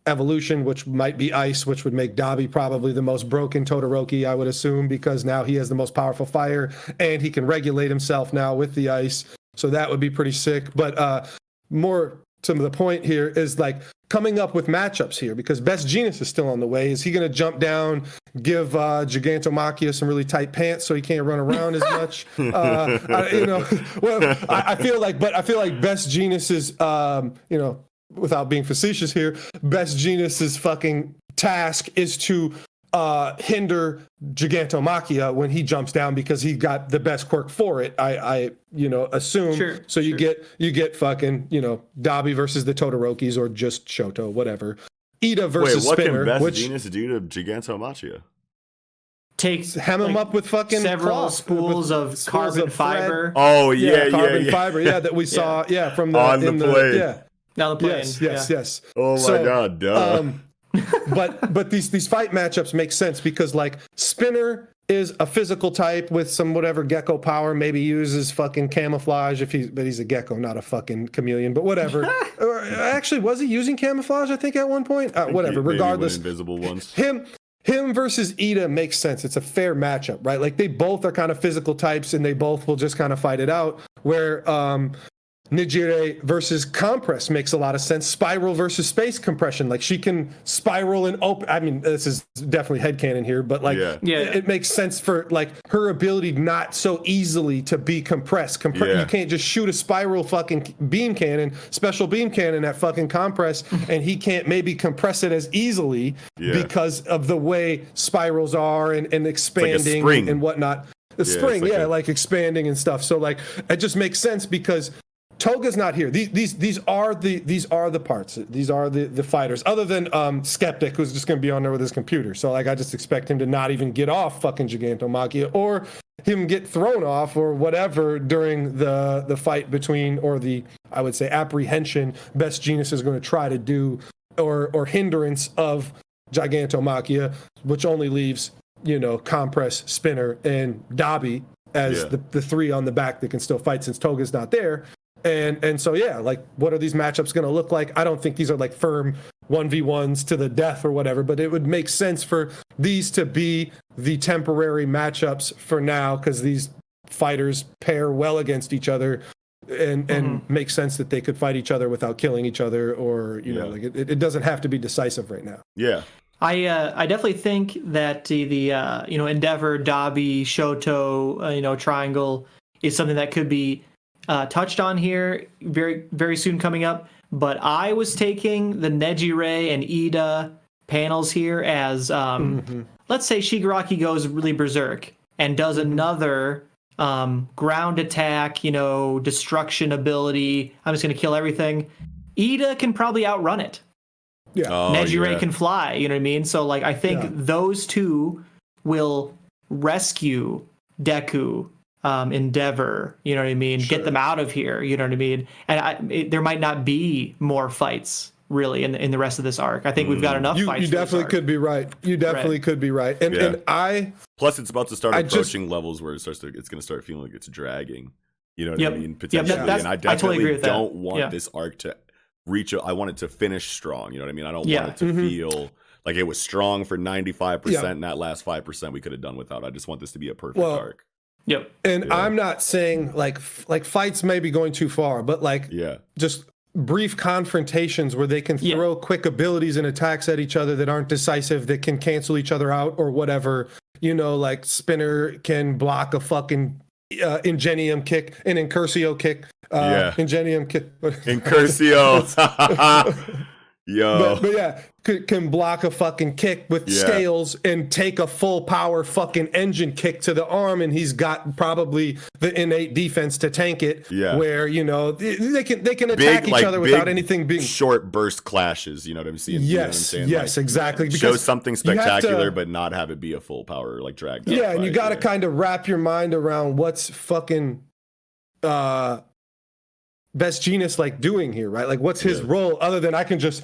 evolution, which might be ice, which would make Dabi probably the most broken Todoroki, I would assume, because now he has the most powerful fire and he can regulate himself now with the ice. So that would be pretty sick. But more to the point here is like coming up with matchups here, because Best Jeanist is still on the way. Is he going to jump down, give Gigantomachia some really tight pants so he can't run around as much? I feel like Best Jeanist is, without being facetious here, Best Jeanist's fucking task is to hinder Gigantomachia when he jumps down because he got the best quirk for it. I assume. So you get fucking Dabi versus the Todorokis or just Shoto, whatever. Ida versus Spinner. What can Best Jeanist do to Gigantomachia? Hem him up with fucking several spools of carbon fiber. Oh yeah, carbon fiber. Yeah, that we saw. From the on the plane. Yeah. Now the plane. Yes. Oh my god, duh. But these fight matchups make sense because like Spinner is a physical type with some whatever gecko power, maybe uses fucking camouflage but he's a gecko, not a fucking chameleon, but whatever. Or actually, was he using camouflage? I think at one point. Whatever. Regardless, invisible ones. Him versus Ida makes sense. It's a fair matchup, right? Like they both are kind of physical types, and they both will just kind of fight it out. Where Nejire versus Compress makes a lot of sense. Spiral versus space compression. Like she can spiral and open. I mean, this is definitely headcanon here, but like it makes sense for like her ability not so easily to be compressed. You can't just shoot a spiral fucking beam cannon, special beam cannon at fucking Compress, and he can't maybe compress it as easily because of the way spirals are and expanding like and whatnot. The spring, like expanding and stuff. So like it just makes sense because Toga's not here. These are the parts. These are the fighters. Other than Skeptic, who's just going to be on there with his computer. So like I just expect him to not even get off fucking Gigantomachia, or him get thrown off or whatever during the fight between, or the, I would say, apprehension Best Jeanist is going to try to do, or hindrance of Gigantomachia, which only leaves Compress, Spinner, and Dabi as the three on the back that can still fight since Toga's not there. And so like what are these matchups going to look like? I don't think these are like firm 1v1s to the death or whatever, but it would make sense for these to be the temporary matchups for now, because these fighters pair well against each other and make sense that they could fight each other without killing each other, or like it doesn't have to be decisive right now. I definitely think that the Endeavor, Dabi, Shoto, triangle is something that could be touched on here very, very soon coming up. But I was taking the Nejire and Ida panels here as, let's say Shigaraki goes really berserk and does another ground attack, destruction ability. I'm just going to kill everything. Ida can probably outrun it. Nejire can fly, you know what I mean? So like I think those two will rescue Deku, Endeavor, you know what I mean? Get them out of here, you know what I mean? And there might not be more fights really in the rest of this arc. I think we've got enough fights. You definitely could be right. Could be right. And I plus it's about to start approaching levels where it's going to start feeling like it's dragging. You know what I mean? Potentially. And I definitely totally agree with don't want this arc to reach I want it to finish strong, you know what I mean? I don't want it to feel like it was strong for 95% and that last 5% we could have done without. I just want this to be a perfect arc. And I'm not saying like fights may be going too far, but like just brief confrontations where they can throw quick abilities and attacks at each other that aren't decisive, that can cancel each other out or whatever. You know, like Spinner can block a fucking Ingenium kick, an Incursio kick. Ingenium kick. Incursio. Yo. But yeah, can block a fucking kick with scales and take a full power fucking engine kick to the arm, and he's got probably the innate defense to tank it. Yeah. Where, you know, they can attack each other without anything being short burst clashes, you know what I'm saying? Yes, you know what I'm saying? Yes, exactly. Because show something spectacular but not have it be a full power like drag down. Yeah, and you gotta kind of wrap your mind around what's fucking Best Jeanist like doing here, right? Like what's his role other than I can just,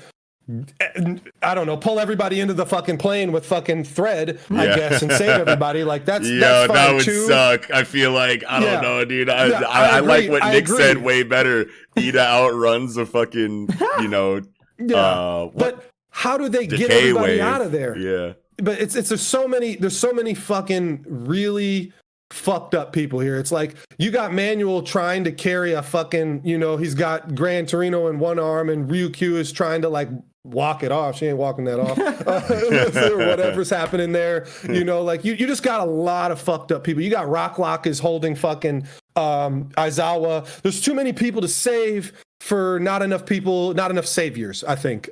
I don't know, pull everybody into the fucking plane with fucking thread, I guess, and save everybody. Like that's fine that would too. Suck. I feel like I don't know, dude. I like what Nick said way better. Ida outruns a fucking, you know. But how do they get everybody out of there? Yeah. But there's so many fucking really fucked up people here. It's like you got Manuel trying to carry a fucking, you know, he's got Gran Torino in one arm and Ryukyu is trying to like walk it off. She ain't walking that off. Or whatever's happening there. You know, like you just got a lot of fucked up people. You got Rocklock is holding fucking Aizawa. There's too many people to save for not enough people, not enough saviors, I think.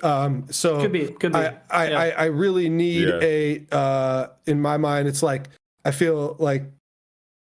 So could be. I really need in my mind, it's like I feel like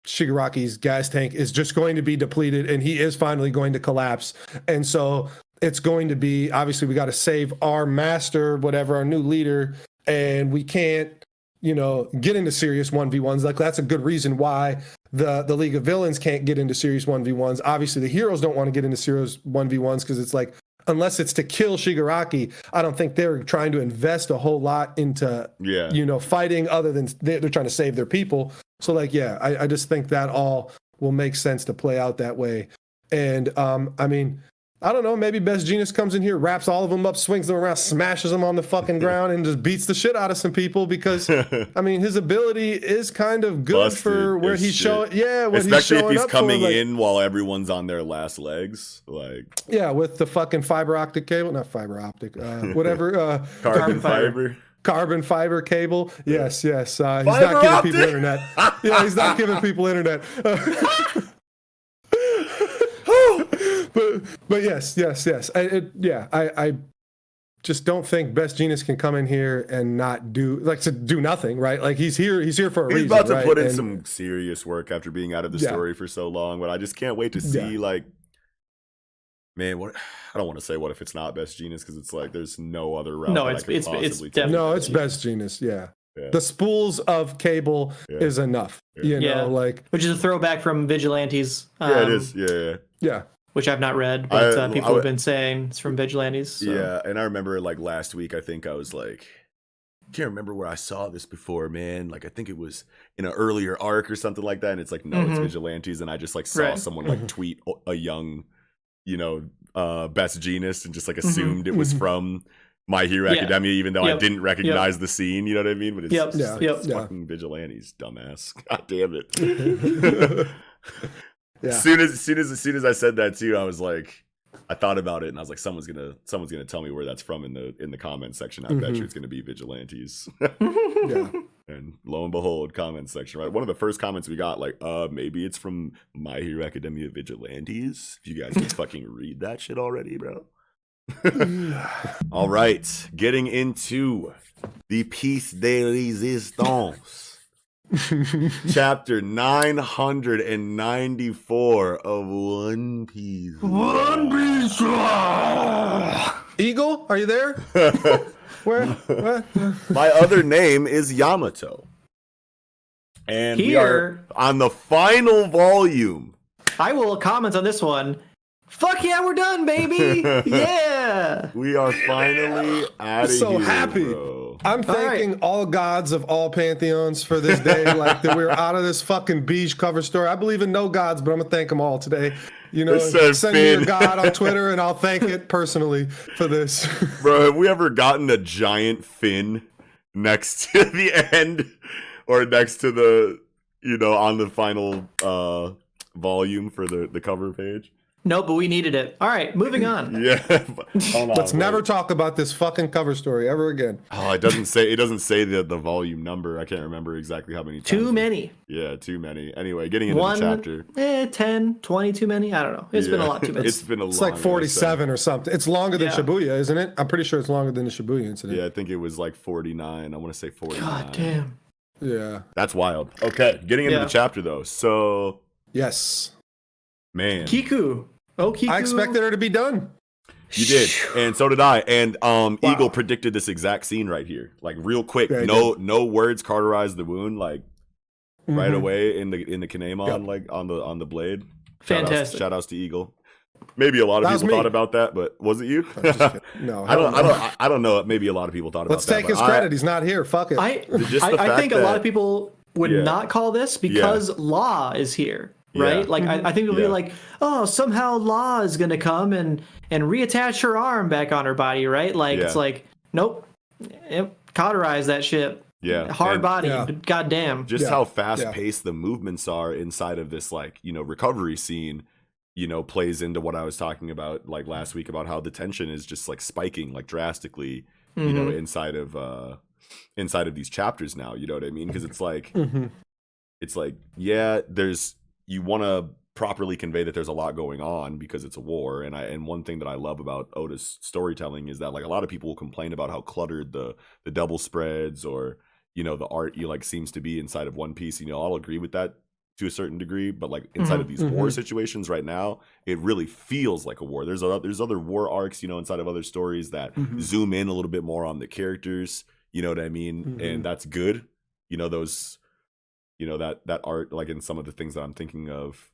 Shigaraki's gas tank is just going to be depleted and he is finally going to collapse. And so it's going to be, obviously we got to save our master, whatever, our new leader, and we can't, you know, get into serious 1v1s. Like that's a good reason why the League of Villains can't get into serious 1v1s. Obviously the heroes don't want to get into serious 1v1s because it's like, unless it's to kill Shigaraki, I don't think they're trying to invest a whole lot into, you know, fighting other than they're trying to save their people. So like, I just think that all will make sense to play out that way. And I mean, I don't know, maybe Best Jeanist comes in here, wraps all of them up, swings them around, smashes them on the fucking ground, and just beats the shit out of some people because, I mean, his ability is kind of good for where he's showing. Yeah, what especially he's showing if he's up coming for, like, in while everyone's on their last legs. Like, yeah, with the fucking fiber optic cable, not fiber optic, whatever. Carbon fiber. Carbon fiber cable. Yes. He's not giving people internet. Yeah, he's not giving people internet. But yes. I just don't think Best Jeanist can come in here and not do nothing, right? Like he's here for a reason. He's about to put in some serious work after being out of the story for so long, but I just can't wait to see like, man, what I don't want to say what if it's not Best Jeanist because it's like there's no other route. No, it's Best Jeanist. Yeah. The spools of cable is enough. You know, like which is a throwback from Vigilantes. It is. Yeah. Which I've not read, but people have been saying it's from Vigilantes. So. Yeah, and I remember like last week, I think I was like, I can't remember where I saw this before, man. Like I think it was in an earlier arc or something like that. And it's like, no, it's Vigilantes, and I just like saw someone like tweet a young, you know, Best Jeanist and just like assumed it was from My Hero Academia, even though I didn't recognize the scene. You know what I mean? But it's just fucking Vigilantes, dumbass. God damn it. Yeah. As soon as I said that too, I was like, I thought about it and I was like, someone's gonna tell me where that's from in the comment section. I bet you it's gonna be Vigilantes. And lo and behold, comment section, right? One of the first comments we got, like, maybe it's from My Hero Academia Vigilantes. If you guys can fucking read that shit already, bro. All right, getting into the piece de resistance. Chapter 994 of One Piece. Eagle, are you there? Where? What? My other name is Yamato. And we are on the final volume. I will comment on this one. Fuck yeah, we're done, baby! Yeah! We are finally out of here. So happy. Bro. I'm thanking all gods of all pantheons for this day. Like that we're out of this fucking beige cover story. I believe in no gods, but I'm gonna thank them all today. You know, send me your god on Twitter and I'll thank it personally for this. Bro, have we ever gotten a giant fin next to the end or next to the, you know, on the final volume for the cover page? No, but we needed it. All right, moving on. Yeah. Hold on, Let's never talk about this fucking cover story ever again. Oh, it doesn't say the volume number. I can't remember exactly how many times. Too many. Yeah, too many. Anyway, getting into the chapter. 10, 20 too many. I don't know. It's been a lot too many. It's been a lot. It's like 47 or something. It's longer than Shibuya, isn't it? I'm pretty sure it's longer than the Shibuya incident. Yeah, I think it was like 49. I want to say 49. God damn. Yeah. That's wild. Okay, getting into the chapter though. So yes, man, Kiku. Oh, Kiku. I expected her to be done. You did, and so did I. And Eagle predicted this exact scene right here, like real quick. Yeah, no words. Cauterized the wound like right away in the Kinemon, like on the blade. Fantastic. Shout outs to Eagle. Maybe a lot of people thought about that, but was it you? No, I don't know. Maybe a lot of people thought about that. Let's take his credit. He's not here. Fuck it. I think a lot of people would not call this because Law is here, right? Like I think it'll be like, oh, somehow Law is gonna come and reattach her arm back on her body, right? Like it's like, nope, cauterize that shit. Yeah, hard body. Goddamn. Just how fast paced the movements are inside of this, like, recovery scene. Plays into what I was talking about like last week about how the tension is just like spiking like drastically, inside of these chapters now. You know what I mean? Because it's like, you want to properly convey that there's a lot going on because it's a war. And one thing that I love about Oda's storytelling is that like a lot of people will complain about how cluttered the double spreads or, the art seems to be inside of One Piece. I'll agree with that to a certain degree, but like inside of these war situations right now, it really feels like a war. There's other war arcs, inside of other stories that zoom in a little bit more on the characters, you know what I mean? And that's good. Those, that art, like in some of the things that I'm thinking of,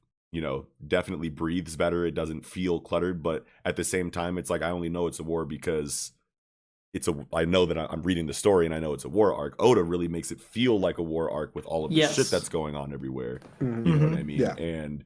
definitely breathes better. It doesn't feel cluttered, but at the same time, it's like, I only know it's a war because I know that I'm reading the story and I know it's a war arc. Oda really makes it feel like a war arc with all of the shit that's going on everywhere. You know what I mean? Yeah. And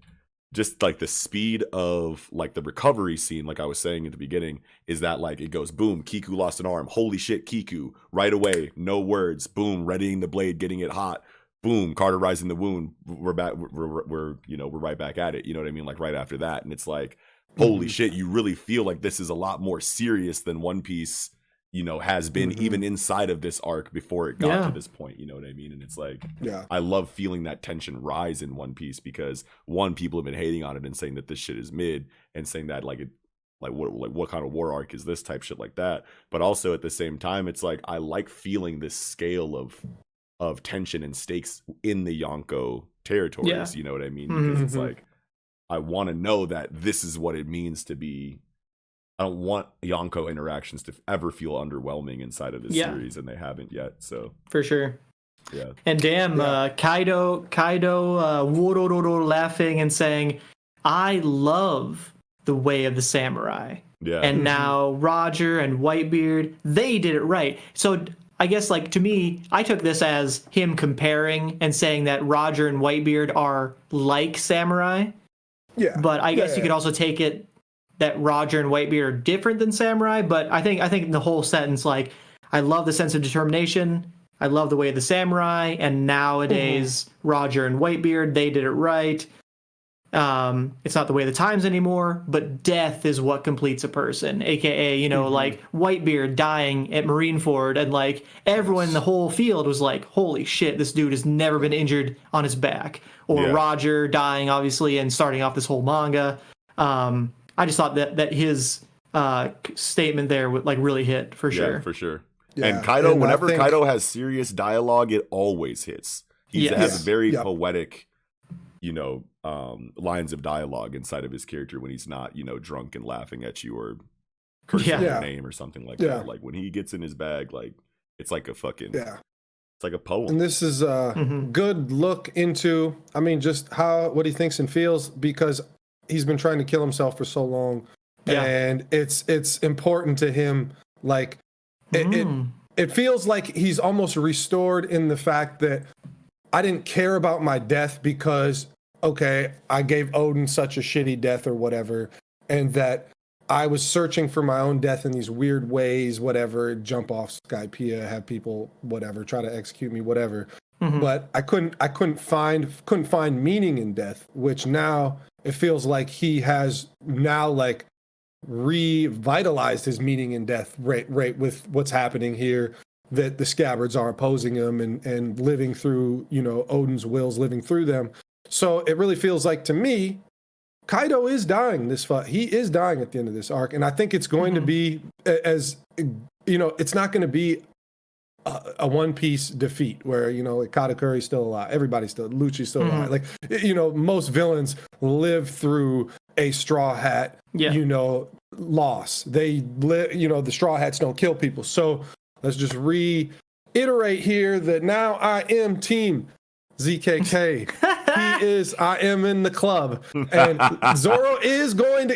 just like the speed of like the recovery scene, like I was saying at the beginning, is that like it goes boom, Kiku lost an arm. Holy shit, Kiku. Right away, no words. Boom, readying the blade, getting it hot. Boom, cauterizing the wound. We're back. We're right back at it. You know what I mean? Like right after that, and it's like, holy shit, you really feel like this is a lot more serious than One Piece has been even inside of this arc before it got to this point, you know what I mean? And it's like, I love feeling that tension rise in One Piece because people have been hating on it and saying that this shit is mid and saying that what kind of war arc is this type shit like that. But also at the same time, it's like, I like feeling this scale of tension and stakes in the Yonko territories, you know what I mean? Because it's like, I want to know that this is what it means to be. I don't want Yonko interactions to ever feel underwhelming inside of this series, and they haven't yet. So for sure, yeah. And damn, Kaido, Worororo laughing and saying, "I love the way of the samurai." Yeah. And now Roger and Whitebeard, they did it right. So I guess, like, to me, I took this as him comparing and saying that Roger and Whitebeard are like samurai. Yeah. But I guess you could also take it that Roger and Whitebeard are different than samurai. But I think in the whole sentence, like, I love the sense of determination. I love the way of the samurai. And nowadays, Roger and Whitebeard, they did it right. It's not the way of the times anymore, but death is what completes a person, aka like Whitebeard dying at Marineford, and like everyone in the whole field was like, holy shit, this dude has never been injured on his back. Or Roger dying, obviously, and starting off this whole manga. I just thought that his statement there would like really hit for sure. Yeah, for sure. And Kaido, whenever Kaido has serious dialogue, it always hits. He has a very poetic, lines of dialogue inside of his character when he's not, drunk and laughing at you or cursing your name or something like that. Like when he gets in his bag, like it's like a fucking it's like a poem. And this is a good look into, just what he thinks and feels, because he's been trying to kill himself for so long, and it's important to him. Like it feels like he's almost restored in the fact that I didn't care about my death because, okay, I gave Odin such a shitty death or whatever, and that I was searching for my own death in these weird ways, whatever, jump off Skypiea, have people, whatever, try to execute me, whatever. but I couldn't find meaning in death, which now it feels like he has now like revitalized his meaning in death right with what's happening here, that the scabbards are opposing him and living through, you know, Odin's wills living through them. So it really feels like to me, Kaido is dying he is dying at the end of this arc, and I think it's going to be, as you know, it's not going to be a One Piece defeat where, you know, like Katakuri's still alive, everybody's still, Lucci's still alive. Like, you know, most villains live through a Straw Hat, you know, loss. They live, you know, the Straw Hats don't kill people. So let's just reiterate here that now I am Team ZKK. I am in the club. And Kaido is going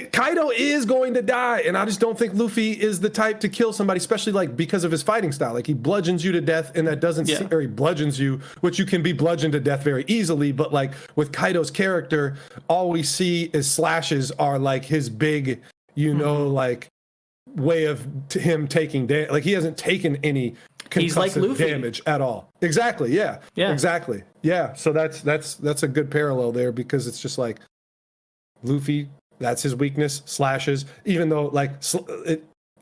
to die. And I just don't think Luffy is the type to kill somebody, especially like because of his fighting style. Like he bludgeons you to death, and that doesn't or he bludgeons you, which you can be bludgeoned to death very easily. But like with Kaido's character, all we see is slashes are like his big, you know, like way of him taking damage. Like he hasn't taken any concussive damage at all. Exactly. Yeah. Exactly. Yeah. So that's a good parallel there, because it's just like Luffy, that's his weakness, slashes, even though like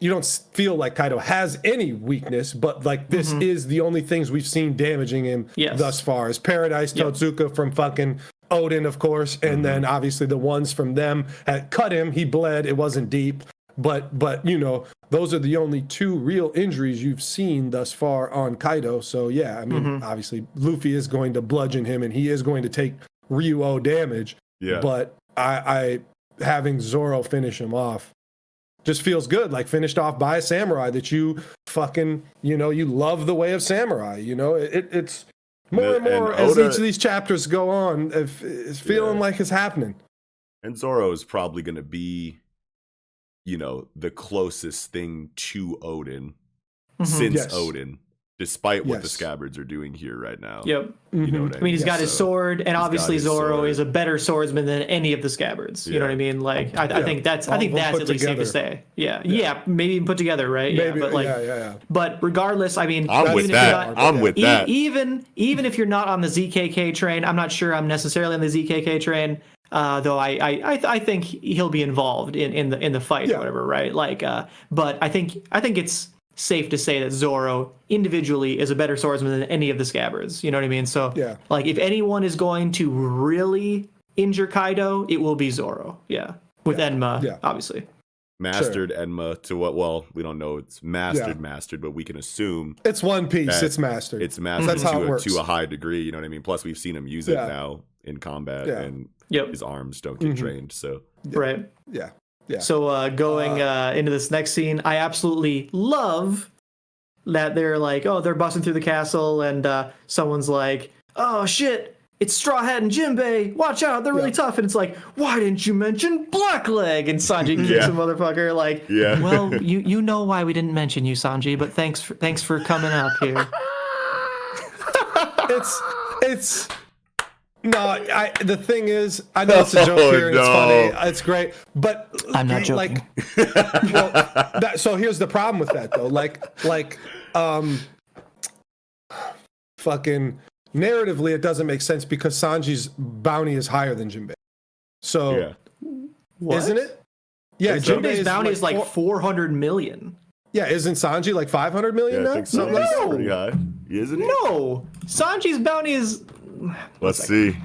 you don't feel like Kaido has any weakness, but like this is the only things we've seen damaging him thus far is Paradise, Totsuka from fucking Odin, of course. And then obviously the ones from them had cut him. He bled. It wasn't deep. But you know, those are the only two real injuries you've seen thus far on Kaido. So yeah, I mean, obviously Luffy is going to bludgeon him, and he is going to take Ryuo damage. Yeah. But I having Zoro finish him off just feels good, like finished off by a samurai that you fucking, you know, you love the way of samurai. You know, it's more and more as each of these chapters go on. It's feeling like it's happening. And Zoro is probably going to be, you know, the closest thing to Odin since Odin, despite what the scabbards are doing here right now. Yep. You know what I mean? He's got his sword, and obviously Zoro is a better swordsman than any of the scabbards. You know what I mean? Like, I think that's at least safe to say. Yeah. Maybe even put together, right? Maybe, but like, but regardless, I mean, I'm with that. Even if you're not on the ZKK train, I'm not sure I'm necessarily on the ZKK train. Though I think he'll be involved in the fight or whatever, right? Like, but I think it's safe to say that Zoro individually is a better swordsman than any of the scabbards. You know what I mean? So, like, if anyone is going to really injure Kaido, it will be Zoro. Yeah, with Enma, obviously. Mastered Enma to what? Well, we don't know it's mastered, but we can assume it's One Piece. It's mastered. It's mastered to a high degree. You know what I mean? Plus, we've seen him use it now in combat, and his arms don't get trained. So right, yeah. So going into this next scene, I absolutely love that they're like, they're busting through the castle, and someone's like, oh shit, it's Straw Hat and Jinbei, watch out, they're really tough. And it's like, why didn't you mention Blackleg? And Sanji kicks a motherfucker. Like, well, you know why we didn't mention you, Sanji, but thanks for coming up here. it's no, the thing is, I know it's a joke here, and it's funny, it's great, but I'm not joking. Like, so here's the problem with that though, like, fucking narratively, it doesn't make sense because Sanji's bounty is higher than Jinbei. So, isn't it? Yeah, Jinbei's bounty is like 400 million. Yeah, isn't Sanji like 500 million now? I think Sanji's pretty high. Isn't it? No, Sanji's bounty is. Let's see.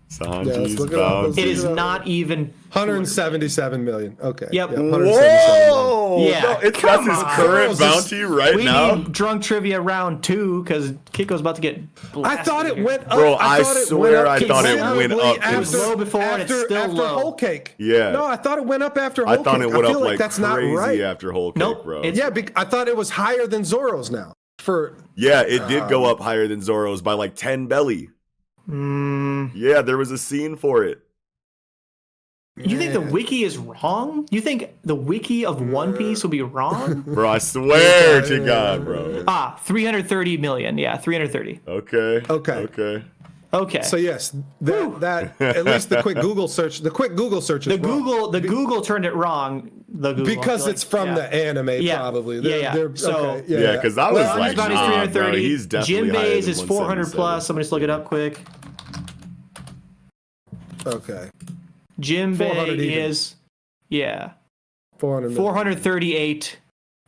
Sanji's bounty. It is not even 177 million. Okay. Yep. Whoa! Yeah. No, that's his current bounty right now. We need drunk trivia round 2 because Kiko's about to get blasted. I thought it went up. Bro, I swear I thought it went up. It was low before and it's still after low. Whole Cake. Yeah. No, I thought it went up after Whole Cake. I thought it went up like that's crazy not right. after Whole Cake, bro. I thought it was higher than Zoro's now. It did go up higher than Zoro's by like 10 belly. Yeah, there was a scene for it. You think the wiki is wrong? You think the wiki of One Piece will be wrong? Bro, I swear to God, bro. 330 million. Yeah, 330. Okay. So yes, that at least the quick Google search. The Google turned it wrong. the Google. Because it's from the anime, probably. So because I was like, Anjibody's 330. bro, he's definitely Jinbei's is 400 plus. Somebody just look it up quick. Okay. Jinbei is 438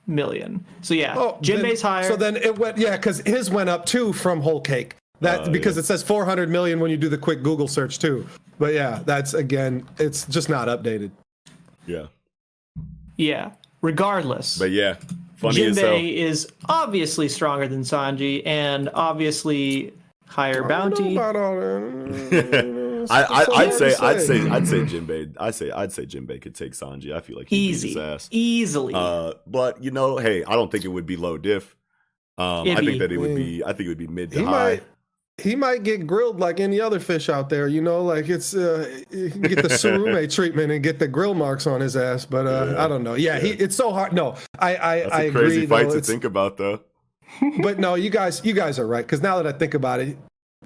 million. So Jinbei's higher. So then it went because his went up too from Whole Cake. Because it says 400 million when you do the quick Google search too. But that's again, it's just not updated. Yeah. Regardless. But funny as hell. Jinbei is obviously stronger than Sanji and obviously higher bounty. I'd say Jinbei. I'd say Jinbei could take Sanji. I feel like he'd beat his ass easily. But hey, I don't think it would be low diff. I think it would be mid to high. He might get grilled like any other fish out there, like it's you can get the surume treatment and get the grill marks on his ass, but I don't know. It's so hard. No, I agree. Crazy fight to think about though. But no, you guys are right, because now that I think about it,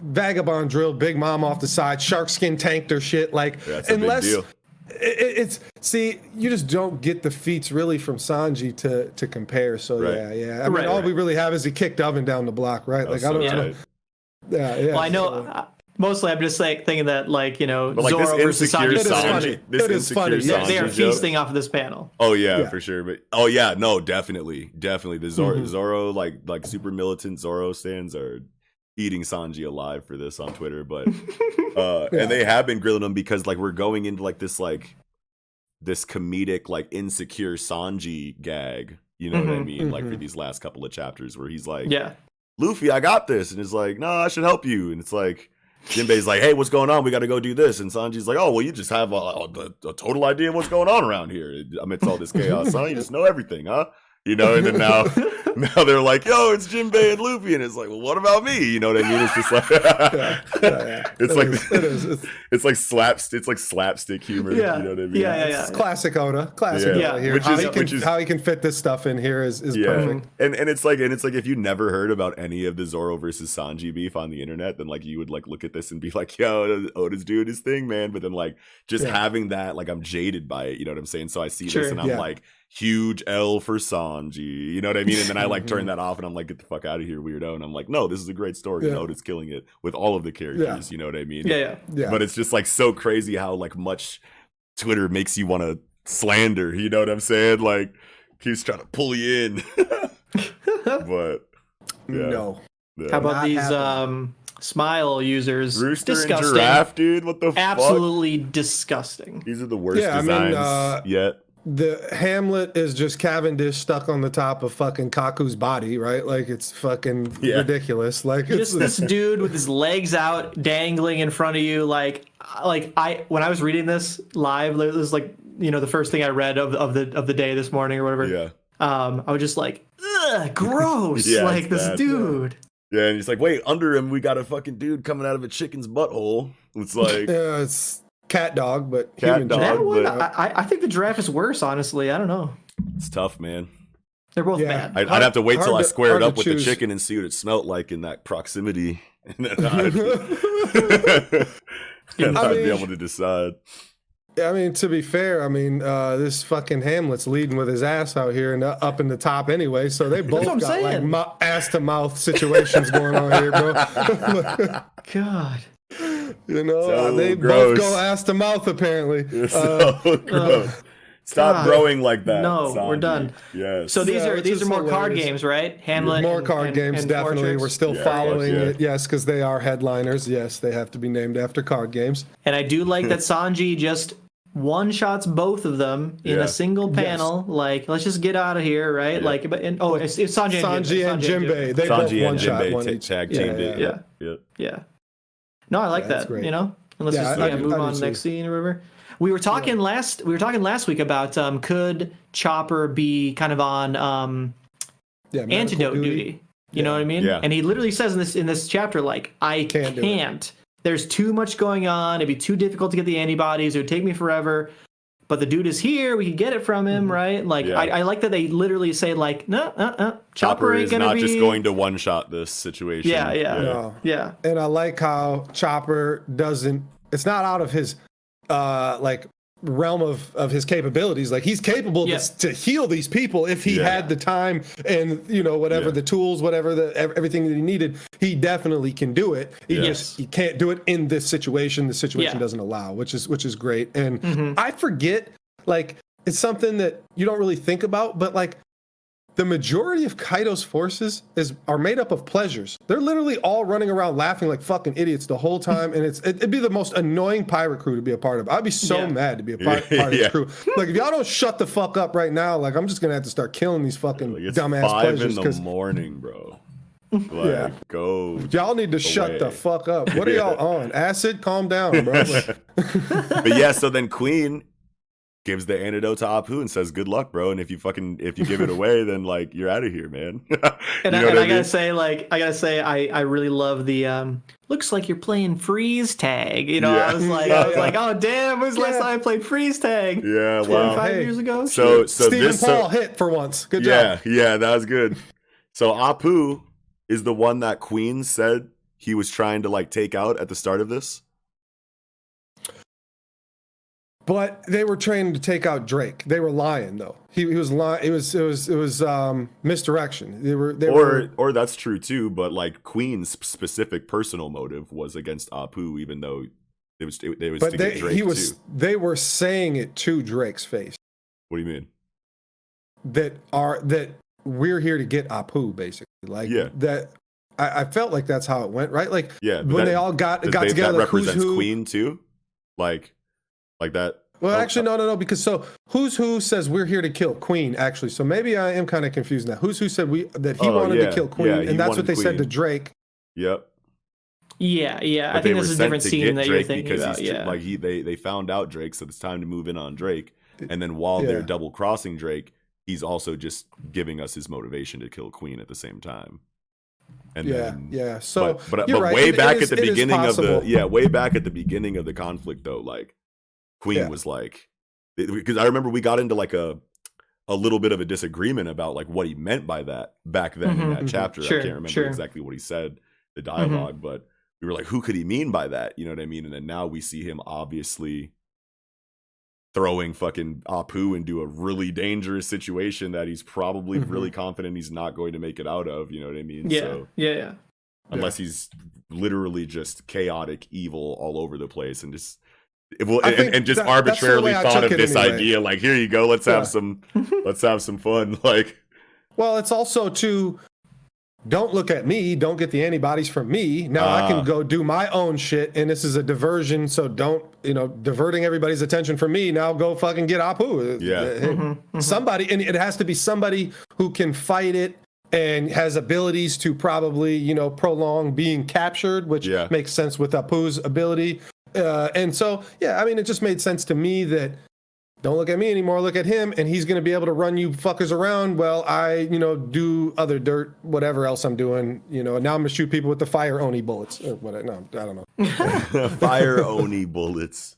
Vagabond drilled Big Mom off the side, shark skin tanked her shit. Like, that's a big deal. It's you just don't get the feats really from Sanji to compare. So I mean, all we really have is he kicked Oven down the block, right? Like, I don't know. Well, I know. Mostly, I'm just thinking that, Zoro versus Sanji. It is funny. They are feasting off of this panel. Oh yeah, for sure. But no, definitely. The Zoro, like super militant Zoro stands are eating Sanji alive for this on Twitter. But and they have been grilling him because we're going into this comedic insecure Sanji gag. You know what I mean? For these last couple of chapters where he's like, Luffy, I got this, and it's like, no, I should help you, and it's like, Jinbei's like, hey, what's going on? We got to go do this, and Sanji's like, oh, well, you just have a total idea of what's going on around here amidst all this chaos, huh? You just know everything, huh? And then now they're like, yo, it's Jinbei and Luffy, and it's like, well, what about me? You know what I mean? It's just like, it's like slapstick humor. Yeah. You know what I mean? It's classic Oda. Here. How he can fit this stuff in here is perfect. And it's like if you never heard about any of the Zoro versus Sanji beef on the internet, then you would look at this and be like, yo, Oda's doing his thing, man. But then having that, I'm jaded by it. You know what I'm saying? So I see this and I'm like, huge L for Sanji, you know what I mean? And then I turn that off and I'm like, get the fuck out of here, weirdo. And I'm like, no, this is a great story. And Oda's killing it with all of the characters, you know what I mean? Yeah. But it's just so crazy how much Twitter makes you want to slander, you know what I'm saying? He's trying to pull you in. But no. How about these Smile users? Rooster and Giraffe, dude, what the fuck? Absolutely disgusting. These are the worst designs yet. The Hamlet is just Cavendish stuck on the top of fucking Kaku's body, right? It's fucking ridiculous. Just this dude with his legs out dangling in front of you. When I was reading this live, it was the first thing I read of the day this morning or whatever. Yeah. I was just like, ugh, gross. This bad, dude. Yeah, and he's like, wait, under him we got a fucking dude coming out of a chicken's butthole. It's like it's cat dog, but human dog. I think the giraffe is worse, honestly. I don't know. It's tough, man. They're both bad. I'd have to wait till I square it up with the chicken and see what it smelled like in that proximity. And then I'd be able to decide. I mean, to be fair, this fucking Hamlet's leading with his ass out here and up in the top anyway, so they both got ass to mouth situations going on here, bro. God. They both go ass to mouth apparently. So gross. Stop growing like that. No, Sanji. We're done. Yes. So these are more card games, right? Hamlet. More card games, and definitely. Fortress. We're still following it. Yes, because they are headliners. Yes, they have to be named after card games. And I do like that Sanji just one-shots both of them in a single panel. Let's just get out of here, right? Yeah. It's Sanji and Jinbei. They both one-shot one each. Tag teamed it. Yeah. No, I like that. Great. And let's just move on to the next scene or whatever. We were talking last week about could Chopper be kind of on antidote duty? You know what I mean? Yeah. And he literally says in this chapter, I can't. There's too much going on. It'd be too difficult to get the antibodies. It would take me forever. But the dude is here. We can get it from him, right? I like that they literally say no. Chopper ain't gonna not just going to one shot this situation. Yeah. And I like how Chopper doesn't. It's not out of his realm of his capabilities. Like he's capable to heal these people if he had the time and whatever the tools, whatever everything that he needed. He definitely can do it. He can't do it in this situation. The situation doesn't allow, which is great. And I forget, like, it's something that you don't really think about, but like the majority of Kaido's forces are made up of pleasures. They're literally all running around laughing like fucking idiots the whole time, and it'd be the most annoying pirate crew to be a part of. I'd be so mad to be a part of this crew. Like, if y'all don't shut the fuck up right now, like, I'm just gonna have to start killing these fucking dumbass pleasures. 5 in the morning, bro. Like, go. Y'all need to shut the fuck up. What are y'all on? Acid? Calm down, bro. But yeah, so then Queen gives the antidote to Apu and says, "Good luck, bro. And if you give it away, then like you're out of here, man." And I gotta say, I really love the looks like you're playing freeze tag. I was like, oh damn, when's the last time I played freeze tag? Yeah, wow. 5 years ago. So Stephen Paul hit for once. Good job. Yeah, that was good. So Apu is the one that Queen said he was trying to like take out at the start of this. But they were trying to take out Drake. They were lying, though. He was lying. It was misdirection. Or that's true too. But like Queen's specific personal motive was against Apu, even though it was to get Drake too. They were saying it to Drake's face. What do you mean? That we're here to get Apu, basically. Like that. I felt like that's how it went, right? Like when they all got together. That represents Queen too, like that. Well, actually, no, because Who's Who says we're here to kill Queen, actually. So maybe I am kind of confused now. Who's Who said that he wanted to kill Queen, and that's what they said to Drake. Yep. Yeah. I think this is a different scene that you're thinking about. They found out Drake, so it's time to move in on Drake. And then while they're double crossing Drake, he's also just giving us his motivation to kill Queen at the same time. And So, but right. way back at the beginning of the conflict, though, like Queen was like, because I remember we got into like a little bit of a disagreement about like what he meant by that back then in that chapter. I can't remember exactly what he said, the dialogue, but we were like, who could he mean by that? You know what I mean? And then now we see him obviously throwing fucking Apu into a really dangerous situation that he's probably really confident he's not going to make it out of. You know what I mean? Yeah. Unless he's literally just chaotic evil all over the place and just arbitrarily thought of this idea. Like, here you go. Let's have some fun. Like, well, it's also don't look at me. Don't get the antibodies from me. Now I can go do my own shit, and this is a diversion. So don't, diverting everybody's attention from me. Now go fucking get Apu. Yeah. Somebody, and it has to be somebody who can fight it and has abilities to probably, prolong being captured, which makes sense with Apu's ability. And so, it just made sense to me that don't look at me anymore, look at him, and he's going to be able to run you fuckers around while I, do other dirt, whatever else I'm doing. Now I'm going to shoot people with the fire Oni bullets. Or whatever. No, I don't know. Fire Oni bullets.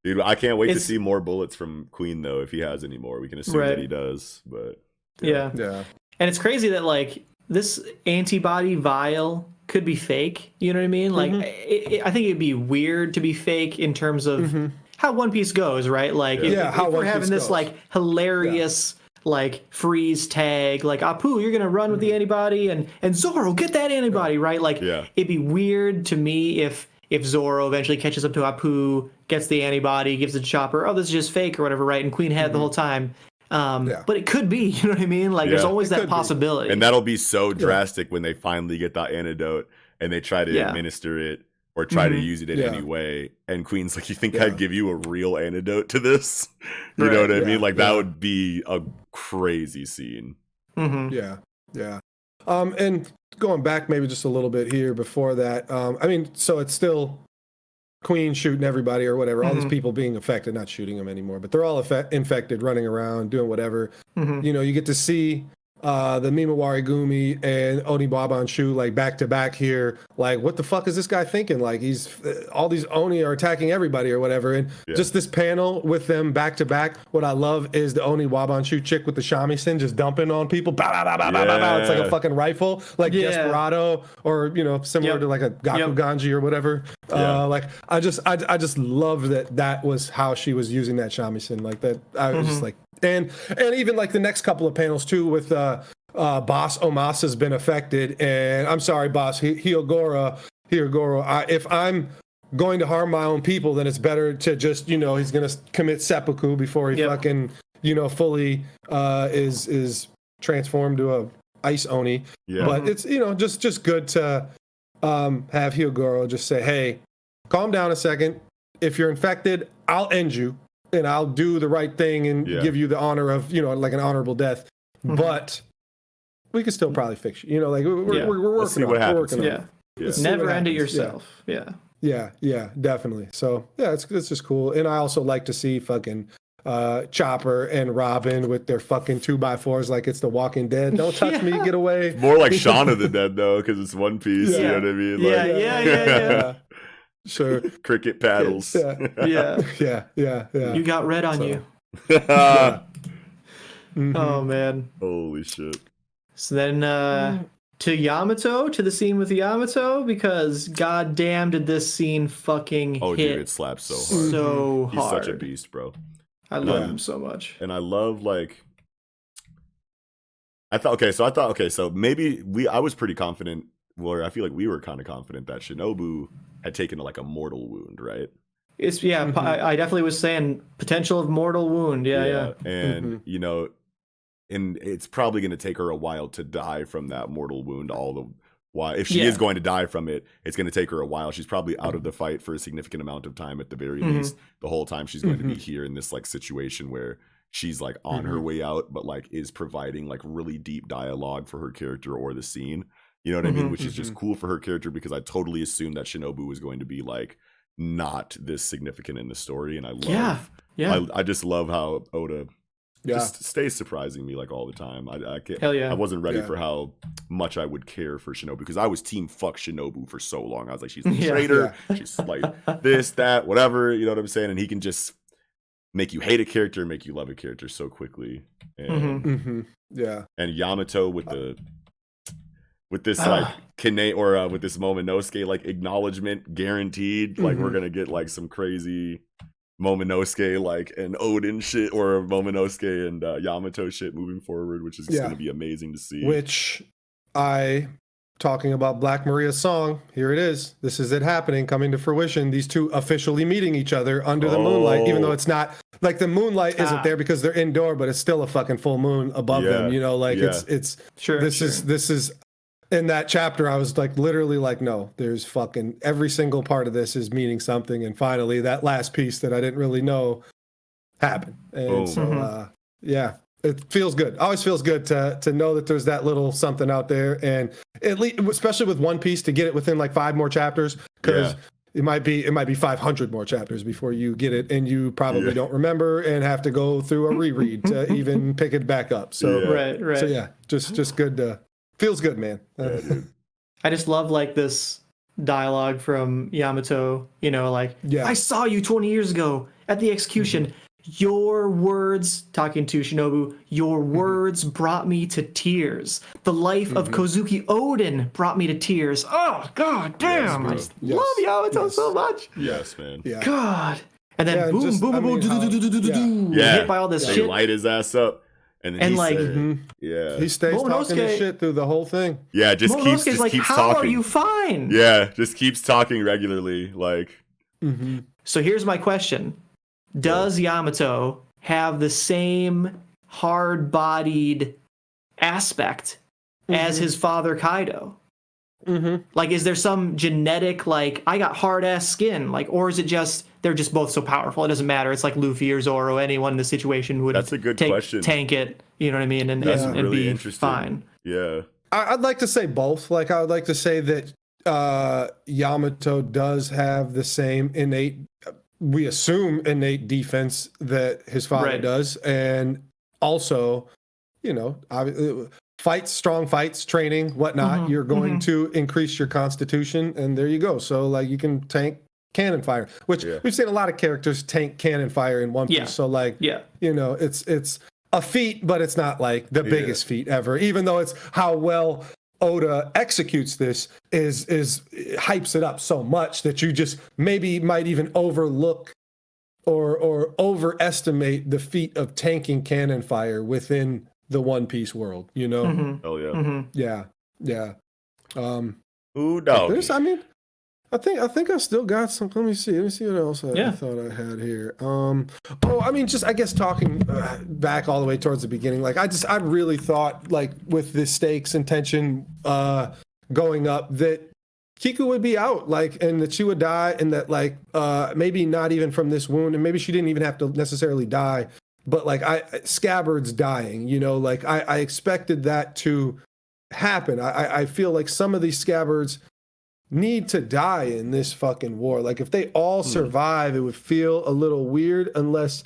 Dude, I can't wait to see more bullets from Queen, though, if he has any more. We can assume that he does, but... Yeah. And it's crazy that, like, this antibody vial could be fake. You know what I mean? Like, I think it'd be weird to be fake in terms of how One Piece goes, right? Like, if we're having this like hilarious like freeze tag, like Apu, you're gonna run with the antibody, and Zoro, get that antibody, right? Like, it'd be weird to me if Zoro eventually catches up to Apu, gets the antibody, gives it to Chopper. Oh, this is just fake or whatever, right? And Queen had the whole time. But it could be, you know what I mean? Like, there's always that possibility. And that'll be so drastic when they finally get that antidote and they try to administer it or try to use it in any way. And Queen's like, you think I'd give you a real antidote to this? You know what I mean? Like, that would be a crazy scene. Yeah. And going back maybe just a little bit here before that, so it's still Queen shooting everybody or whatever, all these people being affected, not shooting them anymore, but they're all infected, running around, doing whatever. You get to see the Mimawari Gumi and Oniwabanshu like back to back here. Like, what the fuck is this guy thinking? Like, he's all these Oni are attacking everybody or whatever. And just this panel with them back to back. What I love is the Oniwabanshu chick with the shamisen just dumping on people. Bah, bah, bah, bah, bah, bah, bah. It's like a fucking rifle, like Desperado, or similar to like a Gakuganji or whatever. Like, I just love that was how she was using that shamisen. Like that, I was just like. And even like the next couple of panels too with Boss Omasa's been affected, and I'm sorry, Boss Hyogoro, if I'm going to harm my own people, then it's better to just he's gonna commit seppuku before he fucking fully is transformed to a ice oni. But it's just good to have Hyogoro just say, hey, calm down a second. If you're infected, I'll end you. And I'll do the right thing and give you the honor of, like an honorable death. But we can still probably fix you. Like we're working on it. We're working on it. Never end it yourself. Yeah, definitely. So it's just cool. And I also like to see fucking Chopper and Robin with their fucking 2x4s like it's The Walking Dead. Don't touch me, get away. More like Shaun of the Dead though, because it's One Piece. You know what I mean? Like, yeah. Sure. Cricket paddles. Yeah. You got red on you. Oh man. Holy shit. So then to Yamato, to the scene with Yamato, because goddamn did this scene fucking hit. Dude, it slaps so hard. So He's hard. such a beast, bro. I love him so much. And I love like so maybe I was pretty confident, or I feel like we were kind of confident that Shinobu had taken like a mortal wound, right? It's I definitely was saying potential of mortal wound. Yeah. And and it's probably going to take her a while to die from that mortal wound. If she is going to die from it, it's going to take her a while. She's probably out of the fight for a significant amount of time at the very least. The whole time she's going to be here in this like situation where she's like on her way out, but like is providing like really deep dialogue for her character or the scene. You know what I mean? Which is just cool for her character, because I totally assumed that Shinobu was going to be like not this significant in the story. And I love, I just love how Oda just stays surprising me like all the time. I can't, I wasn't ready for how much I would care for Shinobu, because I was team fuck Shinobu for so long. I was like, she's a traitor. She's like this, that, whatever. You know what I'm saying? And he can just make you hate a character, make you love a character so quickly. And and Yamato with this like Kine or with this Momonosuke like acknowledgement guaranteed, like we're gonna get like some crazy Momonosuke like and Odin shit, or Momonosuke and Yamato shit moving forward, which is gonna be amazing to see. Which talking about Black Maria's song, here it is. This is it happening, coming to fruition. These two officially meeting each other under the moonlight, even though it's not like the moonlight isn't there because they're indoor, but it's still a fucking full moon above them. It's sure. This is in that chapter. I was like literally like, no, there's fucking every single part of this is meaning something. And finally, that last piece that I didn't really know happened. And so it feels good. Always feels good to know that there's that little something out there, and at least, especially with One Piece, to get it within like 5 more chapters, because it might be 500 more chapters before you get it, and you probably don't remember and have to go through a reread to even pick it back up. So right. So just good to feels good, man. I just love like this dialogue from Yamato. I saw you 20 years ago at the execution. Your words, talking to Shinobu, your words brought me to tears. The life of Kozuki Odin brought me to tears. Oh, god damn. I just love Yamato so much. Yes, man. Yeah. God. And then boom, hit by all this shit. They light his ass up. And then he stays talking this shit through the whole thing. Yeah, just keeps how talking. Are you fine? Yeah, just keeps talking regularly. Like. So here's my question. Does Yamato have the same hard-bodied aspect as his father Kaido? Like, is there some genetic, like, I got hard-ass skin, like, or is it just they're just both so powerful it doesn't matter? It's like Luffy or Zoro, anyone in the situation would That's a good question. Tank it, you know what I mean, and really be interesting. fine. Yeah, I'd like to say both. Like, I would like to say that Yamato does have the same innate, we assume innate defense that his father does, and also, fights, strong fights, training, whatnot, you're going to increase your constitution, and there you go. So like you can tank cannon fire, which we've seen a lot of characters tank cannon fire in One Piece. So like, you know, it's a feat, but it's not like the biggest feat ever, even though it's how well Oda executes this is hypes it up so much that you just maybe might even overlook or overestimate the feat of tanking cannon fire within the One Piece world, you know? Oh yeah. Yeah. Ooh, dog. I mean, I think I still got some. Let me see what else I thought I had here. I mean, just I guess talking back all the way towards the beginning, like I really thought, like, with the stakes and tension going up, that Kiku would be out, like, and that she would die, and that, like, maybe not even from this wound, and maybe she didn't even have to necessarily die, but like Scabbard's dying, you know, like I expected that to happen. I feel like some of these Scabbards need to die in this fucking war. Like if they all survive, it would feel a little weird unless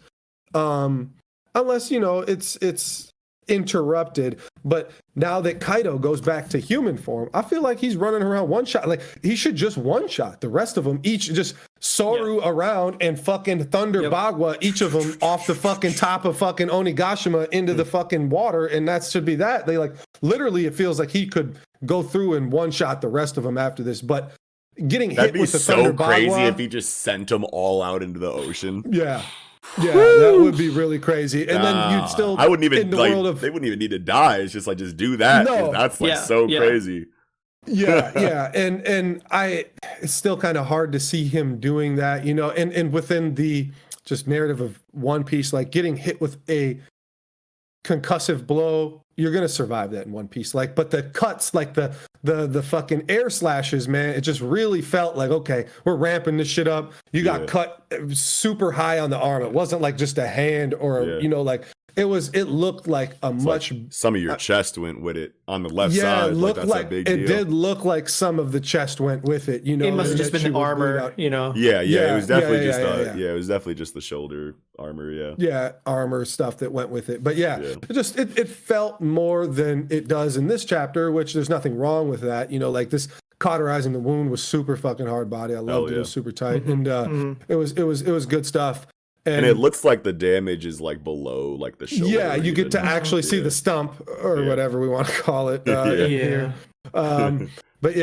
you know it's interrupted. But now that Kaido goes back to human form, I feel like he's running around one shot. Like he should just one shot the rest of them, each just Soru around and fucking Thunder Bagua, each of them off the fucking top of fucking Onigashima into the fucking water, and that should be that. They like literally, it feels like he could go through and one shot the rest of them after this. But getting hit with the Thunder Bagua, that'd be so crazy if he just sent them all out into the ocean. Yeah, that would be really crazy. And then you'd still, I wouldn't even they wouldn't even need to die. It's just like, just do that. No, that's like so crazy. Yeah. And it's still kind of hard to see him doing that, you know, and within the just narrative of One Piece, like getting hit with a concussive blow, you're gonna survive that in One Piece. Like, but the cuts, like the fucking air slashes, man, it just really felt like, okay, we're ramping this shit up. You got cut super high on the arm. It wasn't like just a hand or you know, like it looked like a much some of your chest went with it on the left side. It looked like it did look like some of the chest went with it, you know. It must have just been the armor, you know. It was definitely it was definitely just the shoulder armor, armor stuff that went with it. But it felt more than it does in this chapter, which there's nothing wrong with that, you know. Like this cauterizing the wound was super fucking hard body. I loved it. It was super tight, and it was good stuff. And it looks like the damage is like below like the shoulder. Yeah, you get to actually see the stump or whatever we want to call it here. But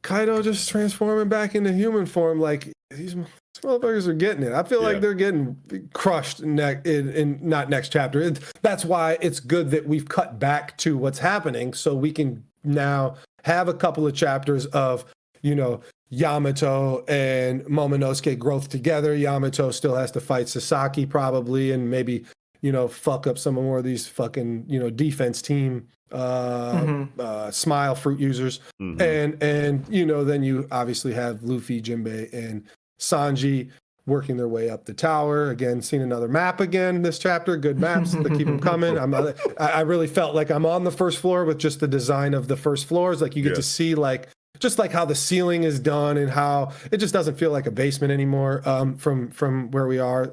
Kaido just transforming back into human form. Like these motherfuckers are getting it. I feel like they're getting crushed in not next chapter. That's why it's good that we've cut back to what's happening, so we can now have a couple of chapters of, you know, Yamato and Momonosuke growth together. Yamato still has to fight Sasaki probably, and maybe, you know, fuck up some more of these fucking, you know, defense team smile fruit users. And you know, then you obviously have Luffy, Jinbei, and Sanji working their way up the tower. Again, seen another map again this chapter. Good maps to keep them coming. I really felt like I'm on the first floor with just the design of the first floors. Like you get to see like just like how the ceiling is done and how it just doesn't feel like a basement anymore from where we are.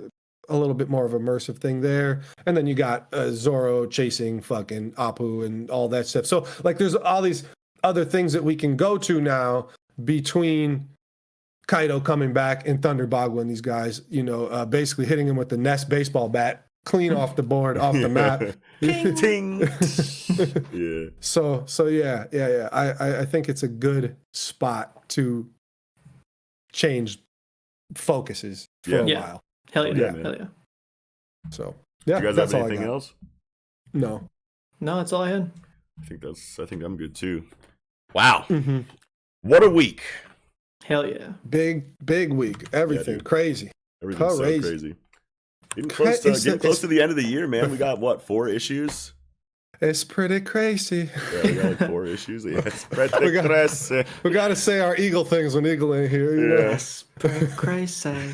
A little bit more of an immersive thing there. And then you got Zoro chasing fucking Apu and all that stuff. So like there's all these other things that we can go to now between Kaido coming back and Thunder Bagua and these guys, you know, basically hitting him with the Nest baseball bat clean off the board, off the map. Ting. So I think it's a good spot to change focuses for a while. Hell yeah. So you guys have anything else? No, that's all I had. I think I'm good too. Wow. What a week. Hell yeah. Big week. Everything crazy. Everything's so crazy. Getting close to the end of the year, man. We got what, 4 issues? It's pretty crazy. Yeah, we got like 4 issues. Yeah, it's pretty crazy. We got to say our Eagle things when Eagle ain't here. You know? It's pretty crazy.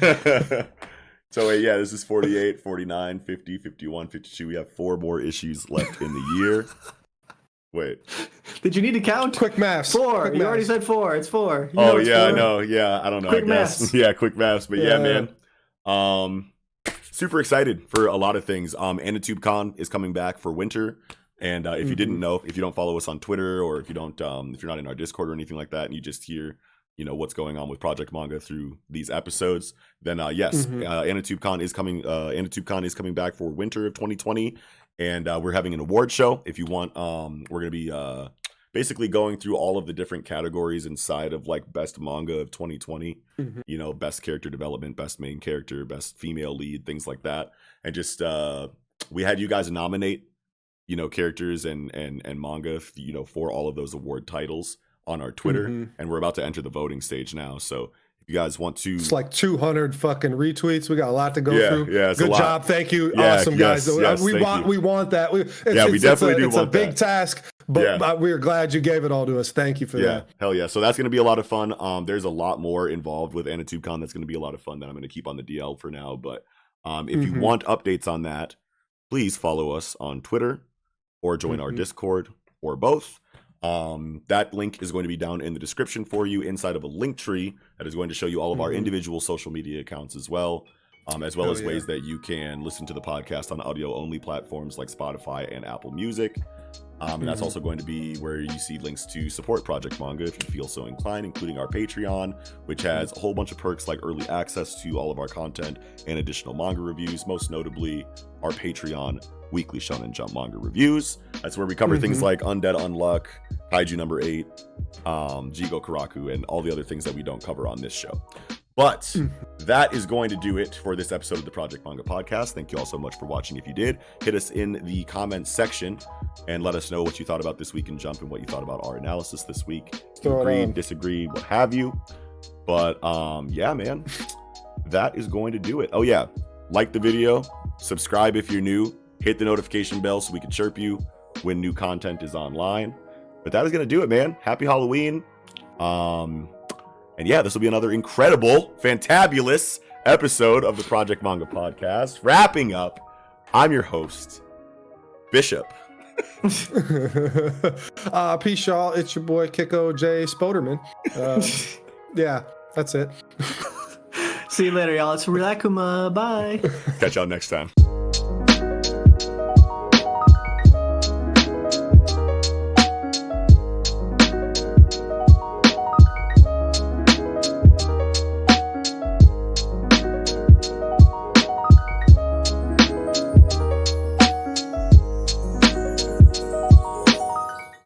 So this is 48, 49, 50, 51, 52. We have 4 more issues left in the year. Wait. Did you need to count? Quick maths. 4. You already said 4. It's 4. I know. Yeah, I don't know. Quick I guess. Maths. Yeah, quick maths. But man. Super excited for a lot of things. Anatube Con is coming back for winter. And if you didn't know, if you don't follow us on Twitter, or if you don't, if you're not in our Discord or anything like that, and you just hear, you know, what's going on with Project Manga through these episodes, then yes, AnitubeCon is coming. AnitubeCon is coming back for winter of 2020, and we're having an award show. If you want, we're gonna be basically going through all of the different categories inside of like best manga of 2020. You know, best character development, best main character, best female lead, things like that, and just we had you guys nominate, you know, characters and manga, you know, for all of those award titles on our Twitter, and we're about to enter the voting stage now. So if you guys want to, it's like 200 fucking retweets. We got a lot to go through. Yeah, good job. Thank you. Awesome, guys. We want that. We definitely do. It's a big task, but we're glad you gave it all to us. Thank you for that. Hell yeah. So that's going to be a lot of fun. There's a lot more involved with AnitubeCon that's going to be a lot of fun that I'm going to keep on the DL for now. But if you want updates on that, please follow us on Twitter or join our Discord, or both. That link is going to be down in the description for you, inside of a link tree that is going to show you all of our individual social media accounts as well as ways that you can listen to the podcast on audio only platforms like Spotify and Apple Music. And that's also going to be where you see links to support Project Manga if you feel so inclined, including our Patreon, which has a whole bunch of perks like early access to all of our content and additional manga reviews, most notably our Patreon weekly Shonen Jump manga reviews. That's where we cover things like Undead Unluck, Kaiju number 8, Jigo Karaku, and all the other things that we don't cover on this show. But that is going to do it for this episode of the Project Manga Podcast. Thank you all so much for watching. If you did, hit us in the comments section and let us know what you thought about This Week in Jump and what you thought about our analysis this week. Agreed, disagreed, what have you. But yeah, man, that is going to do it. Oh yeah, like the video, subscribe if you're new, hit the notification bell so we can chirp you when new content is online. But that is going to do it, man. Happy Halloween. And yeah, this will be another incredible, fantabulous episode of the Project Manga Podcast. Wrapping up, I'm your host, Bishop. Peace, y'all. It's your boy, Kiko J. Spoderman. Yeah, that's it. See you later, y'all. It's Rilakkuma. Bye. Catch y'all next time.